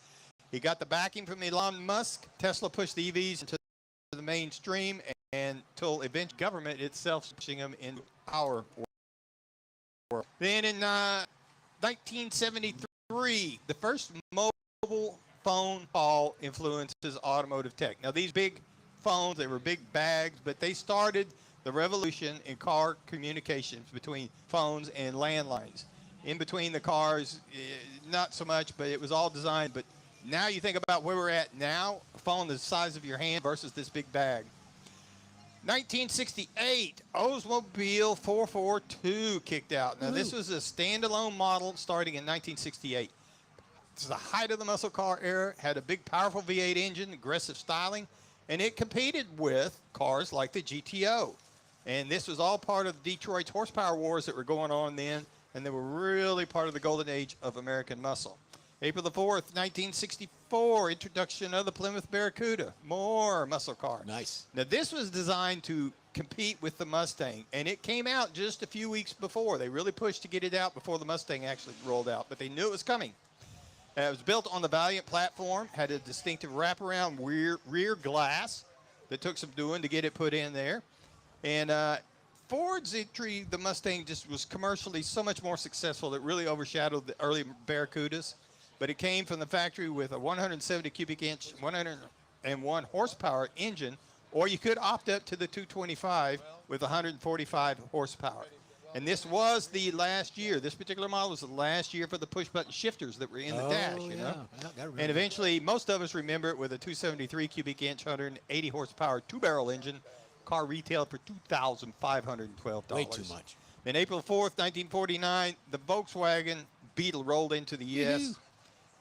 He got the backing from Elon Musk. Tesla pushed the EVs into the mainstream until eventually government itself pushing them in our world. Then in 1973, the first mobile phone call influences automotive tech. Now, these big phones, they were big bags, but they started the revolution in car communications between phones and landlines. In between the cars, not so much, but it was all designed. But now you think about where we're at now, a phone the size of your hand versus this big bag. 1968, Oldsmobile 442 kicked out. Now, this was a standalone model starting in 1968. This is the height of the muscle car era, had a big, powerful V8 engine, aggressive styling, and it competed with cars like the GTO. And this was all part of Detroit's horsepower wars that were going on then, and they were really part of the golden age of American muscle. April the 4th, 1964, introduction of the Plymouth Barracuda, more muscle car. Nice. Now, this was designed to compete with the Mustang, and it came out just a few weeks before. They really pushed to get it out before the Mustang actually rolled out, but they knew it was coming. It was built on the Valiant platform, had a distinctive wraparound rear glass that took some doing to get it put in there. And Ford's entry, the Mustang, just was commercially so much more successful that really overshadowed the early Barracudas. But it came from the factory with a 170 cubic inch, 101 horsepower engine, or you could opt up to the 225 with 145 horsepower. And this was the last year. This particular model was the last year for the push-button shifters that were in the dash, you know. And eventually, most of us remember it with a 273 cubic inch, 180 horsepower, 2-barrel engine. Car retailed for $2,512. Way too much. In April 4th, 1949, the Volkswagen Beetle rolled into the U.S.,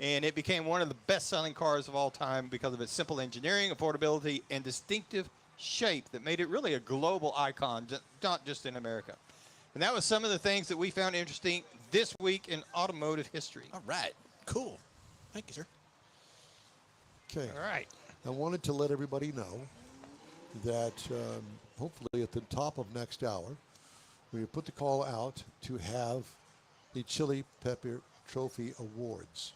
and it became one of the best-selling cars of all time because of its simple engineering, affordability, and distinctive shape that made it really a global icon, not just in America. And that was some of the things that we found interesting this week in automotive history. All right. Cool. Thank you, sir. Okay. All right. I wanted to let everybody know that hopefully at the top of next hour, we will put the call out to have the Chili Pepper Trophy Awards.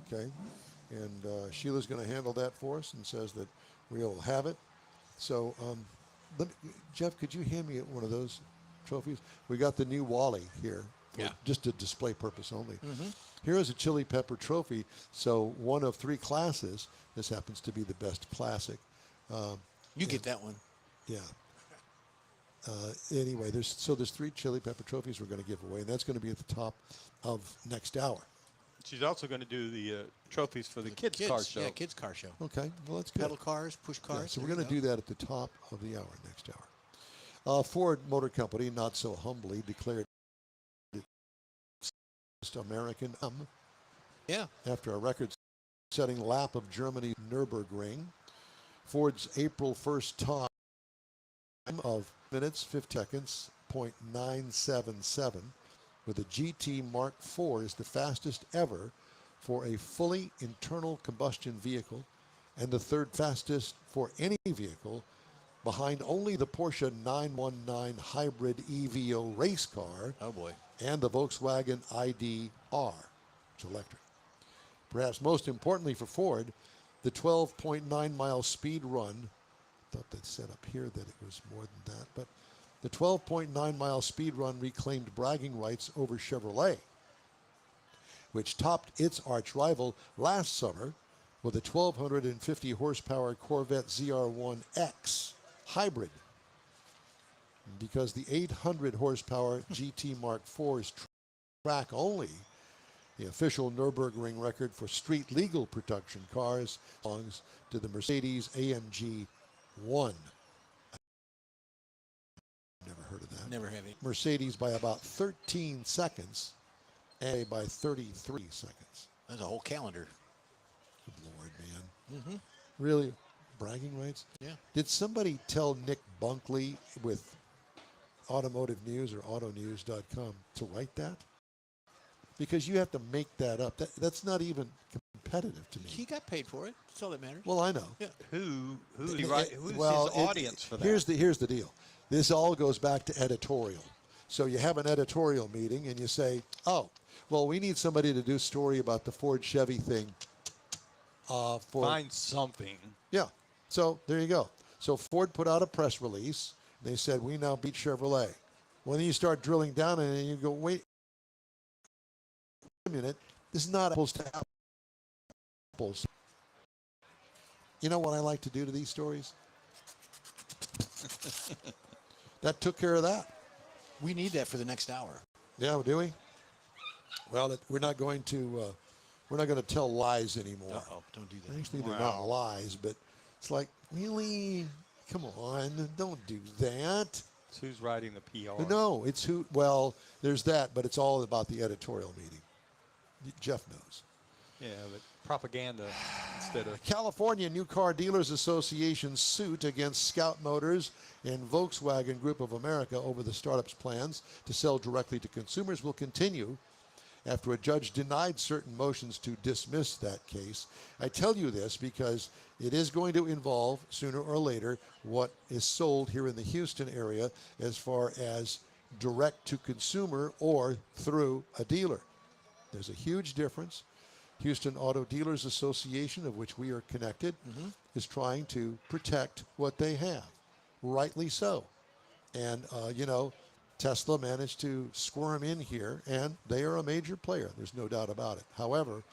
Okay? And Sheila's going to handle that for us and says that we'll have it. So, Jeff, could you hand me one of those trophies? We got the new Wally here. Just a display purpose only. Here is a Chili Pepper Trophy. So one of 3 classes. This happens to be the best classic. You get that one. Yeah. Anyway, there's 3 Chili Pepper Trophies we're going to give away, and that's going to be at the top of next hour. She's also going to do the trophies for the kids car show. Yeah, kids car show. Okay, well, that's good. Pedal cars, push cars. Yeah, so we're going to do that at the top of the hour next hour. Ford Motor Company, not so humbly, declared it American Yeah. after a record-setting lap of Germany's Nürburgring. Ford's April 1st time of minutes, 5 seconds, .977, with a GT Mark IV is the fastest ever for a fully internal combustion vehicle and the third fastest for any vehicle, behind only the Porsche 919 hybrid EVO race car Oh, boy. and the Volkswagen ID.R, which is electric. Perhaps most importantly for Ford, the 12.9-mile speed run, I thought they'd said up here that it was more than that, but the 12.9-mile speed run reclaimed bragging rights over Chevrolet, which topped its arch rival last summer with a 1,250 horsepower Corvette ZR1X hybrid. Because the 800 horsepower GT Mark IV is track only, the official Nürburgring record for street legal production cars belongs to the Mercedes AMG 1. Never heard of that. Never have any. Mercedes by about 13 seconds, and by 33 seconds. That's a whole calendar. Good Lord, man. Really? Bragging rights? Yeah. Did somebody tell Nick Bunkley with Automotive News or autonews.com to write that? Because you have to make that up. That's not even competitive to me. He got paid for it. That's all that matters. Well, I know. Yeah. Who's his It- audience for that? Here's the deal. This all goes back to editorial. So you have an editorial meeting and you say, oh, well, we need somebody to do a story about the Ford Chevy thing. Find something. Yeah. So there you go. So Ford put out a press release. They said, we now beat Chevrolet. Well, then you start drilling down and then you go, wait a minute. This is not apples to apples. You know what I like to do to these stories? That took care of that. We need that for the next hour. Yeah, do we? Well, we're not going to tell lies anymore. Uh-oh, don't do that. Actually, they're not lies, but it's like, really? Come on, don't do that. So who's writing the PR? No, it's who. Well, there's that, but it's all about the editorial meeting. Jeff knows. Yeah, but propaganda instead of. California New Car Dealers Association suit against Scout Motors and Volkswagen Group of America over the startup's plans to sell directly to consumers will continue after a judge denied certain motions to dismiss that case. I tell you this because it is going to involve, sooner or later, what is sold here in the Houston area as far as direct to consumer or through a dealer. There's a huge difference. Houston Auto Dealers Association, of which we are connected, is trying to protect what they have. Rightly so. And, Tesla managed to squirm in here, and they are a major player. There's no doubt about it. However,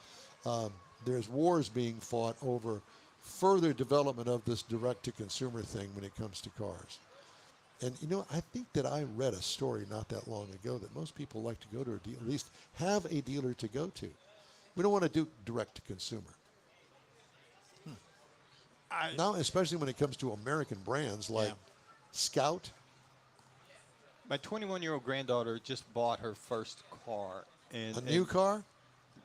there's wars being fought over further development of this direct-to-consumer thing when it comes to cars. And, I think that I read a story not that long ago that most people like to go to a dealer, at least have a dealer to go to. We don't want to do direct-to-consumer. Now, especially when it comes to American brands like Scout. My 21-year-old granddaughter just bought her first car. A new car?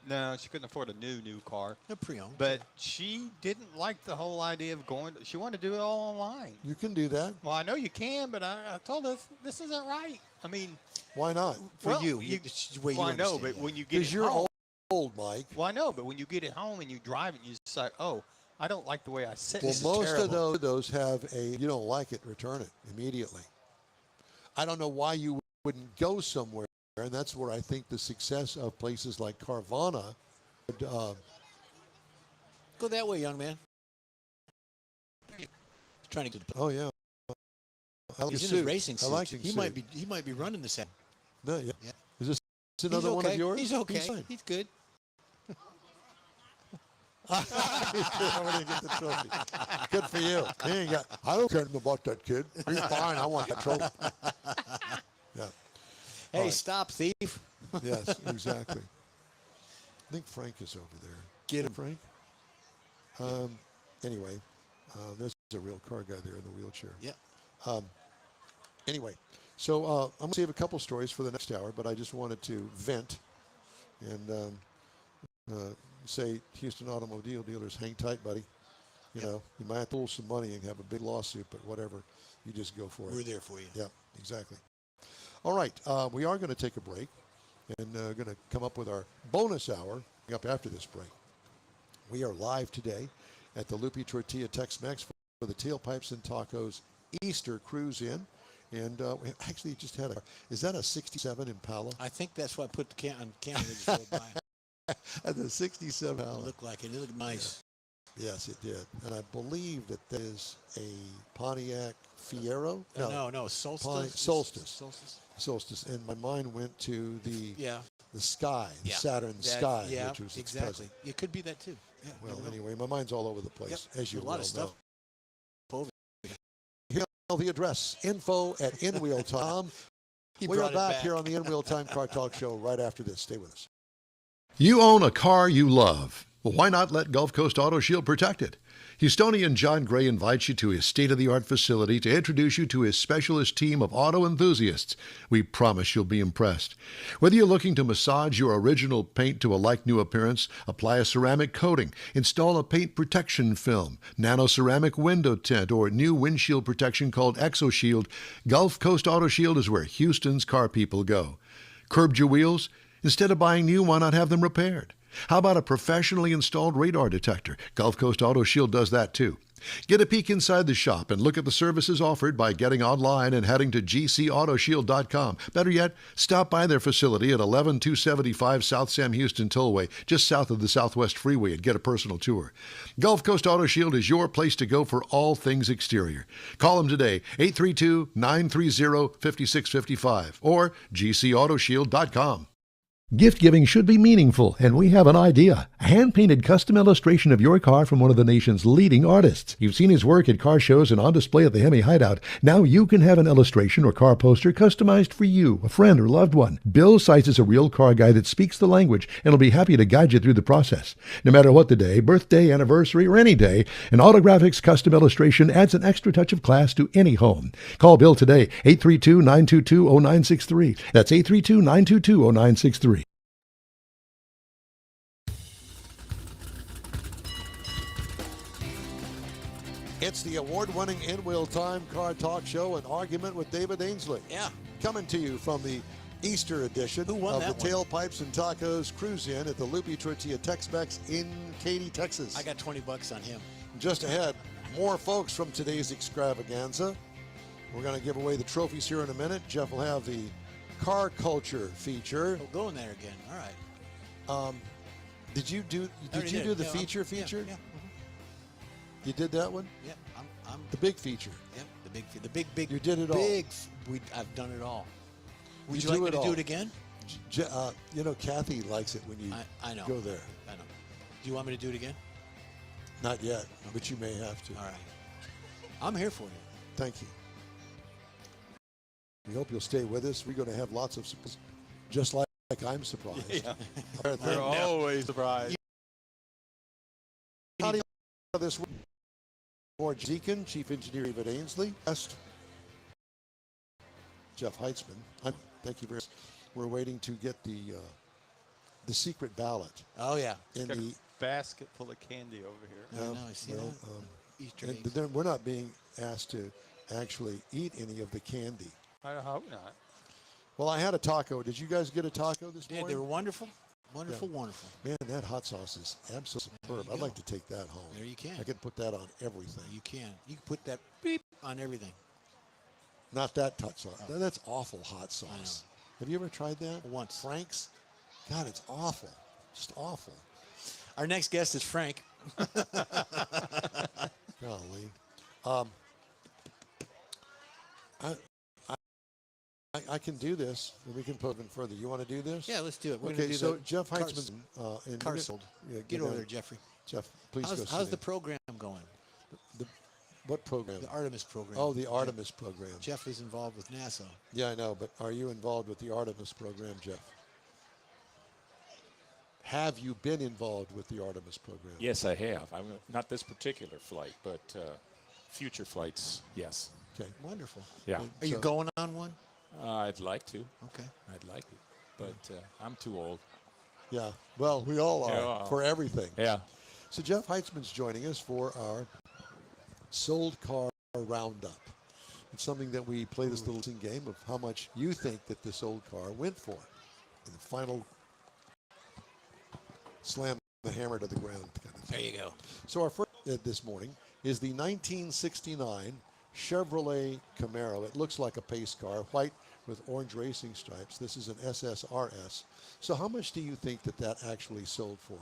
No, she couldn't afford a new car. A pre-owned. But she didn't like the whole idea of going. She wanted to do it all online. You can do that. Well, I know you can, but I told her this isn't right. I mean, why not? For you, it's the way you I know, understand but it. when you get it Because you're home, old, Mike. well, I know, but when you get it home and you drive it, you decide, oh, I don't like the way I sit. Well, This is most of terrible. those have you don't like it, return it immediately. I don't know why you wouldn't go somewhere, and that's where I think the success of places like Carvana would, Go that way, young man. Trying to get the oh, yeah. I like He's the in suit. his racing I suit. like the He suit. might be running this. No, yeah. Yeah. Is this He's another okay. one of yours? He's okay. fine. He's good. I'm gonna get the trophy. Good for you. He ain't got. I don't care about that kid. He's fine. I want that trophy. Yeah. Hey, All right. stop, thief. Yes, exactly. I think Frank is over there. Get him. Frank. Anyway, there's a real car guy there in the wheelchair. Yeah. Anyway, so I'm going to save a couple stories for the next hour, but I just wanted to vent and say, Houston automobile dealers, hang tight, buddy. You know, you might have to lose some money and have a big lawsuit, but whatever. You just go for it. We're there for you. Yeah, exactly. All right, we are going to take a break and going to come up with our bonus hour up after this break. We are live today at the Lupe Tortilla Tex-Mex for the Tailpipes and Tacos Easter Cruise In. And we actually just had is that a 67 Impala? I think that's what I put the camera just rolled by. That's a 67 It Impala. looked like it. It looked nice. Yes, it did. And I believe that is a Pontiac Fiero? No, Solstice. Solstice. And my mind went to the Sky, the Yeah. Saturn Sky, Yeah, which was its exactly. cousin. It could be that too. Yeah, Well, never know. anyway, my mind's all over the place, as you a lot well of stuff. know. Here, the address, info@InWheel.com. He We are brought it back here on the In Wheel Time Car Talk Show right after this. Stay with us. You own a car you love. Well, why not let Gulf Coast Auto Shield protect it? Houstonian John Gray invites you to his state-of-the-art facility to introduce you to his specialist team of auto enthusiasts. We promise you'll be impressed. Whether you're looking to massage your original paint to a like-new appearance, apply a ceramic coating, install a paint protection film, nano-ceramic window tint, or new windshield protection called ExoShield, Gulf Coast Auto Shield is where Houston's car people go. Curbed your wheels? Instead of buying new, why not have them repaired? How about a professionally installed radar detector? Gulf Coast Auto Shield does that too. Get a peek inside the shop and look at the services offered by getting online and heading to gcautoshield.com. Better yet, stop by their facility at 11275 South Sam Houston Tollway, just south of the Southwest Freeway, and get a personal tour. Gulf Coast Auto Shield is your place to go for all things exterior. Call them today, 832-930-5655 or gcautoshield.com. Gift giving should be meaningful, and we have an idea. A hand-painted custom illustration of your car from one of the nation's leading artists. You've seen his work at car shows and on display at the Hemi Hideout. Now you can have an illustration or car poster customized for you, a friend, or loved one. Bill Seitz is a real car guy that speaks the language and will be happy to guide you through the process. No matter what the day, birthday, anniversary, or any day, an Autographics custom illustration adds an extra touch of class to any home. Call Bill today, 832-922-0963. That's 832-922-0963. It's the award-winning In Wheel Time Car Talk Show, An Argument with David Ainsley. Yeah. Coming to you from the Easter edition Who won of the that one? Tailpipes and Tacos Cruise In at the Lupe Tortilla Tex-Mex in Katy, Texas. I got $20 on him. Just ahead, more folks from today's extravaganza. We're going to give away the trophies here in a minute. Jeff will have the car culture feature. Oh, going there again. All right. Did you do I already the Yeah, feature? Yeah. You did that one? Yeah. I'm The big feature. yeah, the big. You did it all. I've done it all. You Would you do like me it to do all. it again? You know, Kathy likes it when you I know. go there. I know. Do you want me to do it again? Not yet, but you may have to. All right. I'm here for you. Thank you. We hope you'll stay with us. We're going to have lots of surprises, just like I'm surprised. Yeah. They're They're always surprised. How do you this week? More Deacon, Chief Engineer David Ainsley, guest Jeff Heitzman. Thank you very much. We're waiting to get the secret ballot Oh yeah. in Got a the. basket full of candy over here. I know, I see that. Easter and eggs. then we're not being asked to actually eat any of the candy. I hope not. Well, I had a taco. Did you guys get a taco this Yeah, morning? they were wonderful. Wonderful. Man, that hot sauce is absolutely superb. I'd like to take that home. There you can. I could put that on everything. You can. You can put that beep on everything. Not that hot sauce. That's awful hot sauce. Have you ever tried that? Once. Frank's? God, it's awful. Just awful. Our next guest is Frank. Golly. I can do this, and we can put it further. You want to do this? Yeah, let's do it. We're Okay, gonna do so the Jeff cars- Heitzman. And car we're sold. gonna- yeah, Get over down. there, Jeffrey. Jeff, please go How's sit the in. program going? What program? The Artemis program. Oh, the Artemis program. Jeff is involved with NASA. Yeah, I know, but are you involved with the Artemis program, Jeff? Have you been involved with the Artemis program? Yes, I have. I'm not this particular flight, but future flights, yes. Okay. Wonderful. Yeah. Are you So- going on one? I'd like to. Okay. I'd like it, but I'm too old. Yeah. Well, we all are Yeah. for everything. Yeah. So Jeff Heitzman's joining us for our sold car roundup. It's something that we play this little game of how much you think that this old car went for in the final slam the hammer to the ground. Kind of thing. There you go. So our first this morning is the 1969 Chevrolet Camaro. It looks like a pace car, white with orange racing stripes. This is an SSRS. So how much do you think that actually sold for?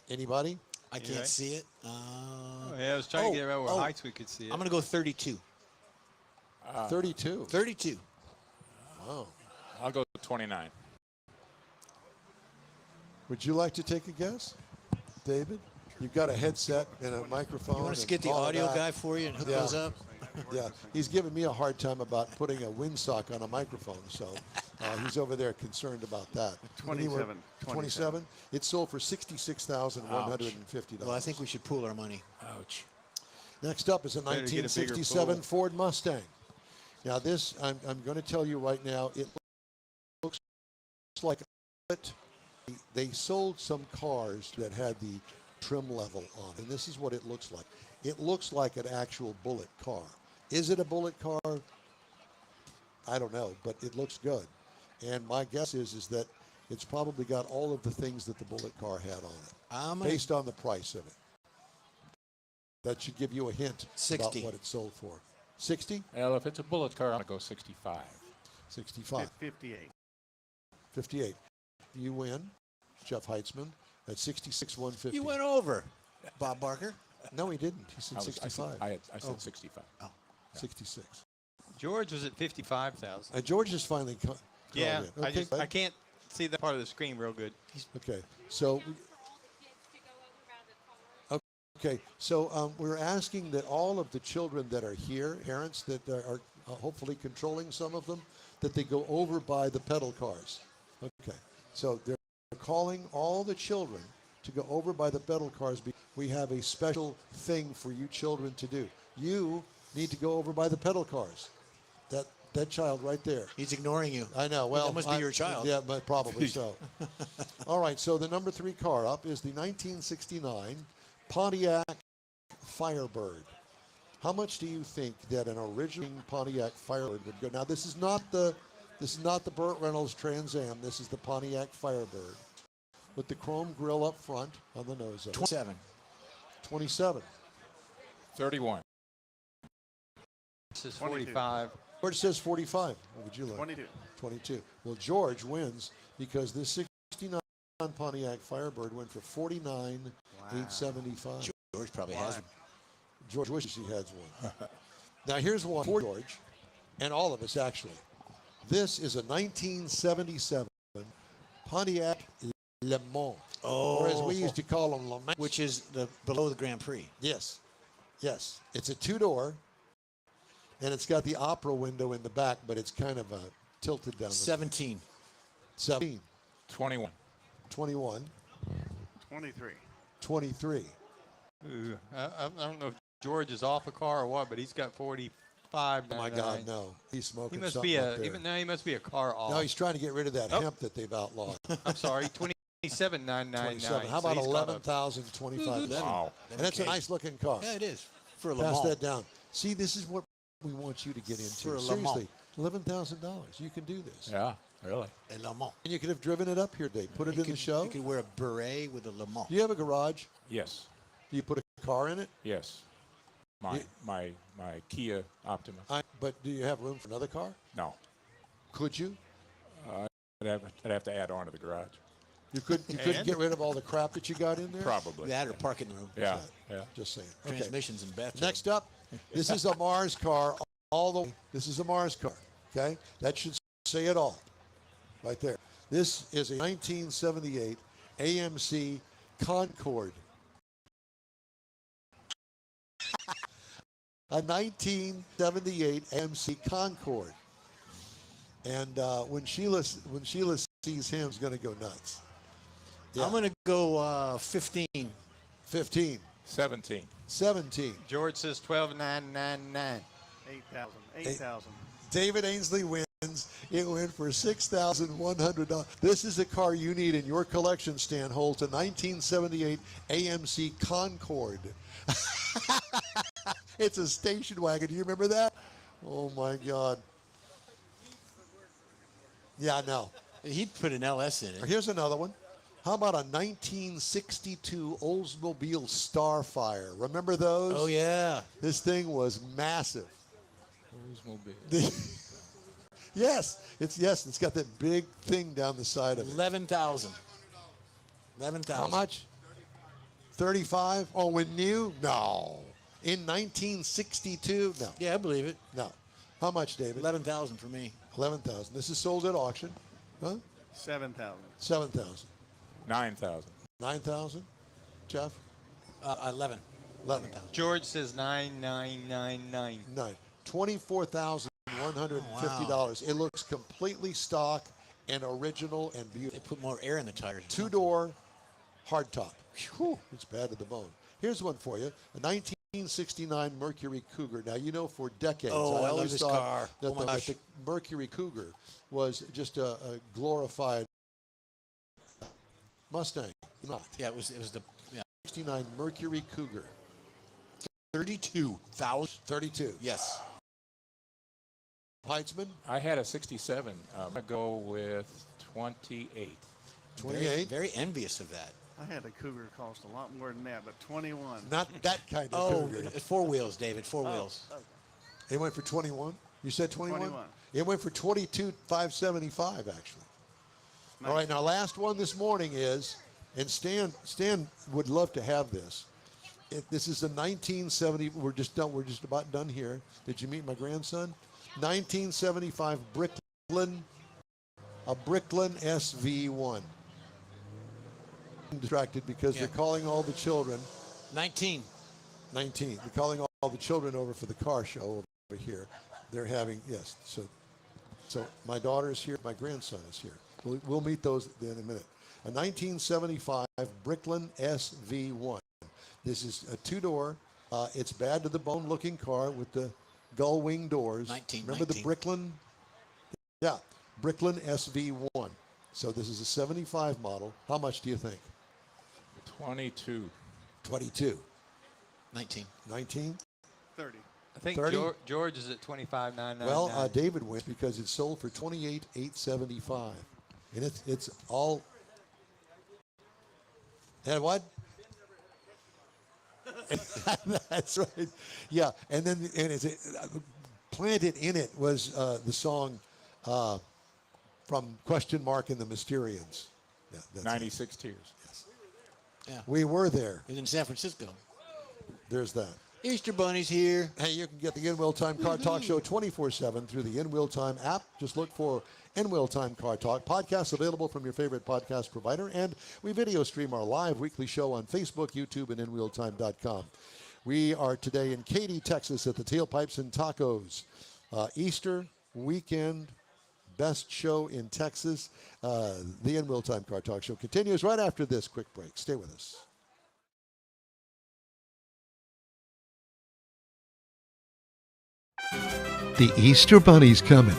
Anybody? I can't see it. Yeah, I was trying to get around where oh. heights we could see it. I'm going to go 32. 32. 32. Wow. I'll go 29. Would you like to take a guess, David? You've got a headset and a microphone. You want us to and get the all of audio that. guy for you and hook Yeah. those up? Yeah, he's giving me a hard time about putting a windsock on a microphone, so he's over there concerned about that. 27. 27. It sold for $66,150. Well, I think we should pool our money. Ouch. Next up is a Better get a bigger 1967 pool. Ford Mustang. Now this, I'm going to tell you right now, it looks like they sold some cars that had the trim level on, and this is what it looks like. It looks like an actual bullet car. Is it a bullet car? I don't know, but it looks good. And my guess is that it's probably got all of the things that the bullet car had on it, based on the price of it. That should give you a hint 60. about what it sold for. 60? Well, if it's a bullet car, I'll go 65. 65. 58. 58. You win, Jeff Heitzman, at 66,150. You went over, Bob Barker. No, he didn't. He said 65. I said 65. 66. George was at 55,000. George is finally called Yeah, in. Okay, I can't see that part of the screen real good. Okay, so okay, so we're asking that all of the children that are here, parents that are hopefully controlling some of them, that they go over by the pedal cars. Okay, so they're calling all the children to go over by the pedal cars. We have a special thing for you children to do. You need to go over by the pedal cars. That child right there. He's ignoring you. I know. Well, that must be your child. Yeah, but probably so. All right. So the number 3 car up is the 1969 Pontiac Firebird. How much do you think that an original Pontiac Firebird would go? Now, this is not the Burt Reynolds Trans Am. This is the Pontiac Firebird with the chrome grille up front on the nose of it. 27. 27. 31. This is 22. 45. George says 45. What would you like? 22. 22. Well, George wins because this 69 Pontiac Firebird went for $49,875. George probably has one. George wishes he had one. Now here's one for George, and all of us actually. This is a 1977 Pontiac Le Mans, or as we used to call them, Le Mans. Which is below the Grand Prix. Yes, yes. It's a 2-door, and it's got the opera window in the back, but it's kind of tilted down. 17. 17. 21. 21. 23. 23. Ooh, I don't know if George is off a car or what, but he's got 45. Oh my God, no! He's smoking. He must something be up there. he must be a car off. No, he's trying to get rid of that hemp that they've outlawed. I'm sorry, 27,999. 27. How about 11,025? Wow. And that's a nice looking car. Yeah, it is. For a Le Pass Mans. that down. See, this is what we want you to get into. For a Le Mans. Seriously, $11,000. You can do this. Yeah, really. A Le Mans. And you could have driven it up here, Dave. Put it in the show. You could wear a beret with a Le Mans. Do you have a garage? Yes. Do you put a car in it? Yes. My Kia Optima. But do you have room for another car? No. Could you? I'd have to add on to the garage. You couldn't get rid of all the crap that you got in there? Probably. That or parking room. Yeah. Yeah. Just saying. Okay. Transmissions and bathtub. Next up, this is a Mars car. This is a Mars car. Okay? That should say it all. Right there. This is a 1978 AMC Concorde. A 1978 AMC Concorde. And when Sheila sees him, she's going to go nuts. Yeah. I'm going to go 15. 15. 17. 17. George says 12,999. 8,000. 8,000. David Ainsley wins. It went for $6,100. This is a car you need in your collection, Stan Holt, a 1978 AMC Concorde. It's a station wagon. Do you remember that? Oh, my God. Yeah, no. He'd put an LS in it. Here's another one. How about a 1962 Oldsmobile Starfire? Remember those? Oh, yeah. This thing was massive. Oldsmobile. It's got that big thing down the side of it. 11,000. 11,000. How much? 35? Oh, when new? No. In 1962? No. Yeah, I believe it. No. How much, David? 11,000 for me. 11,000. This is sold at auction. Huh? 7,000. 7,000. 9,000. 9,000? Jeff? 11. 11,000. George says 9,999. 24,150. It looks completely stock and original and They beautiful. put more air in the tires. Two-door hardtop. Whew, it's bad to the bone. Here's one for you. A 1969 Mercury Cougar. Now, you know, for decades, Oh, I love always this thought car. that Oh, my the gosh. Mercury Cougar was just a glorified Mustang. Not. Yeah, it was the 69 Mercury Cougar. 32,000. 32. Yes. Heitzman, I had a 67. I'm going to go with 28. 28. Very envious of that. I had a Cougar cost a lot more than that, but 21. Not that kind of Oh, Cougar. it's four wheels, David. Four wheels. Okay. It went for 21. You said 21? 21. It went for 22,575 actually. All right, now last one this morning is, and Stan would love to have this. This is a 1970. We're just about done here. Did you meet my grandson? 1975 Bricklin, a Bricklin SV1. I'm distracted because they're calling all the children. 19. 19. They're calling all the children over for the car show over here. They're having, yes. So my daughter is here. My grandson is here. We'll meet those in a minute. A 1975 Bricklin SV1. This is a two-door. It's bad to the bone looking car with the gull wing doors. 19. Remember the Bricklin? Yeah, Bricklin SV1. So this is a 75 model. How much do you think? 22. 22. 19. 19? 30. I think 30? George is at 25,999. Well, David wins because it's sold for 28,875, and it's all. And what? That's right. Yeah, and then planted in it was the song from Question Mark and the Mysterians. Yeah, that's 96 Tears. Yes. Yeah. We were there. It was in San Francisco. There's that. Easter Bunny's here. Hey, you can get the In Wheel Time Car Talk Show 24/7 through the In Wheel Time app. Just look for In Wheel Time Car Talk. Podcasts available from your favorite podcast provider. And we video stream our live weekly show on Facebook, YouTube, and InWheelTime.com. We are today in Katy, Texas at the Tailpipes and Tacos. Easter weekend, best show in Texas. The In Wheel Time Car Talk Show continues right after this quick break. Stay with us. The Easter Bunny's coming.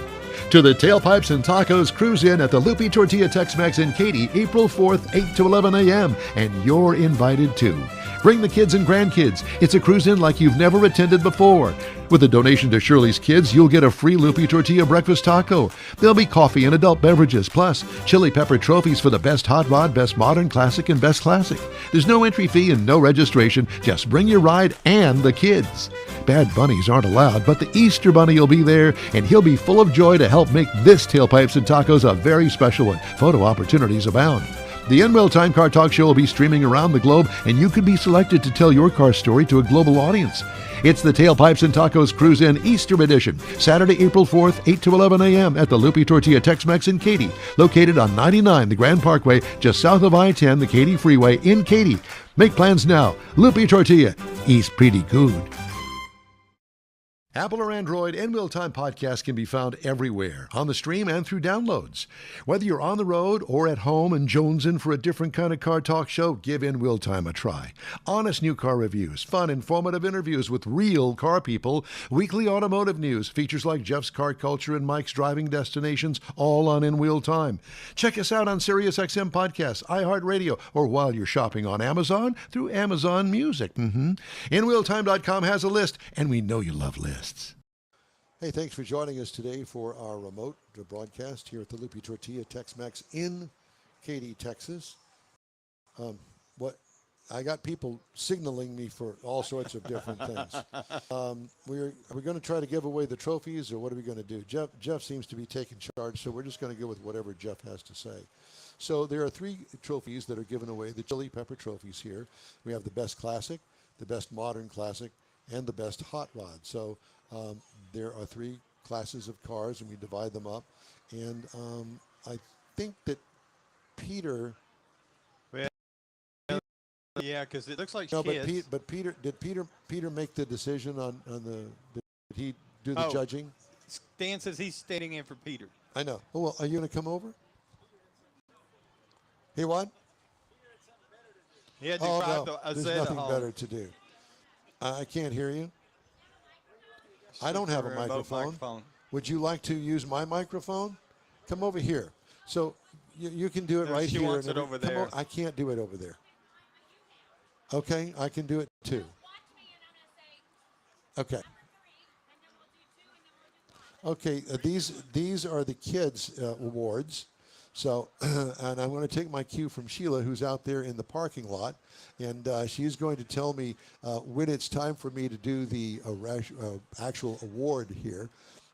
To the Tailpipes and Tacos Cruise In at the Lupe Tortilla Tex-Mex in Katy, April 4th, 8 to 11 a.m. And you're invited too. Bring the kids and grandkids. It's a cruise in like you've never attended before. With a donation to Shirley's Kids, you'll get a free Lupe Tortilla breakfast taco. There'll be coffee and adult beverages, plus chili pepper trophies for the best hot rod, best modern classic, and best classic. There's no entry fee and no registration. Just bring your ride and the kids. Bad bunnies aren't allowed, but the Easter Bunny will be there, and he'll be full of joy to help make this Tailpipes and Tacos a very special one. Photo opportunities abound. The In Wheel Time Car Talk Show will be streaming around the globe, and you could be selected to tell your car story to a global audience. It's the Tailpipes and Tacos Cruise In Easter Edition, Saturday, April 4th, 8 to 11 a.m. at the Lupe Tortilla Tex-Mex in Katy, located on 99 the Grand Parkway, just south of I-10, the Katy Freeway in Katy. Make plans now. Lupe Tortilla, eats pretty good. Apple or Android, In Wheel Time podcast can be found everywhere, on the stream and through downloads. Whether you're on the road or at home and jonesing for a different kind of car talk show, give In Wheel Time a try. Honest new car reviews, fun, informative interviews with real car people, weekly automotive news, features like Jeff's Car Culture and Mike's Driving Destinations, all on In Wheel Time. Check us out on SiriusXM Podcasts, iHeartRadio, or while you're shopping on Amazon, through Amazon Music. InWheelTime.com has a list, and we know you love lists. Hey, thanks for joining us today for our remote broadcast here at the Lupe Tortilla Tex-Mex in Katy, Texas. What I got people signaling me for all sorts of different things. Are we going to try to give away the trophies, or what are we going to do? Jeff seems to be taking charge, so we're just going to go with whatever Jeff has to say. So there are 3 trophies that are given away, the chili pepper trophies here. We have the best classic, the best modern classic, and the best hot rod. So there are 3 classes of cars, and we divide them up. And I think that Peter... Yeah, because it looks like No, kids. but Peter, did Peter make the decision on the? Did he do the judging? Stan says he's standing in for Peter. I know. Oh, well, are you going to come over? He what? He had to Oh drive no, the there's Azeta nothing home. better to do. I can't hear you. I don't have a Remote microphone. Would you like to use my microphone? Come over here. So you can do it No, right she here. wants and it over come there. I can't do it over there. Okay, I can do it too. Okay. Okay, these are the kids' awards. So, and I'm going to take my cue from Sheila, who's out there in the parking lot, and she's going to tell me when it's time for me to do the actual award here.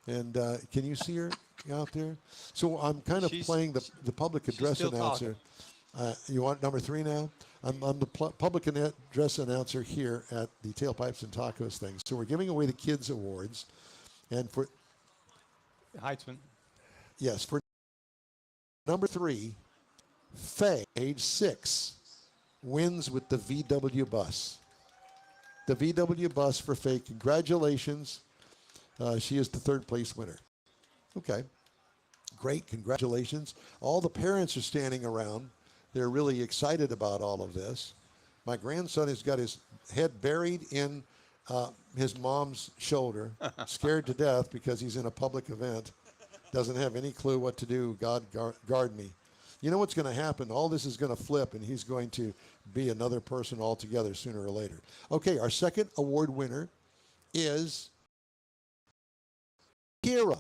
And can you see her out there? So I'm kind of playing the public address still announcer. You want number 3 now? I'm the public address announcer here at the Tailpipes and Tacos thing. So we're giving away the kids' awards, and for Heitzman. yes, for number 3, Faye, age 6, wins with the VW bus. The VW bus for Faye. Congratulations. She is the 3rd place winner. Okay. Great. Congratulations. All the parents are standing around. They're really excited about all of this. My grandson has got his head buried in his mom's shoulder, scared to death because he's in a public event. Doesn't have any clue what to do. God guard me. You know what's going to happen? All this is going to flip, and he's going to be another person altogether sooner or later. Okay, our second award winner is Kira,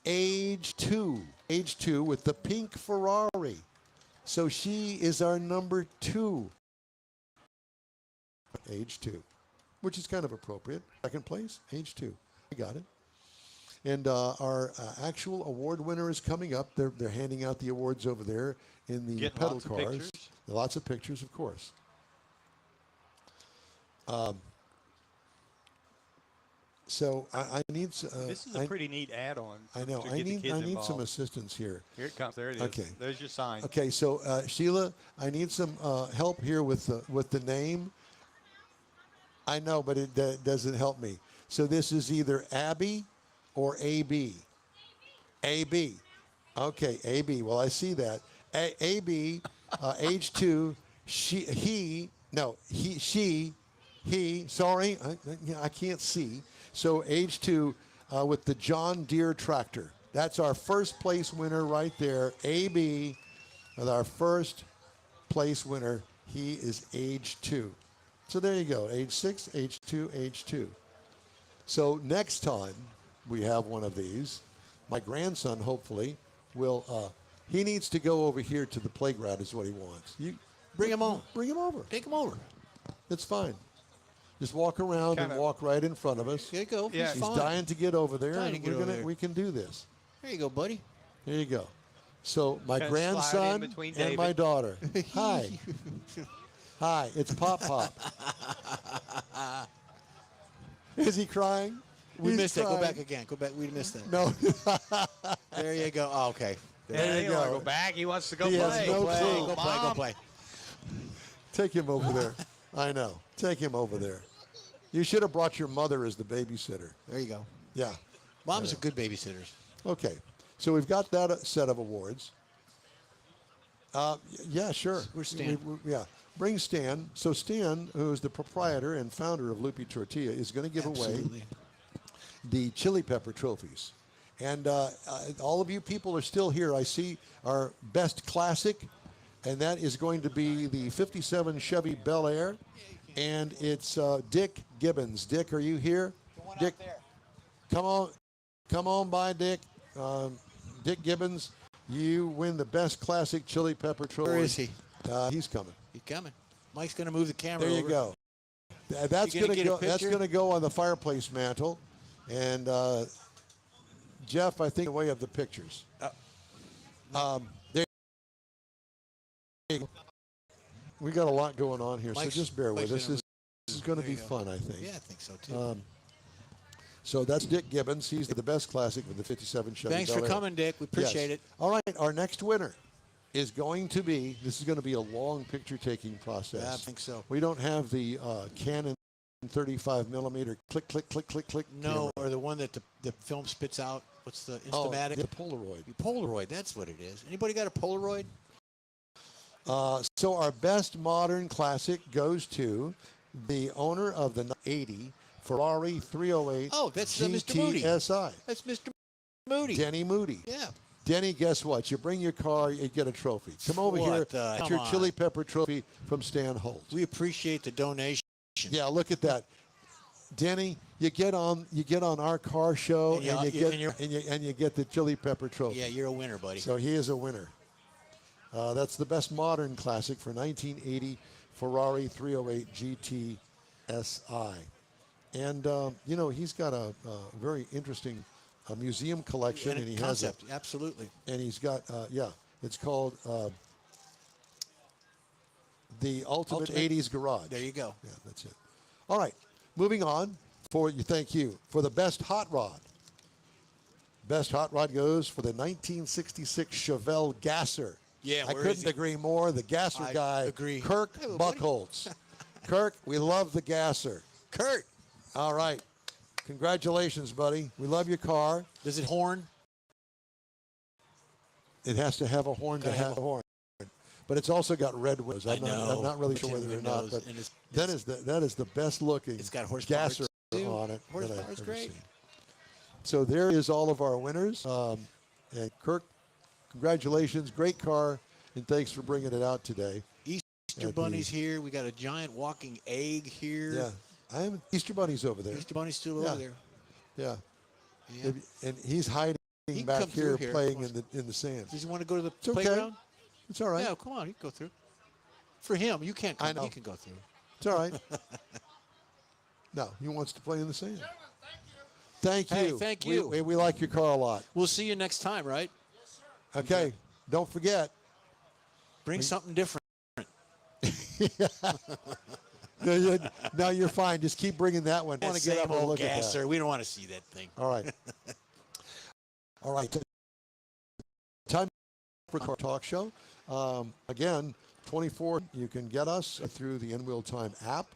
age 2. Age 2 with the pink Ferrari. So she is our number 2. Age 2, which is kind of appropriate. 2nd place, age 2. I got it. And our actual award winner is coming up. They're handing out the awards over there in the Getting pedal lots of cars. pictures. Lots of pictures, of course. So I need. This is a pretty neat add-on. I know. To I get the need. kids I need involved. some assistance here. Here it comes. There it is. Okay. There's your sign. Okay. So Sheila, I need some help here with the name. I know, but it doesn't help me. So this is either Abby or AB. AB. Okay, AB. Well, I see that. AB, age 2. He. Sorry, I can't see. So age 2 with the John Deere tractor. That's our first place winner right there. AB with our first place winner. He is age 2. So there you go. Age 6, age 2, age 2. So next time we have one of these, my grandson hopefully will. He needs to go over here to the playground. Is what he wants. You Bring him on. Bring him over. Take him over. It's fine. Just walk around and walk right in front of us. There you go. Yeah. He's Fine. dying to get over there, Dying to and get over there. we can do this. There you go, buddy. There you go. So my Kind of slide in grandson between and my David. daughter. Hi. Hi. It's Pop Pop. Is he crying? We He's missed that. Go crying. back again. Go back. We missed that. No. There you go. Oh, okay. There you He don't wanna go. go back. He wants to go He has play. no Go play. clue. Go play. Go Mom. play. Take him over there. I know. Take him over there. You should have brought your mother as the babysitter. There you go. Yeah. Moms are good babysitters. Okay. So we've got that set of awards. Yeah, sure. Where's Stan? Yeah. Bring Stan. So Stan, who is the proprietor and founder of Lupe Tortilla, is going to give away Absolutely. the chili pepper trophies. And all of you people are still here. I see our best classic, and that is going to be the 57 Chevy Bel Air. And it's Dick Gibbons. Dick, are you here? Dick, come on. Come on by, Dick. Dick Gibbons, you win the best classic chili pepper trophy. Where is he? He's coming. He's coming. Mike's going to move the camera There you over. go. That's You gonna going to get a go. That's picture? going to go on the fireplace mantle. And Jeff, I think the way of the pictures. There you go. We got a lot going on here, Mike's- so just bear with Mike's us. gonna This is going to There be you go. fun, I think. Yeah, I think so too. So that's Dick Gibbons. He's the best classic with the 57 Chevy Thanks for Bel Air. coming, Dick. We appreciate Yes. it. All right, our next winner is going to be, this is going to be a long picture-taking process. Yeah, I think so. We don't have the Canon 35 millimeter click, click, click, click, click. No, or the one that the film spits out. What's the Instamatic? The Polaroid. Polaroid, that's what it is. Anybody got a Polaroid? So our best modern classic goes to the owner of the 80 Ferrari 308 Oh, that's Mr. Moody. GTSI. That's Mr. Moody. Denny Moody. Yeah. Denny, guess what? You bring your car, you get a trophy. Come over What here. the- It's come your on. chili pepper trophy from Stan Holt. We appreciate the donation. Yeah, look at that. Denny, you get on our car show And you get the chili pepper trophy. Yeah, you're a winner, buddy. So he is a winner. That's the best modern classic for 1980 Ferrari 308 GTSI. And, he's got a very interesting museum collection. And he concept, absolutely. and he's got, it's called the Ultimate 80s Garage. There you go. Yeah, that's it. All right, moving on. Thank you. For the best hot rod. Best hot rod goes for the 1966 Chevelle Gasser. Yeah, I where is couldn't he? agree more. The Gasser I guy, agree. Kirk Hey, buddy. Buchholz. Kirk, we love the Gasser. Kurt, All right. Congratulations, buddy. We love your car. does it horn? It has to have a horn to Gotta have have a a horn. But it's also got red windows. I I'm know. not really sure Tinted whether or not, windows, but and it's- that is the best looking It's got horsepower Gasser too. on it that I've Horsepower's ever great. seen. So there is all of our winners. And Kirk, congratulations. Great car. And thanks for bringing it out today. Easter Bunny's here. We got a giant walking egg here. Yeah. I am Easter Bunny's over there. Easter Bunny's still Yeah. over there. Yeah. Yeah. And he's hiding He can back come through here here. playing in the sand. Does he want to go to the It's okay. playground? It's all right. Yeah, come on. You can go through. For him, you can't come. I know. He can go through. It's all right. No, he wants to play in the sand. Thank you. Hey, thank you. We like your car a lot. We'll see you next time, right? Okay. Don't forget. Bring something different. No, you're fine. Just keep bringing that one. I want to get Same up and old look at gasser. that. We don't want to see that thing. All right. All right. Time for Car Talk Show. Again, 24. You can get us through the In Wheel Time app.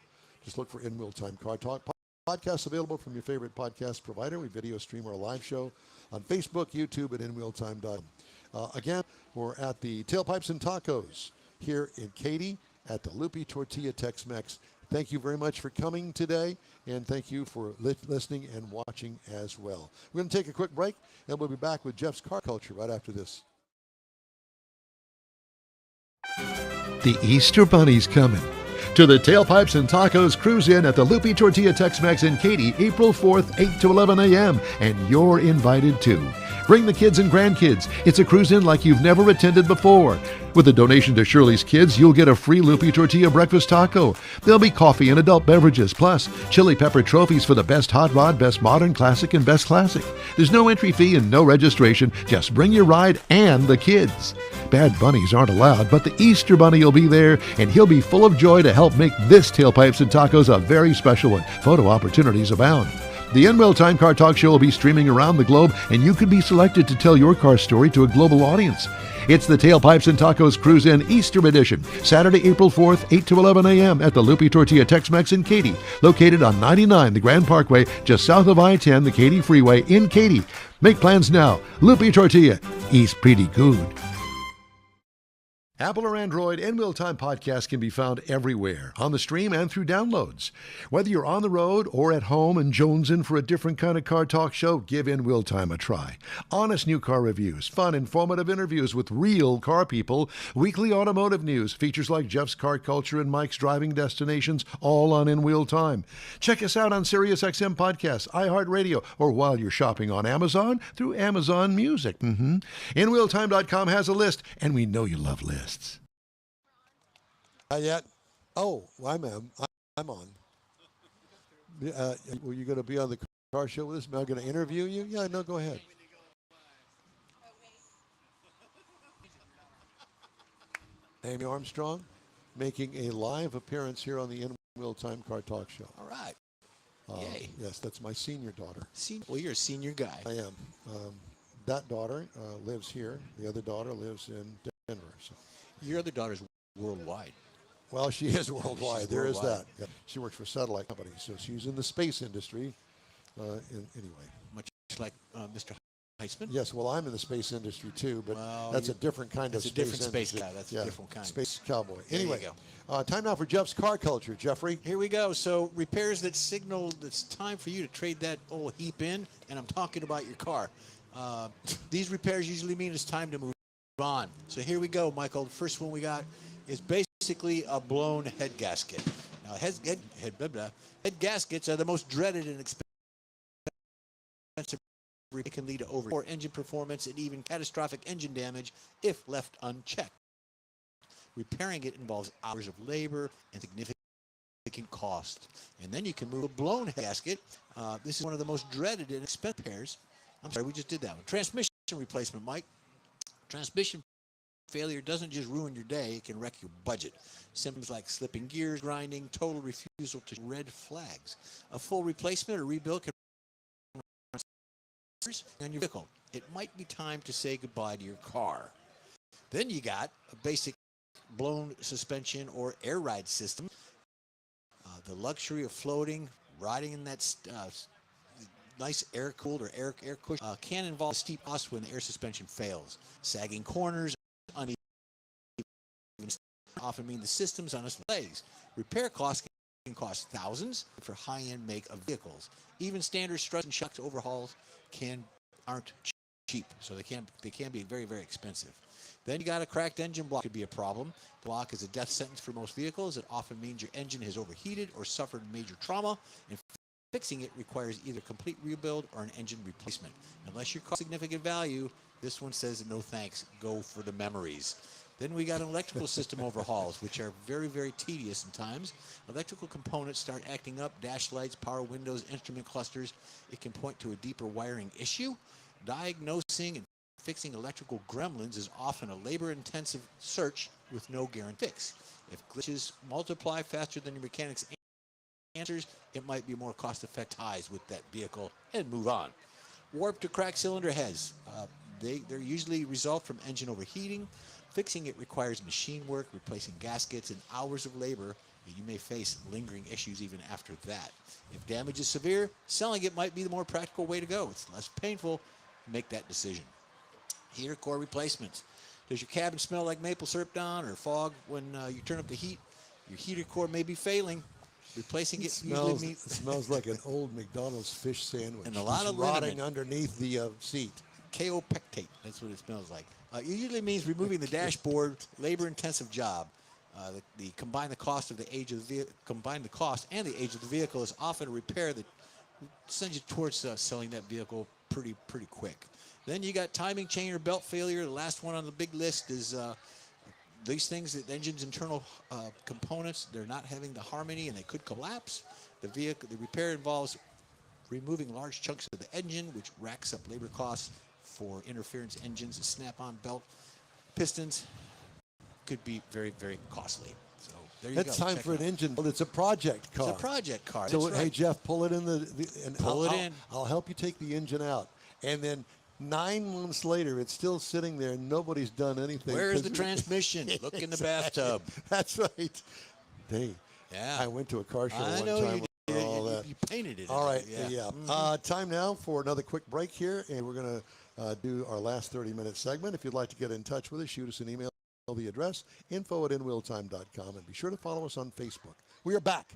Just look for In Wheel Time Car Talk. Podcasts available from your favorite podcast provider. We video stream our live show on Facebook, YouTube, and InWheelTime.com. Again, we're at the Tailpipes and Tacos here in Katy at the Lupe Tortilla Tex-Mex. Thank you very much for coming today, and thank you for listening and watching as well. We're going to take a quick break, and we'll be back with Jeff's Car Culture right after this. The Easter Bunny's coming to the Tailpipes and Tacos Cruise In at the Lupe Tortilla Tex-Mex in Katy, April 4th, 8 to 11 a.m., and you're invited too. Bring the kids and grandkids. It's a cruise in like you've never attended before. With a donation to Shirley's Kids, you'll get a free Lupe Tortilla breakfast taco. There'll be coffee and adult beverages, plus chili pepper trophies for the best hot rod, best modern classic, and best classic. There's no entry fee and no registration. Just bring your ride and the kids. Bad bunnies aren't allowed, but the Easter Bunny will be there, and he'll be full of joy to help make this Tailpipes and Tacos a very special one. Photo opportunities abound. The NWell Time Car Talk Show will be streaming around the globe, and you could be selected to tell your car story to a global audience. It's the Tailpipes and Tacos Cruise In Easter Edition, Saturday, April 4th, 8 to 11 a.m. at the Lupe Tortilla Tex-Mex in Katy, located on 99 the Grand Parkway, just south of I-10, the Katy Freeway in Katy. Make plans now. Lupe Tortilla, eats pretty good. Apple or Android, In Wheel Time podcast can be found everywhere, on the stream and through downloads. Whether you're on the road or at home and jonesing for a different kind of car talk show, give In Wheel Time a try. Honest new car reviews, fun, informative interviews with real car people, weekly automotive news, features like Jeff's Car Culture and Mike's Driving Destinations, all on In Wheel Time. Check us out on SiriusXM Podcasts, iHeartRadio, or while you're shopping on Amazon through Amazon Music. InWheelTime.com has a list, and we know you love lists. Not yet. Oh, I'm on. Were you going to be on the car show with us? Am I going to interview you? Yeah, no, go ahead. Amy Armstrong making a live appearance here on the In Wheel Time Car Talk Show. All right. Yay. Yes, that's my senior daughter. Well, you're a senior guy. I am. That daughter lives here. The other daughter lives in Denver. So. Your other daughter's worldwide. Well, she is worldwide. She's There is worldwide. that. Yeah. She works for satellite companies, so she's in the space industry. Anyway. Much like Mr. Heisman. Yes, well, I'm in the space industry too, but Well, that's a different kind of that's a space different space industry. guy. That's a different kind. Space cowboy. There you Anyway, time now for Jeff's car culture. Jeffrey. Here we go. So repairs that signal it's time for you to trade that old heap in, and I'm talking about your car. These repairs usually mean it's time to move on. So here we go, Michael. The first one we got is basically a blown head gasket. Now, head gaskets are the most dreaded and expensive. It can lead to poor engine performance and even catastrophic engine damage if left unchecked. Repairing it involves hours of labor and significant cost. And then you can move a blown gasket. This is one of the most dreaded and expensive repairs. I'm sorry, we just did that one. Transmission replacement, Mike. Transmission failure doesn't just ruin your day, it can wreck your budget. Symptoms like slipping gears, grinding, total refusal to red flags. A full replacement or rebuild can on your vehicle. It might be time to say goodbye to your car. Then you got a basic blown suspension or air ride system. The luxury of floating, riding in that nice air-cooled or air cushion can involve steep costs when the air suspension fails. Sagging corners, uneven often mean the system's on its legs. Repair costs can cost thousands for high-end make of vehicles. Even standard struts and shocks overhauls aren't cheap, so they can be very, very expensive. Then you got a cracked engine block could be a problem. The block is a death sentence for most vehicles. It often means your engine has overheated or suffered major trauma, and fixing it requires either complete rebuild or an engine replacement. Unless you cost significant value, this one says no thanks. Go for the memories. Then we got electrical system overhauls, which are very, very tedious in times. Electrical components start acting up, dash lights, power windows, instrument clusters. It can point to a deeper wiring issue. Diagnosing and fixing electrical gremlins is often a labor-intensive search with no guarantee fix. If glitches multiply faster than your mechanic's answers, it might be more cost-effective ties with that vehicle and move on. Warped to cracked cylinder heads. They're usually result from engine overheating. Fixing it requires machine work, replacing gaskets, and hours of labor. You may face lingering issues even after that. If damage is severe, selling it might be the more practical way to go. It's less painful. Make that decision. Heater core replacements. Does your cabin smell like maple syrup down or fog when you turn up the heat? Your heater core may be failing. Replacing it usually means it smells like an old McDonald's fish sandwich. And a lot of rotting liniment. Underneath the seat. Kaopectate. That's what it smells like. It usually means removing the dashboard. Labor-intensive job. Combine the cost and the age of the vehicle is often a repair that sends you towards selling that vehicle pretty quick. Then you got timing chain or belt failure. The last one on the big list is these things, the engine's internal components, they're not having the harmony and they could collapse. The repair involves removing large chunks of the engine, which racks up labor costs for interference engines. A snap-on belt pistons could be very, very costly. So there you go. It's time Check for it an out. engine. Well, it's a project car. It's a project car. So, That's hey, right. Jeff, pull it in and Pull it in. I'll help you take the engine out. And then 9 months later, it's still sitting there and nobody's done anything. Where's the transmission? Look in the bathtub. That's right. Hey, Yeah. I went to a car show I one know time. you with did. all that. You painted it. All right, Yeah. Time now for another quick break here, and we're going to do our last 30-minute segment. If you'd like to get in touch with us, shoot us an email. the address, info@inwheeltime.com, and be sure to follow us on Facebook. We are back.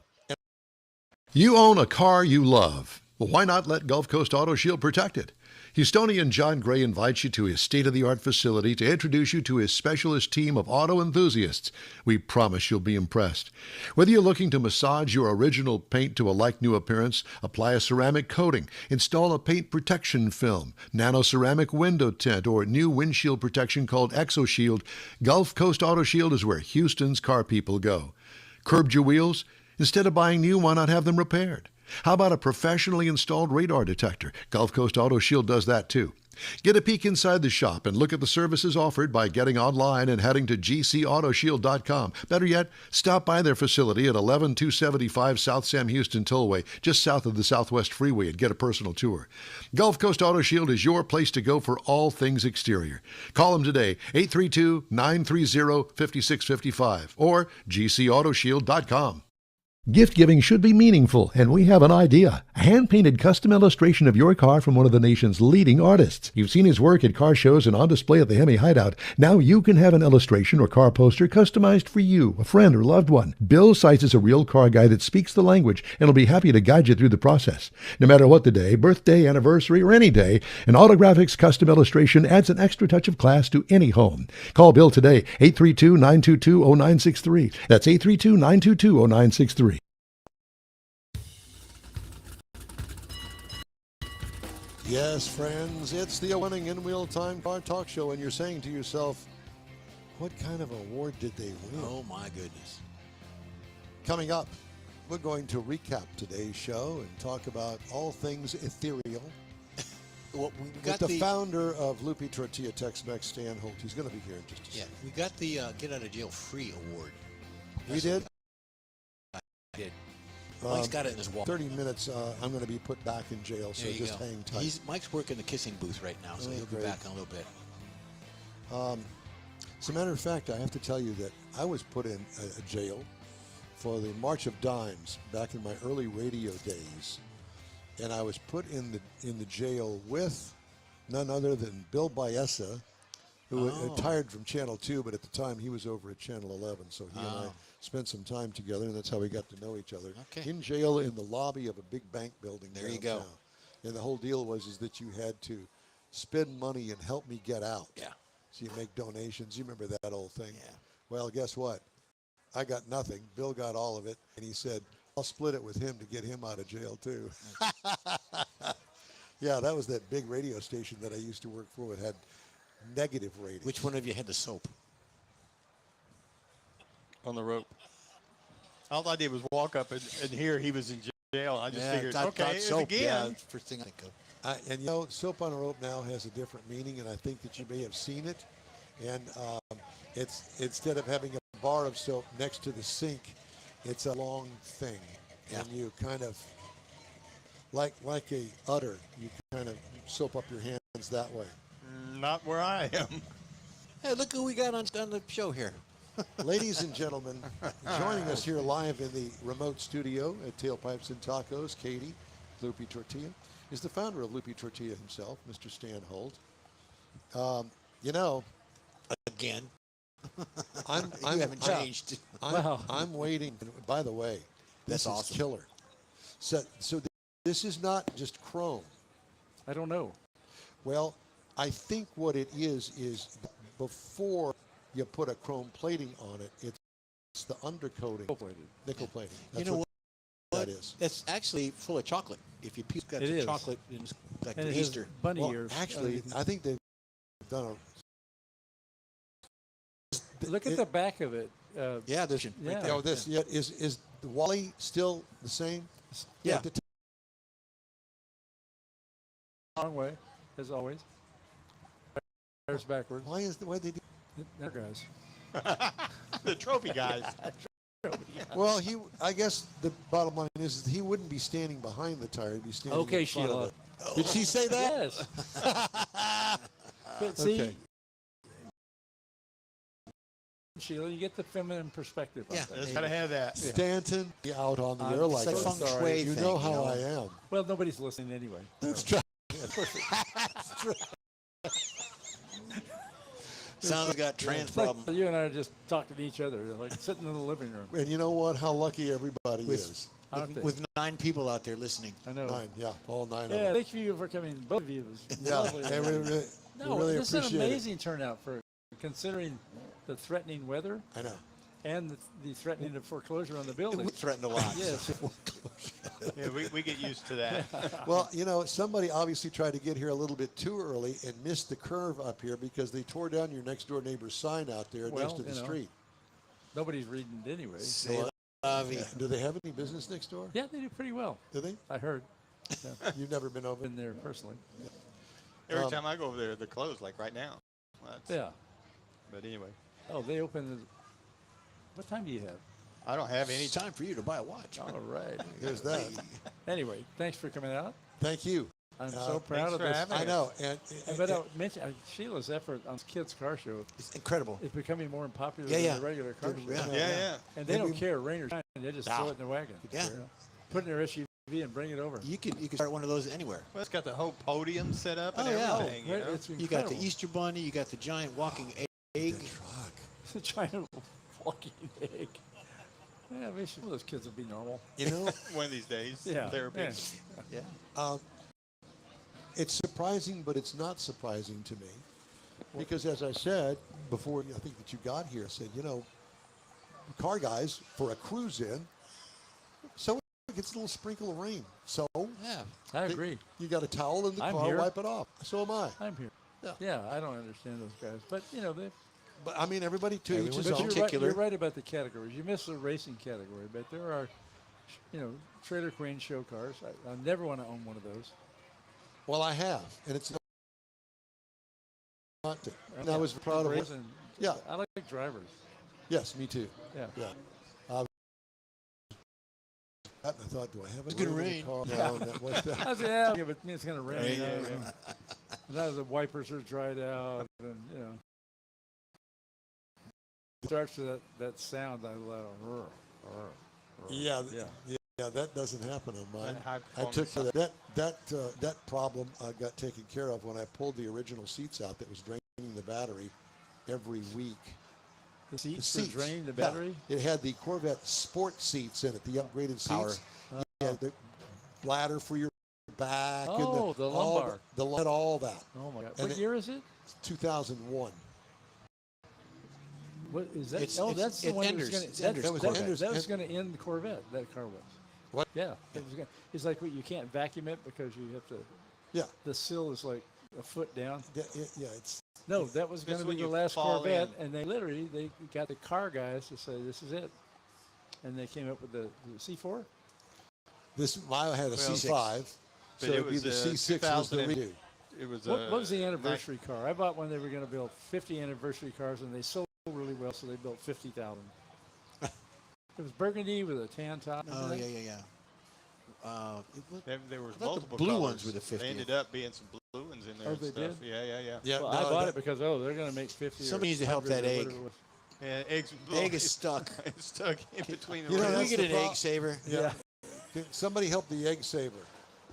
You own a car you love. Well, why not let Gulf Coast Auto Shield protect it? Houstonian John Gray invites you to his state-of-the-art facility to introduce you to his specialist team of auto enthusiasts. We promise you'll be impressed. Whether you're looking to massage your original paint to a like-new appearance, apply a ceramic coating, install a paint protection film, nano-ceramic window tint, or new windshield protection called ExoShield, Gulf Coast Auto Shield is where Houston's car people go. Curbed your wheels? Instead of buying new, why not have them repaired? How about a professionally installed radar detector? Gulf Coast Auto Shield does that too. Get a peek inside the shop and look at the services offered by getting online and heading to gcautoshield.com. Better yet, stop by their facility at 11275 South Sam Houston Tollway, just south of the Southwest Freeway, and get a personal tour. Gulf Coast Auto Shield is your place to go for all things exterior. Call them today, 832-930-5655 or gcautoshield.com. Gift giving should be meaningful, and we have an idea. A hand-painted custom illustration of your car from one of the nation's leading artists. You've seen his work at car shows and on display at the Hemi Hideout. Now you can have an illustration or car poster customized for you, a friend, or loved one. Bill Seitz is a real car guy that speaks the language and will be happy to guide you through the process. No matter what the day, birthday, anniversary, or any day, an Autographics custom illustration adds an extra touch of class to any home. Call Bill today, 832-922-0963. That's 832-922-0963. Yes, friends, it's the winning in-wheel time car talk show, and you're saying to yourself, what kind of award did they win? Oh, my goodness. Coming up, we're going to recap today's show and talk about all things ethereal. Well, we With got the founder of Lupe Tortilla Tex-Mex, Stan Holt. He's going to be here in just a second. we got the Get Out of Jail Free award. We did? I did. Mike's got it in his wallet. 30 minutes, I'm going to be put back in jail, so There you just go. hang tight. Mike's working the kissing booth right now, so Oh, he'll be great. back in a little bit. As a matter of fact, I have to tell you that I was put in a jail for the March of Dimes back in my early radio days, and I was put in the jail with none other than Bill Baeza, who retired from Channel 2, but at the time he was over at Channel 11, so he and I spent some time together, and that's how we got to know each other. Okay. In jail in the lobby of a big bank building. There you go. downtown. And the whole deal was that you had to spend money and help me get out. Yeah. So you make donations. You remember that old thing? Yeah. Well, guess what? I got nothing. Bill got all of it, and he said, I'll split it with him to get him out of jail, too. Yeah, that was that big radio station that I used to work for. It had negative ratings. Which one of you had the soap? On the rope. All I did was walk up and hear he was in jail. I just figured, okay, it's soap. again. Yeah, that's the first thing I think of. And you know, soap on a rope now has a different meaning, and I think that you may have seen it. And it's instead of having a bar of soap next to the sink, it's a long thing, and you kind of like a udder. You kind of soap up your hands that way. Not where I am. Hey, look who we got on the show here. Ladies and gentlemen, joining us here live in the remote studio at Tailpipes and Tacos, Katy, Lupe Tortilla, is the founder of Lupe Tortilla himself, Mr. Stan Holt. You know, Again. You I'm- haven't changed. I'm waiting. By the way, this That's is awesome. killer. So this is not just chrome. I don't know. Well, I think what it is before you put a chrome plating on it, it's the undercoating, nickel plating. That's You know what what? that is. It's actually full of chocolate. If you piece got It the is. chocolate, it's like And the it has Easter. bunny Well, ears. actually, I think they've done a. Look at the back of it. Yeah, there's Yeah. right You there. know, this is the Wally still the same? Yeah. At the t- Wrong way, as always. Tires backwards. why they do? There, guys. The trophy guys. Well, I guess the bottom line is that he wouldn't be standing behind the tire; he'd be standing. Okay, in front Sheila. Of it. Did she say that? Yes. But see, Okay. Sheila, you get the feminine perspective. on Yeah. that. Just gotta have that. Stanton, be out on the air It's like a that. feng shui You thing, know you how know? I am. Well, nobody's listening anyway. That's true. That's true. Sounds got trans It's like problem. you and I are just talking to each other, like sitting in the living room. And you know what? How lucky everybody is. Aren't they? With 9 people out there listening. I know. 9, yeah, all 9 of Yeah, them. thank you for coming. Both of you. It was Yeah, lovely. and we No, really this is an appreciate it. amazing turnout for considering the threatening weather I know. and the threatening of foreclosure on the building. We threatened a lot. Yes. Yeah, we get used to that. Well, you know, somebody obviously tried to get here a little bit too early and missed the curve up here because they tore down your next door neighbor's sign out there Well, next to the you know. street. Nobody's reading it anyway. C'est la vie. Do they have any business next door? Yeah, they do pretty well. Do they? I heard. Yeah, You've never been over? been there personally. Every time I go over there, they're closed, like right now. That's- Yeah. But anyway, Oh, they open. What time do you have? I don't have any It's time for you to buy a watch. All right. There's that. Anyway, thanks for coming out. Thank you. I'm so proud thanks of for this. having I know. And But I'll mention Sheila's effort on Kids Car Show It's incredible. is becoming more popular Yeah, than yeah. the regular car show. Yeah. Yeah. And they don't care, rain or shine. They just throw it in the wagon. Yeah. You know, put it in their SUV and bring it over. You can start one of those anywhere. Well, it's got the whole podium set up and Oh, yeah. everything. You Right, know? it's You got the incredible. Easter bunny. You got the giant walking egg. It's a giant walking egg. Yeah, maybe some of those kids will be normal. you know, One of these days. Yeah. Therapy. yeah. Yeah. it's surprising, but it's not surprising to me. Because as I said before, I think that you got here, I said, you know, car guys, for a cruise in, so it gets a little sprinkle of rain. So Yeah. I agree. you got a towel in the I'm car, here. wipe it off. So am I. I'm here. Yeah. Yeah, I don't understand those guys. But, you know, they. But I mean, everybody to each Everyone's his But own. you're right, particular. you're right about the categories. You missed the racing category, but there are, you know, Trailer Queen show cars. I never want to own one of those. Well, I have, and it's not to. And I was proud of it. Racing. Yeah. I like drivers. Yes, me too. Yeah. Yeah. I thought, do I have a gonna room in the rain. car? No, that was that. I said, yeah, but it's going to rain. Yeah, you know, yeah. And now the wipers are dried out, and you know, it starts with that sound I love. Yeah, Yeah. yeah, that doesn't happen on mine. That high I took performance that problem got taken care of when I pulled the original seats out that was draining the battery every week. The The seats seats are draining the yeah, battery. it had the Corvette sport seats in it, the upgraded Power. seats. You had the bladder for your back. Oh, and the all lumbar. all that. Oh my God! And What year is it? 2001. What is that? It's- oh, it's- that's the it's one Enders. that was It's going Enders to. Corvette. That was going to end the Corvette. That car was. What? Yeah. It was gonna, it's like you can't vacuum it because you have to. Yeah, The sill is like a foot down. yeah, it's No, that was going That's to when be the you last fall Corvette, in. and they got the car guys to say this is it, and they came up with the C4. this. I had a Well, C5, but so it it'd be was, the C6 was the 2000 redo. It was. What was the anniversary car? I bought when they were going to build 50 anniversary cars, and they sold really well, so they built 50,000. It was burgundy with a tan top. Oh, Remember yeah, that? yeah, yeah. There were thought the multiple blue colors. ones were the They 50th. ended up being some blue ones in there. Oh, and they stuff. did? Yeah. Yeah, Well, no, I bought it because they're going to make 50. Somebody or needs to help 100 that or egg. whatever it was. Yeah, eggs. Egg is stuck. It's stuck in between the You know, Can we ribs. that's get the an egg saver? Yeah. Can somebody help the egg saver?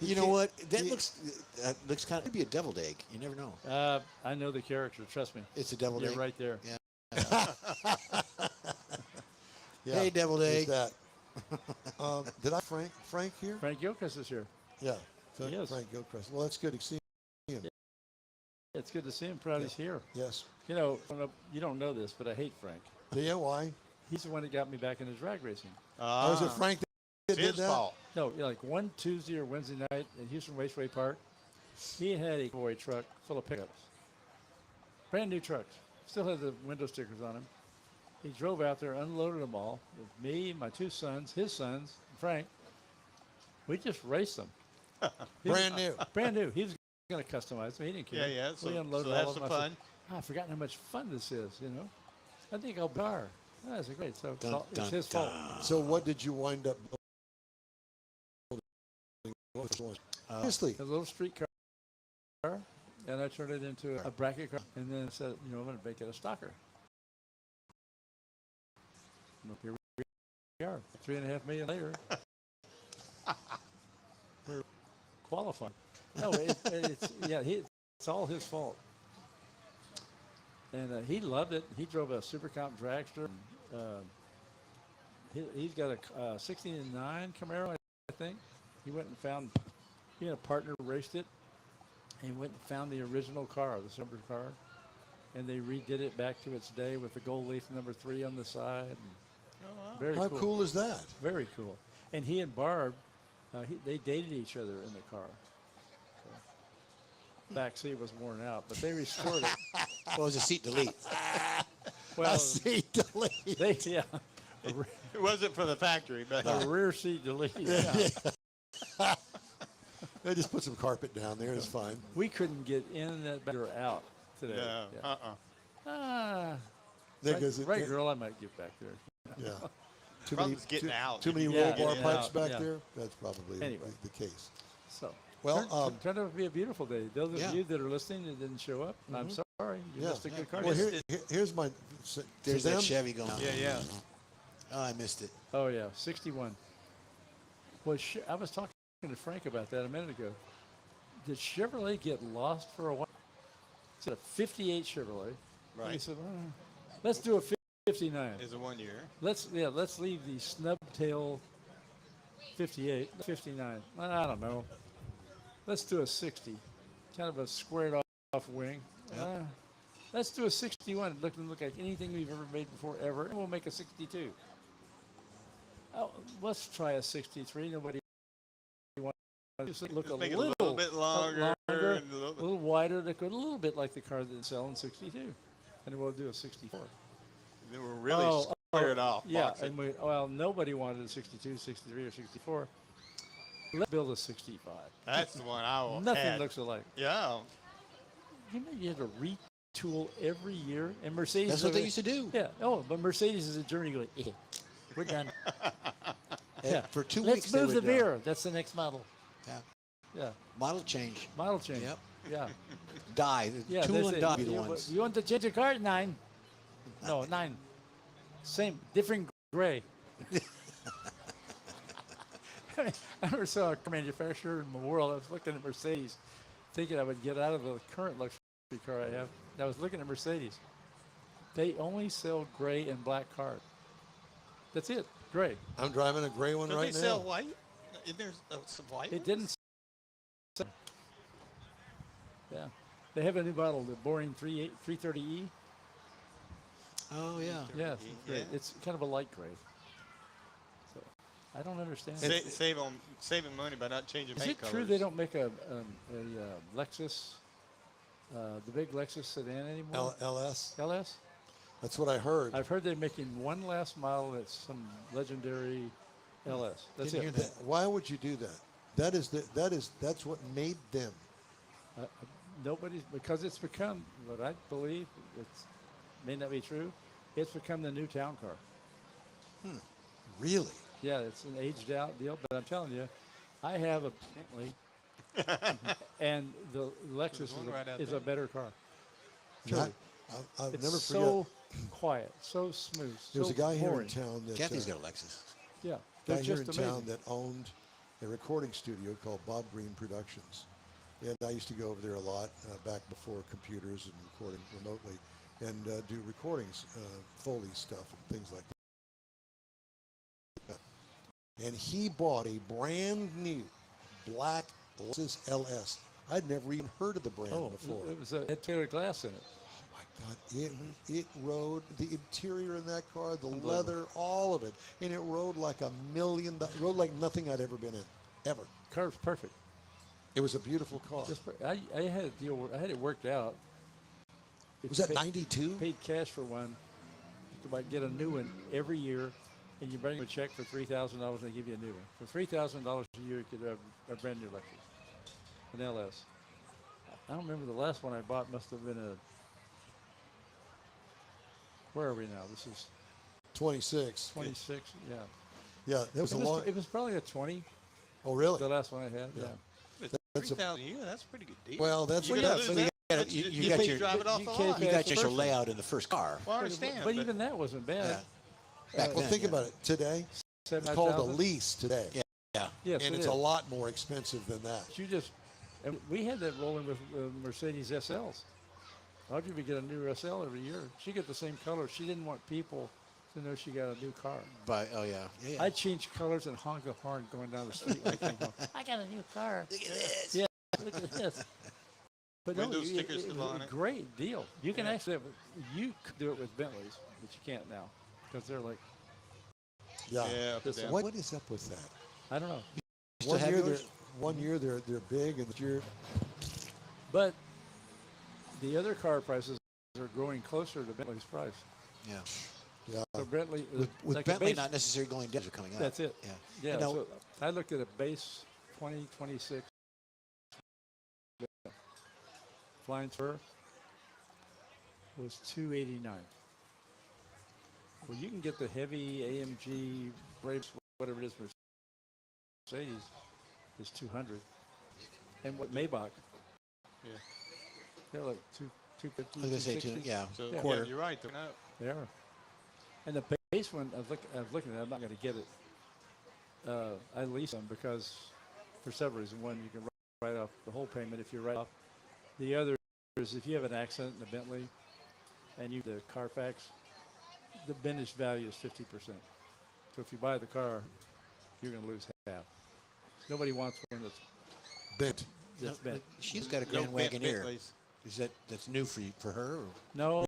You know what? That he- looks kind of maybe a deviled egg. You never know. I know the character. Trust me. It's a deviled You're egg. right there. Yeah. Yeah, Hey, deviled there's egg. that. Did I Frank here? Frank Gilchrist is here. Yeah, Yes. Frank Gilchrist. Well, that's good to see him. It's good to see him. Proud he's here. Yes. You know, you don't know this, but I hate Frank. Yeah, why? He's the one that got me back into drag racing. Was it Frank that It's did his that? fault. No, like one Tuesday or Wednesday night at Houston Raceway Park, he had a boy truck full of pickups. Brand new trucks. Still had the window stickers on them. He drove out there, unloaded them all with me, my two sons, his sons, Frank. We just raced them. Brand new. Brand new. He was going to customize them. He didn't care. Yeah. We So unloaded have all of some them. I said, fun. "Oh, I've forgotten how much fun this is, you know. I think I'll bar. Oh, that's great. So Dun, it's dun, his fault. So what did you wind up building? Obviously. A little street car, and I turned it into a bracket car, and then said, you know, I'm going to make it a stocker. And here we are, $3.5 million later. We're qualified. No, it's all his fault. And he loved it. He drove a Super Comp dragster. He's got a 69 Camaro, I think. He went and found, he had a partner who raced it. And he went and found the original car, the silver car. And they redid it back to its day with the gold leaf number 3 on the side. And very How cool is that? Very cool. And he and Barb, they dated each other in the car. So, back seat was worn out, but they restored it. Well, it was a seat delete. Well, A seat delete. It wasn't for the factory, but A rear seat delete. They just put some carpet down there. It's fine. We couldn't get in that back or out today. There Right, goes it. right, girl, I might get back there. Yeah. Too Problem's getting out. Too many Yeah, roll bar getting pipes out, back yeah. there. That's probably Anyway. the case. So, Well, turned out to be a beautiful day. Those of Yeah. you that are listening that didn't show up, I'm sorry. You Yeah. missed a good car. Well, here's my. There's to that them, Chevy going. Yeah. Oh, I missed it. Oh, yeah, 61. Well, I was talking to Frank about that a minute ago. Did Chevrolet get lost for a while? It's a 58 Chevrolet. And he Right. said, let's do a 59. Is a 1 year. Let's leave the snub tail 58, 59. I don't know. Let's do a 60. Kind of a squared off wing. Let's do a 61. It doesn't look like anything we've ever made before, ever. And we'll make a 62. Oh, let's try a 63. Nobody wants to look Just make a it little bit longer, and a little a little wider. Look a little bit like the car that's selling 62. And then we'll do a 64. They were really squared off. Yeah, box it. and nobody wanted a 62, 63, or 64. Let's build a 65. That's the one I will Nothing had. looks alike. Yeah. You know, you had to retool every year, and Mercedes. That's what they used to do. Yeah. Oh, but Mercedes is a Germany going. We're done. Yeah. For 2 Let's weeks. they move were the done. beer. That's the next model. Yeah. Yeah. Model change. Model change. Yep. Yeah. Die. Yeah. Tool that's and it. die be the You- ones. You want to change your car? 9. No, 9. Same, different gray. I never saw a car manufacturer in the world. I was looking at Mercedes, thinking I would get out of the current luxury car I have. And I was looking at Mercedes. They only sell gray and black cars. That's it, gray. I'm driving a gray one Don't right they now. sell white? Isn't there some white It ones? didn't. Yeah, they have a new model, the Boring 330E. Oh, yeah. Yeah, it's gray. Yeah. It's kind of a light gray. So I don't understand. Saving money by not changing Is paint it colors. true they don't make a Lexus, the big Lexus sedan anymore? LS. LS? That's what I heard. I've heard they're making one last model that's some legendary LS. That's Didn't it. hear that. Why would you do that? That's what made them. Nobody's, because it's become what I believe. It's may not be true. It's become the new town car. Really? Yeah, it's an aged out deal, but I'm telling you, I have a Bentley, and the Lexus one right out is there. a better car. I, I'll It's never so forget. quiet, so smooth. There's so a guy here in boring. town that Kathy's got a Lexus. Yeah, guy they're here just in amazing. town that owned a recording studio called Bob Green Productions, and I used to go over there a lot back before computers and recording remotely, and do recordings, Foley stuff and things like that. And he bought a brand new black Lexus LS. I'd never even heard of the brand Oh, before. it was a it had Taylor glass in it. Oh my God! It rode the interior in that car, the leather, all of it, and it rode like $1 million. Rode like nothing I'd ever been in, ever. Car's perfect. It was a beautiful car. I had a deal. I had it worked out. Was that '92? Paid cash for one. You might get a new one every year, and you bring them a check for $3,000 and they give you a new one. For $3,000 a year, you could have a brand new Lexus, an LS. I don't remember the last one I bought. Must have been a. Where are we now? This is 26. 26. Yeah. Yeah, that was a long. It was probably a 20. Oh, really? The last one I had. Yeah. That's a, 3,000 a year. That's a pretty good deal. well, that's You're what. gonna Yeah, lose so that. gotta- But you you got pay your- drive it off the you lot. can't You got the just your first one. layout in the first car. Well, I understand. But even that wasn't bad. Yeah. Back well, then, think yeah. about it. Today, it's 7,000. called a lease today, Yeah. Yeah. Yes, and it it's is. a lot more expensive than that. You just, and we had that rolling with Mercedes SLs. Audrey would get a new SL every year. She get the same color. She didn't want people to know she got a new car. Oh yeah. Yeah. I'd change colors and honk the horn going down the street when I came home. I got a new car. Look at this. Yeah, look at this. But Window stickers still on it. Great deal. You can actually you could do it with Bentleys, but you can't now because they're like, Yeah. Yeah, up and down. What is up with that? I don't know. One have year, yours? they're big, and the year But the other car prices are growing closer to Bentley's price. Yeah. yeah. So Bentley, With like a Bentley base- not necessarily going down, they're coming up. That's it. Yeah. Yeah. And now- So I looked at a base 2026 Flying Spur was $289. Well, you can get the heavy AMG Braves, whatever it is, Mercedes is 200. And what Maybach? Yeah. They're like 250. I was gonna say 260. yeah. So Yeah. yeah, you're right. They're not. They are. And the base one, I was looking at it, I'm not going to get it. I lease them because, for several reasons. One, you can write off the whole payment if you write off. The other is if you have an accident in a Bentley and you the Carfax, the vintage value is 50%. So if you buy the car, you're going to lose half. Nobody wants one bent. that's bent. She's got a No Grand Wagoneer. Bentleys. Is that's new for her? Or? No.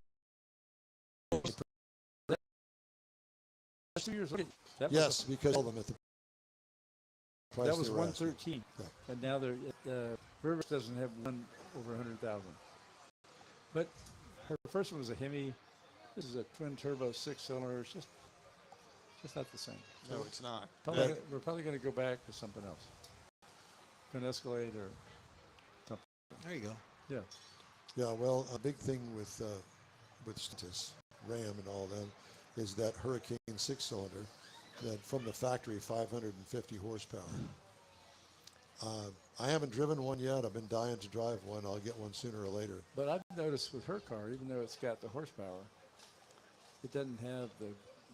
That's 2 years old. That Yes, because all of them at the price That was they were asking. 113, Yeah. and now they're Rivers doesn't have one over 100,000. But her first one was a Hemi. This is a twin turbo 6-cylinder. It's just not the same. No, it's not. We're probably going to go back to something else, to an Escalade or something. There you go. Yeah. Yeah, well, a big thing with Status, Ram, and all them is that Hurricane 6-cylinder, that from the factory, 550 horsepower. I haven't driven one yet. I've been dying to drive one. I'll get one sooner or later. But I've noticed with her car, even though it's got the horsepower, it doesn't have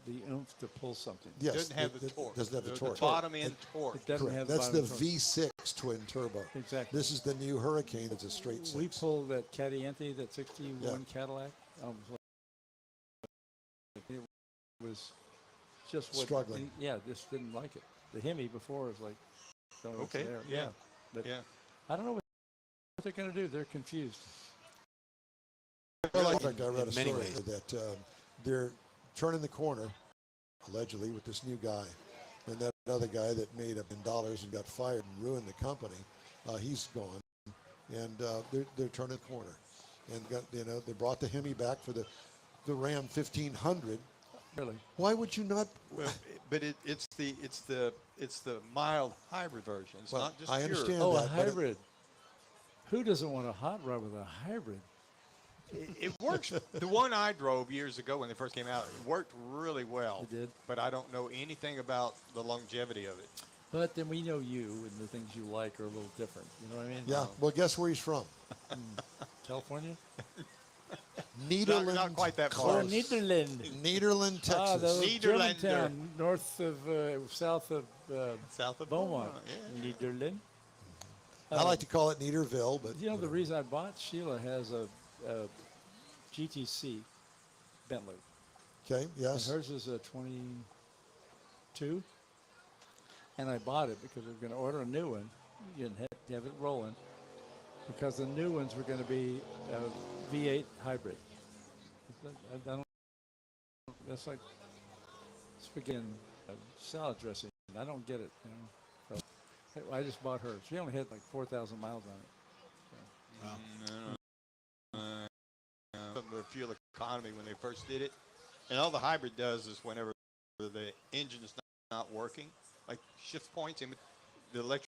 the oomph to pull something. Yes, Doesn't have the it torque. doesn't have the torque. bottom end torque. It doesn't have Correct. That's the bottom torque. V6 twin turbo. Exactly. This is the new Hurricane. It's a straight 6. We pulled that Cadiente, that 61 Yeah. Cadillac. It was just what. Struggling. Yeah, just didn't like it. The Hemi before was like, oh, it's Okay, there. yeah. But Yeah. I don't know what they're going to do. They're confused. Well, in fact, I read a in many story ways. that they're turning the corner, allegedly, with this new guy. And that other guy that made $1 billion and got fired and ruined the company, he's gone. And they're turning the corner. And they brought the Hemi back for the Ram 1500. Really. Why would you not? Well, but it's the mild hybrid version. It's Well, not just I pure. understand Oh, a that, but it- hybrid. Who doesn't want a hot rod with a hybrid? It works. The one I drove years ago when they first came out, it worked really well. It did. But I don't know anything about the longevity of it. But then we know you and the things you like are a little different. You know what I mean? Yeah, well, guess where he's from? California? Nederland. Not quite that Oh, far. Nederland. Nederland, Ah, Texas. the German Nederlander. town north of, south of South of Beaumont. Yeah. Nederland. I like to call it Nederville, but You know, the reason I bought Sheila has a GTC Bentley. okay, And yes. hers is a 22. And I bought it because we were going to order a new one. You didn't have it rolling. Because the new ones were going to be a V8 hybrid. I don't, that's like spaghetti and salad dressing. I don't get it. You know? So I just bought hers. She only had like 4,000 miles on it. The fuel economy when they first did it, and all the hybrid does is whenever the engine is not working, like shift points in the electric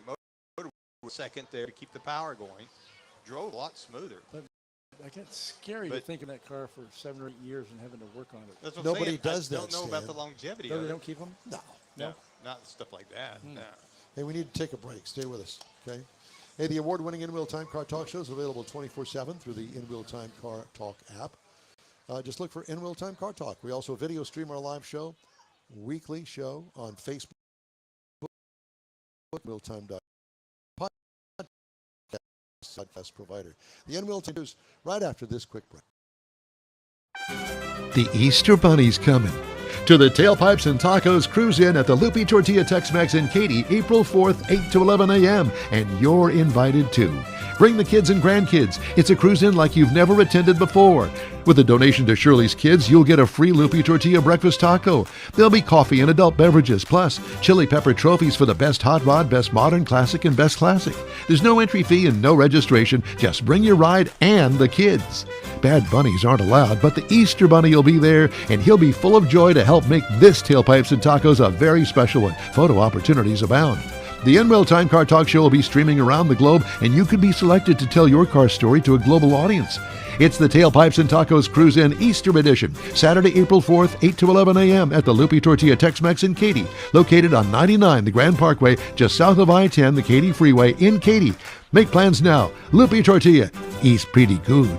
motor was second there to keep the power going, drove a lot smoother. I get scary to think of that car for 7 or 8 years and having to work on it. That's what Nobody I'm saying. does I that, don't know about Stan. the longevity No, of they it. don't keep them? No, not stuff like that. No. Hey, we need to take a break. Stay with us, okay? Hey, the award-winning In-Wheel Time Car Talk Show is available 24/7 through the In-Wheel Time Car Talk app. Just look for In-Wheel Time Car Talk. We also video stream our live show, weekly show on Facebook, In-Wheel Time. podcast provider. The N will news right after this quick break. The Easter Bunny's coming to the Tailpipes and Tacos Cruise In at the Lupe Tortilla Tex-Mex in Katy, April 4th, 8 to 11 a.m., and you're invited too. Bring the kids and grandkids. It's a cruise in like you've never attended before. With a donation to Shirley's Kids, you'll get a free Lupe Tortilla breakfast taco. There'll be coffee and adult beverages, plus chili pepper trophies for the best hot rod, best modern classic, and best classic. There's no entry fee and no registration. Just bring your ride and the kids. Bad bunnies aren't allowed, but the Easter Bunny will be there, and he'll be full of joy to help make this Tailpipes and Tacos a very special one. Photo opportunities abound. The N-Will Time Car Talk Show will be streaming around the globe, and you could be selected to tell your car story to a global audience. It's the Tailpipes and Tacos Cruise In Easter Edition, Saturday, April 4th, 8 to 11 a.m. at the Lupe Tortilla Tex-Mex in Katy, located on 99 the Grand Parkway, just south of I-10, the Katy Freeway in Katy. Make plans now. Lupe Tortilla, eats pretty good.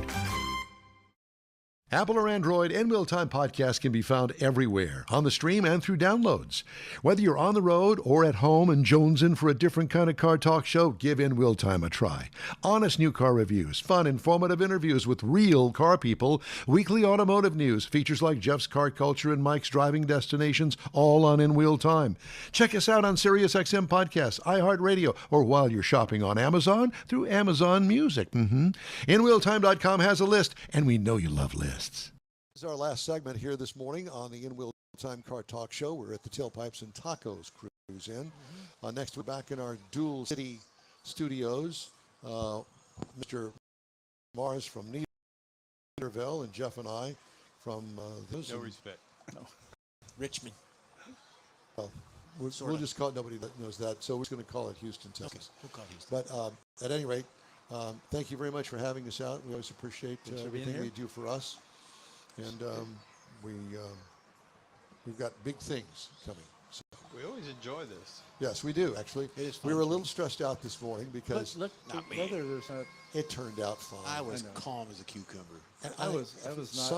Apple or Android, N-Will Time Podcast can be found everywhere, on the stream and through downloads. Whether you're on the road or at home and jonesing for a different kind of car talk show, give N-Will Time a try. Honest new car reviews, fun, informative interviews with real car people, weekly automotive news, features like Jeff's Car Culture and Mike's Driving Destinations, all on N-Will Time. Check us out on SiriusXM Podcasts, iHeartRadio, or while you're shopping on Amazon, through Amazon Music. NWillTime.com has a list, and we know you love lists. This is our last segment here this morning on the In Will Time Car Talk Show. We're at the Tailpipes and Tacos Cruise In. Next, we're back in our Dual City studios. Mr. Mars from Neederville and Jeff and I from No respect. Richmond. We'll just call it, nobody knows that, so we're just going to call it Houston, Texas. We'll call Houston. But at any rate, thank you very much for having us out. We always appreciate everything you do for us. And we've got big things coming. So. We always enjoy this. Yes, we do, actually. It is fun. We were a little stressed out this morning because Look, it turned out fine. I was calm as a cucumber. And I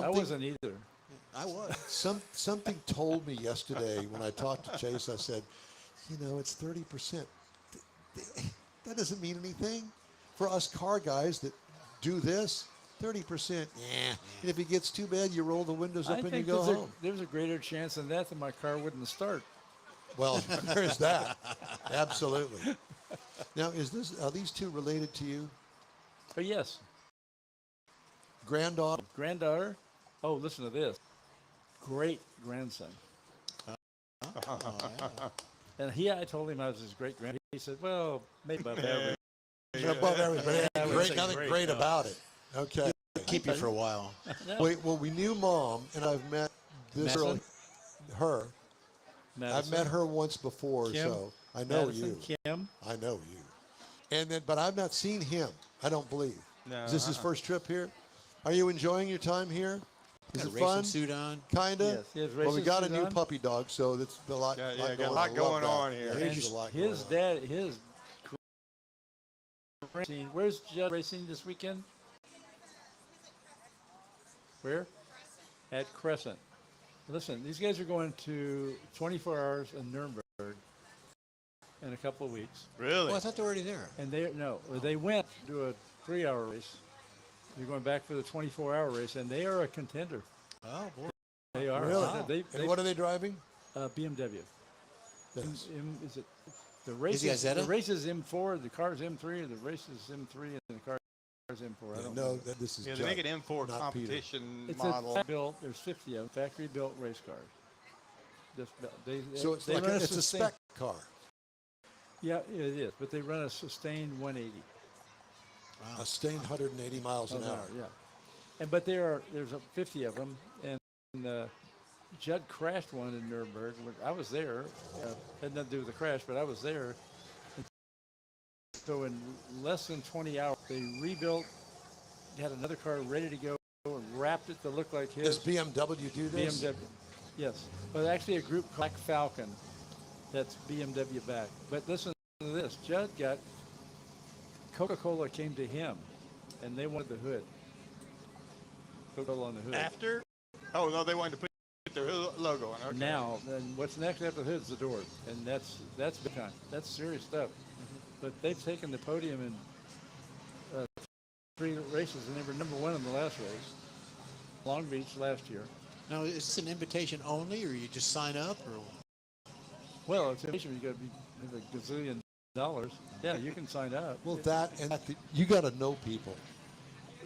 wasn't either. I was. Something told me yesterday when I talked to Chase, I said, it's 30%. That doesn't mean anything. For us car guys that do this, 30%, yeah. And if it gets too bad, you roll the windows up and you go home. There's a greater chance than that my car wouldn't start. Well, there's that. Absolutely. Now, are these two related to you? Oh, yes. Granddaughter? Oh, listen to this. Great grandson. And I told him I was his great grandson. He said, well, maybe above average. Above average, but nothing great about it. Okay. Keep you for a while. We knew Mom, and I've met this girl, her. Madison. I've met her once before, Kim. so I know Madison, you. Kim. I know you. But I've not seen him. I don't believe. No, Is this his first trip here? Are you enjoying your time here? Is Got it a racing fun? suit on. Kinda. Yes, well, we racing got a suit new on. puppy dog, so that's a lot. Got a lot I love going that. on here. Yeah, there's a lot going His on. dad, his racing. Where's Judd racing this weekend? Where? At Crescent. Listen, these guys are going to 24 hours in Nuremberg in a couple of weeks. Really? Oh, I thought they were already there. And they went to do a 3-hour race. They're going back for the 24-hour race, and they are a contender. Oh, boy. They are. Really? And what are they driving? BMW. Yes. Is it the race? Is he a The Zeta? race is M4. The car's M3. The race is M3, and the car's M4. I don't know. This is Yeah, they Judd, make an M4 not competition It's model. a built. There's 50 of them, factory-built race cars. So it's they like run it's a sustain- spec car. Yeah, it is, but they run a sustained 180. Wow. A sustained 180 miles an hour. Yeah, but there's 50 of them, and Judd crashed one in Nuremberg. I was there. Had nothing to do with the crash, but I was there. So in less than 20 hours, they rebuilt, had another car ready to go, and wrapped it to look like his. Does BMW do this? BMW, yes. But actually a group called Black Falcon, that's BMW back. But listen to this. Judd got, Coca-Cola came to him, and they wanted the hood. Coca-Cola on the hood. After? Oh, no, they wanted to put their logo on. Okay. Now, and what's next after the hood is the doors, and that's big time. That's serious stuff. But they've taken the podium in races, and they were number one in the last race. Long Beach last year. Now, is this an invitation only, or you just sign up, or? Well, it's you got to be have a gazillion dollars. Yeah, you can sign up. Well, you got to know people.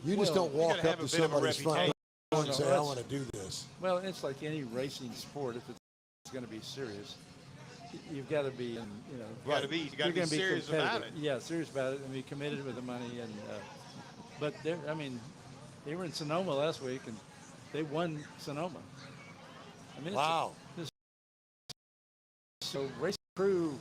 You just don't walk gotta up have to a bit of a somebody's front reputation. door and No, say, I that's- want to do this. Well, it's like any racing sport. If it's going to be serious, you've got to be, you know, You gotta be you're gonna serious about competitive. it. Yeah, serious about it, and be committed with the money. And but I mean, they were in Sonoma last week, and they won Sonoma. I mean, Wow. So race crew,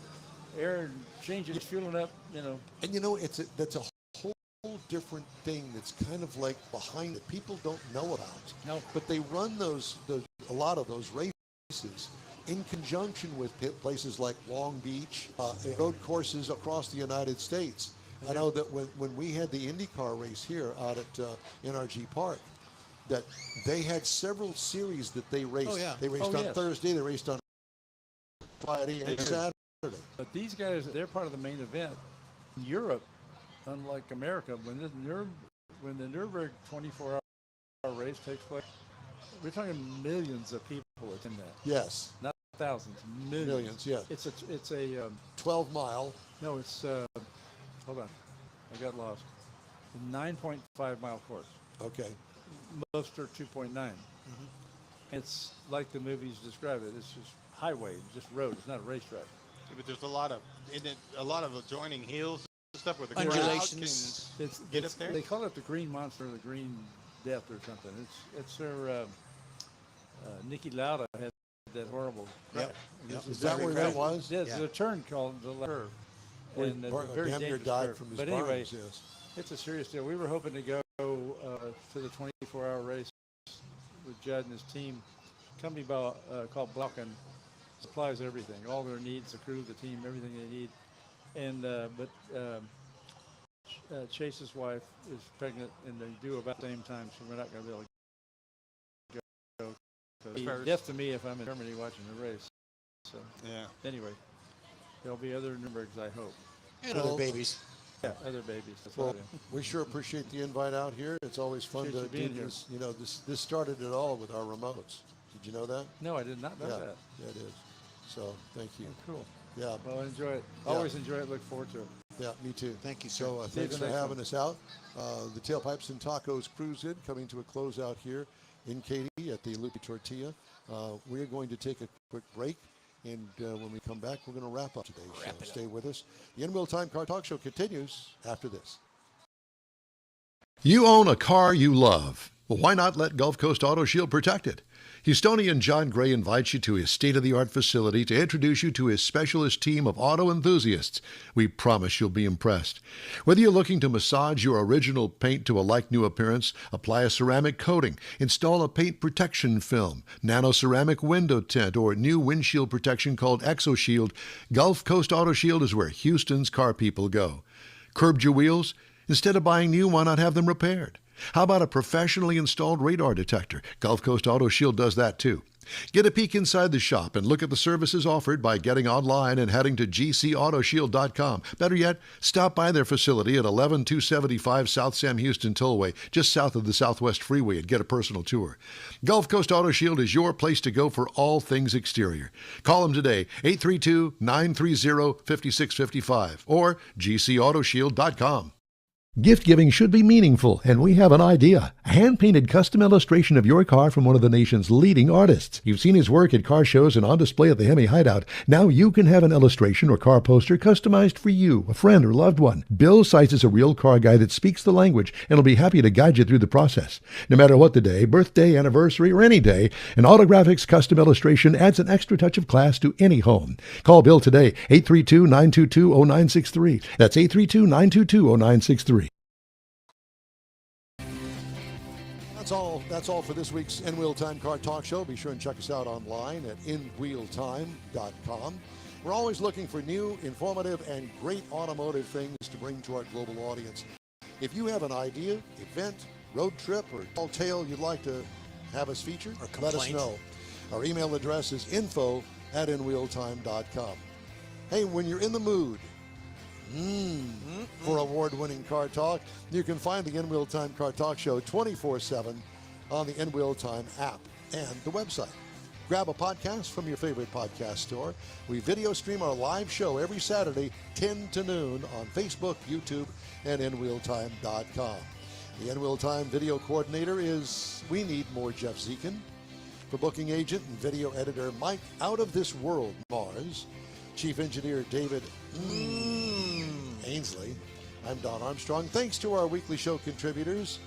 air changes, fueling up, you know. And you know, that's a whole different thing that's kind of like behind it. People don't know about. No. But they run a lot of those races in conjunction with places like Long Beach, road courses across the United States. I know that when we had the IndyCar race here out at NRG Park, that they had several series that they raced. Oh, yeah. They raced Oh, on yes. Thursday, they raced on Friday and Saturday. But these guys, they're part of the main event. In Europe, unlike America, when the Nürburgring 24-hour race takes place, we're talking millions of people attend that. Yes. Not thousands, millions. Millions, yeah. It's a 12-mile. no, it's hold on, I got lost. A 9.5 mile course. Okay. Most are 2.9. It's like the movies describe it. It's just highway, just road. It's not a racetrack. Yeah, but there's a lot of adjoining hills and stuff where the crowd can Undulations. get up there. They call it the Green Monster, or the Green Death, or something. It's their Niki Lauda had that horrible crash. Yep. Is that where that was? There's Yeah. a turn called the curve. Where And it's Bar- a very damn near dangerous died curve. from his But anyway, burns, yes. it's a serious deal. We were hoping to go to the 24-hour race with Judd and his team. A company called Balkan supplies everything, all their needs, the crew, the team, everything they need. And but Chase's wife is pregnant, and they do about the same time, so we're not going to be able to go. So it'd be death to me if I'm in Germany watching the race. So Yeah. anyway, there'll be other Nürburgrings, I hope. And Other old babies. Yeah, other babies. That's Well, what I do. we sure appreciate the invite out here. It's always fun Appreciate to you do being here. this. You know, this started it all with our remotes. Did you know that? No, I did not know Yeah. that. Yeah, it is. So thank you. Oh, cool. Yeah. Well, enjoy it. Yeah. Always enjoy it. Look forward to it. Yeah, me too. Thank you, sir. So See you thanks the for next having one. us out. The Tailpipes and Tacos Cruise In coming to a close out here in Katy at the Lupe Tortilla. We're going to take a quick break, and when we come back, we're going to wrap up today's show. Stay with us. The In Wheel Time Car Talk Show continues after this. You own a car you love. Well, why not let Gulf Coast Auto Shield protect it? Houstonian John Gray invites you to his state-of-the-art facility to introduce you to his specialist team of auto enthusiasts. We promise you'll be impressed. Whether you're looking to massage your original paint to a like-new appearance, apply a ceramic coating, install a paint protection film, nano-ceramic window tint, or new windshield protection called ExoShield, Gulf Coast Auto Shield is where Houston's car people go. Curbed your wheels? Instead of buying new, why not have them repaired? How about a professionally installed radar detector? Gulf Coast Auto Shield does that too. Get a peek inside the shop and look at the services offered by getting online and heading to gcautoshield.com. Better yet, stop by their facility at 11275 South Sam Houston Tollway, just south of the Southwest Freeway, and get a personal tour. Gulf Coast Auto Shield is your place to go for all things exterior. Call them today, 832-930-5655 or gcautoshield.com. Gift giving should be meaningful, and we have an idea. A hand-painted custom illustration of your car from one of the nation's leading artists. You've seen his work at car shows and on display at the Hemi Hideout. Now you can have an illustration or car poster customized for you, a friend, or loved one. Bill Seitz is a real car guy that speaks the language and will be happy to guide you through the process. No matter what the day, birthday, anniversary, or any day, an Autographics custom illustration adds an extra touch of class to any home. Call Bill today, 832-922-0963. That's 832-922-0963. That's all for this week's In Wheel Time Car Talk Show. Be sure and check us out online at inwheeltime.com. We're always looking for new, informative, and great automotive things to bring to our global audience. If you have an idea, event, road trip, or tall tale you'd like to have us feature, Or let us complaint. know. Our email address is info@inwheeltime.com. Hey, when you're in the mood, For award-winning Car Talk. You can find the In Wheel Time Car Talk Show 24/7 on the In Wheel Time app and the website. Grab a podcast from your favorite podcast store. We video stream our live show every Saturday, 10 to noon on Facebook, YouTube, and InWheelTime.com. The In Wheel Time video coordinator is We Need More Jeff Zekin. For booking agent and video editor Mike Out of This World Mars, Chief Engineer David Ainsley, I'm Don Armstrong. Thanks to our weekly show contributors,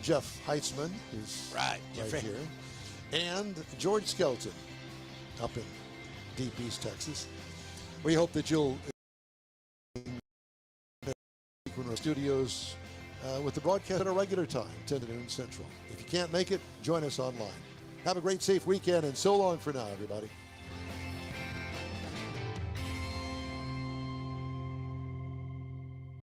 Jeff Heitzman, who's right here, and George Skelton up in Deep East Texas. We hope that you'll frequent our studios with the broadcast at a regular time, 10 to noon Central. If you can't make it, join us online. Have a great, safe weekend, and so long for now, everybody.